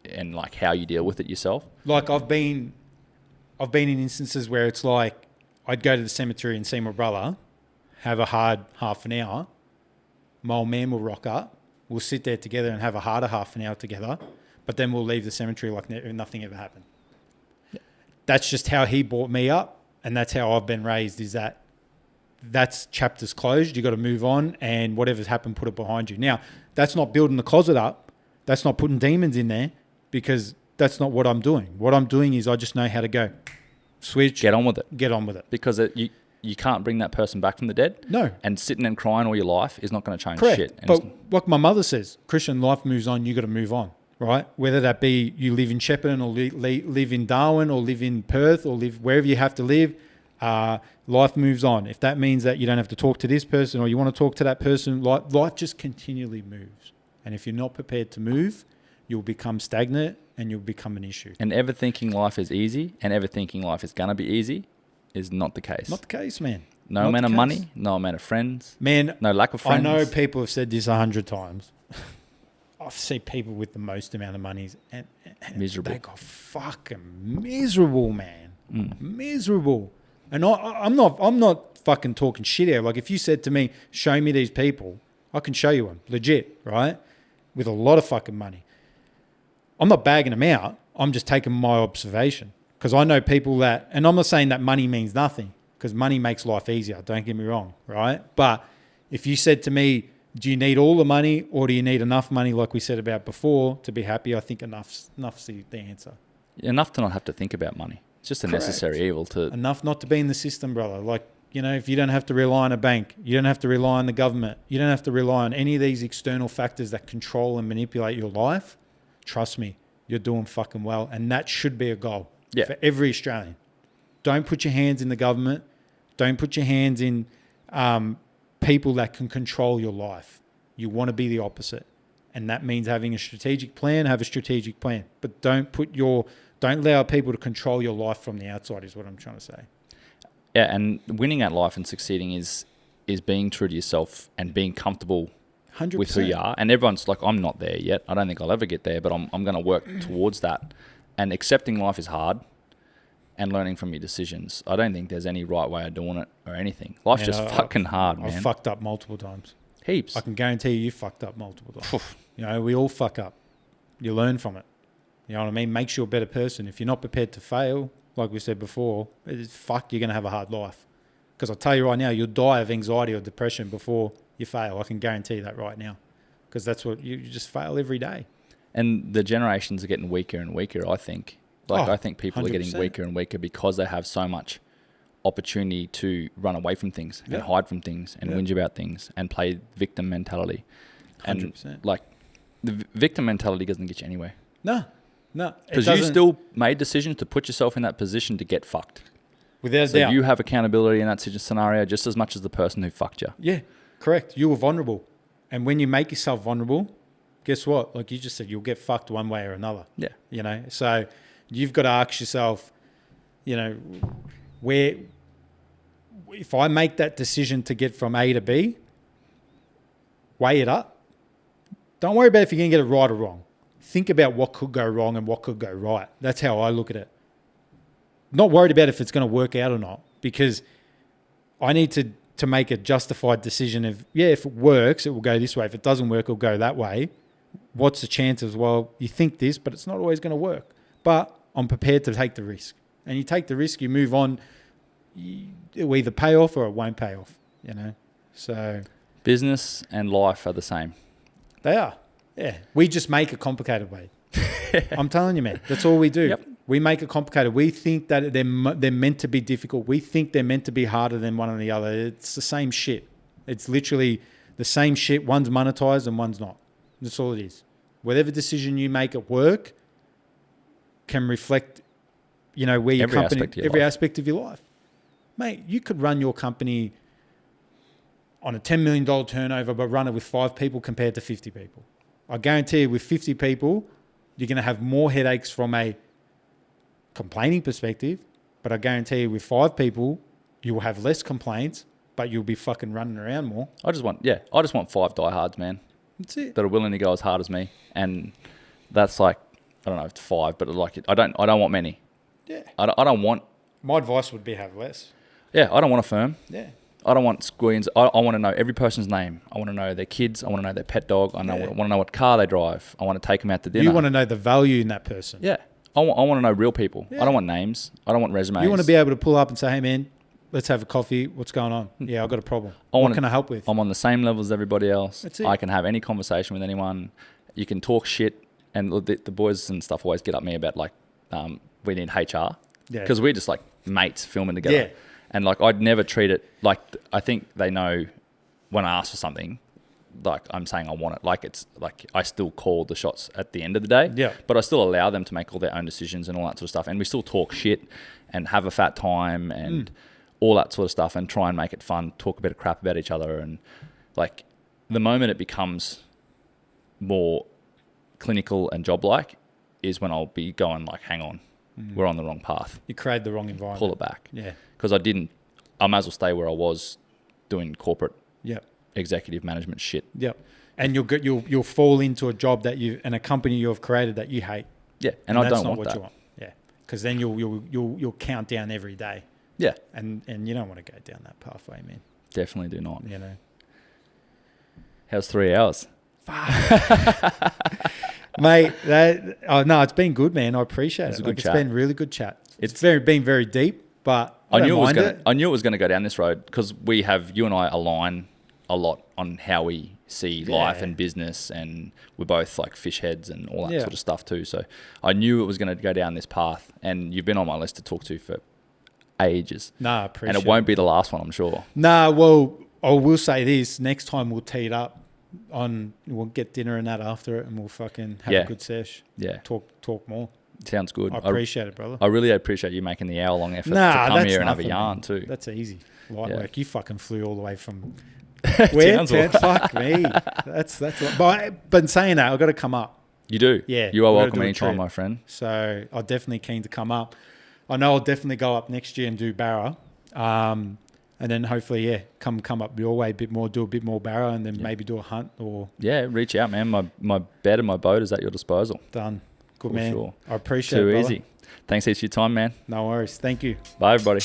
and like how you deal with it yourself. Like I've been in instances where it's like I'd go to the cemetery and see my brother, have a hard half an hour. My old man will rock up. We'll sit there together and have a harder half an hour together, but then we'll leave the cemetery like nothing ever happened. Yeah. That's just how he brought me up, and that's how I've been raised, is that's chapters closed. You got to move on, and whatever's happened, put it behind you. Now, that's not building the closet up. That's not putting demons in there, because that's not what I'm doing. What I'm doing is I just know how to go. Switch. Get on with it. Get on with it. Because you can't bring that person back from the dead. No. And sitting and crying all your life is not going to change Correct. shit. And but like my mother says, Christian, life moves on. You got to move on, right? Whether that be you live in Shepparton or live in Darwin or live in Perth or live wherever you have to live, life moves on. If that means that you don't have to talk to this person or you want to talk to that person, life just continually moves. And if you're not prepared to move, you'll become stagnant and you'll become an issue. And ever thinking life is easy and ever thinking life is going to be easy is not the case. Not the case, man. No amount of money, no amount of friends. Man, no lack of friends. I know people have said this 100 times. I've seen people with the most amount of money and miserable. They got fucking miserable, man. Miserable. And I'm not fucking talking shit here. Like if you said to me, show me these people, I can show you them. Legit, right? With a lot of fucking money. I'm not bagging them out. I'm just taking my observation. Because I know people that, and I'm not saying that money means nothing, because money makes life easier, don't get me wrong, right? But if you said to me, do you need all the money or do you need enough money, like we said about before, to be happy? I think enough's the answer. Enough to not have to think about money. It's just a necessary evil to... Enough not to be in the system, brother. Like, you know, if you don't have to rely on a bank, you don't have to rely on the government, you don't have to rely on any of these external factors that control and manipulate your life, trust me, you're doing fucking well. And that should be a goal. Yeah. For every Australian. Don't put your hands in the government. Don't put your hands in people that can control your life. You want to be the opposite. And that means having a strategic plan, have a strategic plan. But don't allow people to control your life from the outside is what I'm trying to say. Yeah, and winning at life and succeeding is being true to yourself and being comfortable 100%. with who you are. And everyone's like, I'm not there yet. I don't think I'll ever get there, but I'm going to work towards that. And accepting life is hard and learning from your decisions. I don't think there's any right way of doing it or anything. Life's just fucking hard, man. I've fucked up multiple times. Heaps. I can guarantee you fucked up multiple times. You know, we all fuck up. You learn from it. You know what I mean? Makes you a better person. If you're not prepared to fail, like we said before, you're going to have a hard life. Because I'll tell you right now, you'll die of anxiety or depression before you fail. I can guarantee that right now. Because that's what you just fail every day. And the generations are getting weaker and weaker, I think. I think people 100%. are getting weaker and weaker because they have so much opportunity to run away from things and hide from things and whinge about things and play victim mentality. 100%. And like the victim mentality doesn't get you anywhere. No. Because you still made decisions to put yourself in that position to get fucked. Without so doubt. you have accountability in that scenario just as much as the person who fucked you. Yeah, correct. You were vulnerable. And when you make yourself vulnerable, guess what? Like you just said, you'll get fucked one way or another. Yeah. You know, so you've got to ask yourself, you know, if I make that decision to get from A to B, weigh it up. Don't worry about if you're going to get it right or wrong. Think about what could go wrong and what could go right. That's how I look at it. Not worried about if it's going to work out or not, because I need to make a justified decision of, if it works, it will go this way. If it doesn't work, it'll go that way. What's the chances? Well, you think this, but it's not always going to work. But I'm prepared to take the risk. And you take the risk, you move on. it'll either pay off or it won't pay off, you know. So Business and life are the same. they are. Yeah. We just make it complicated, Wade. I'm telling you, man. That's all we do. Yep. We make it complicated. We think that they're meant to be difficult. We think they're meant to be harder than one or the other. It's the same shit. It's literally the same shit. One's monetized and one's not. That's all it is. Whatever decision you make at work can reflect, you know, where your Every company, aspect of your every life. aspect of your life. Mate, you could run your company on a $10 million turnover, but run it with 5 people compared to 50 people. I guarantee you with 50 people, you're going to have more headaches from a complaining perspective, but I guarantee you with 5 people, you will have less complaints, but you'll be fucking running around more. I just want 5 diehards, man, That's it. that are willing to go as hard as me. And that's like, I don't know if it's 5, but like I don't want many. Yeah. I don't want, My advice would be have less. I don't want a firm. Yeah. I don't want squeens. I want to know every person's name. I want to know their kids. I want to know their pet dog. I want to know what car they drive. I want to take them out to dinner. You want to know the value in that person. Yeah. I want to know real people. Yeah. I don't want names. I don't want resumes. You want to be able to pull up and say, hey, man, let's have a coffee. What's going on? Yeah, I've got a problem. What can I help with? I'm on the same level as everybody else. That's it. I can have any conversation with anyone. You can talk shit. And the boys and stuff always get up me about like, we need HR. Yeah. Because we're just like mates filming together. Yeah. And like, I'd never treat it like, I think they know when I ask for something, like I'm saying I want it. Like it's like I still call the shots at the end of the day. Yeah. But I still allow them to make all their own decisions and all that sort of stuff. And we still talk shit and have a fat time and all that sort of stuff and try and make it fun, talk a bit of crap about each other. And like the moment it becomes more clinical and job-like is when I'll be going like, hang on, we're on the wrong path. You create the wrong environment. Pull it back. Yeah. Because I might as well stay where I was doing corporate Yep. executive management shit. Yep. And you'll fall into a job that and a company you have created that you hate. Yeah, and I that's don't not want what that. you want. Yeah. Because then you'll count down every day. Yeah, And you don't want to go down that pathway, man. definitely do not. You know. How's 3 hours? Mate, no, it's been good, man. I appreciate It's it. a good It's chat. been really good chat. It's been very deep, but I knew don't mind it. I knew it was going to go down this road because you and I align a lot on how we see life and business, and we're both like fish heads and all that sort of stuff too. So I knew it was going to go down this path, and you've been on my list to talk to for ages. Nah, I appreciate and it won't be the last one, I'm sure. Nah, well, I will say this. Next time we'll tee it up we'll get dinner and that after it, and we'll fucking have a good sesh. Yeah. Talk more. Sounds good. I appreciate it, brother. I really appreciate you making the hour-long effort to Nah, come that's here and have a nothing, yarn man. too. That's easy. Light Yeah. work. You fucking flew all the way from where? Townsville. Fuck me. That's but in saying that, I've got to come up. You do? Yeah, You are we're gonna welcome do a anytime, trip. my friend. So I'm definitely keen to come up. I know I'll definitely go up next year and do Barra. And then hopefully, come up your way a bit more, do a bit more Barra, and then maybe do a hunt or Yeah, reach out, man. My bed and my boat is at your disposal. done. Good For man. sure. I appreciate it. Too brother. easy. Thanks heaps for your time, man. No worries. Thank you. Bye, everybody.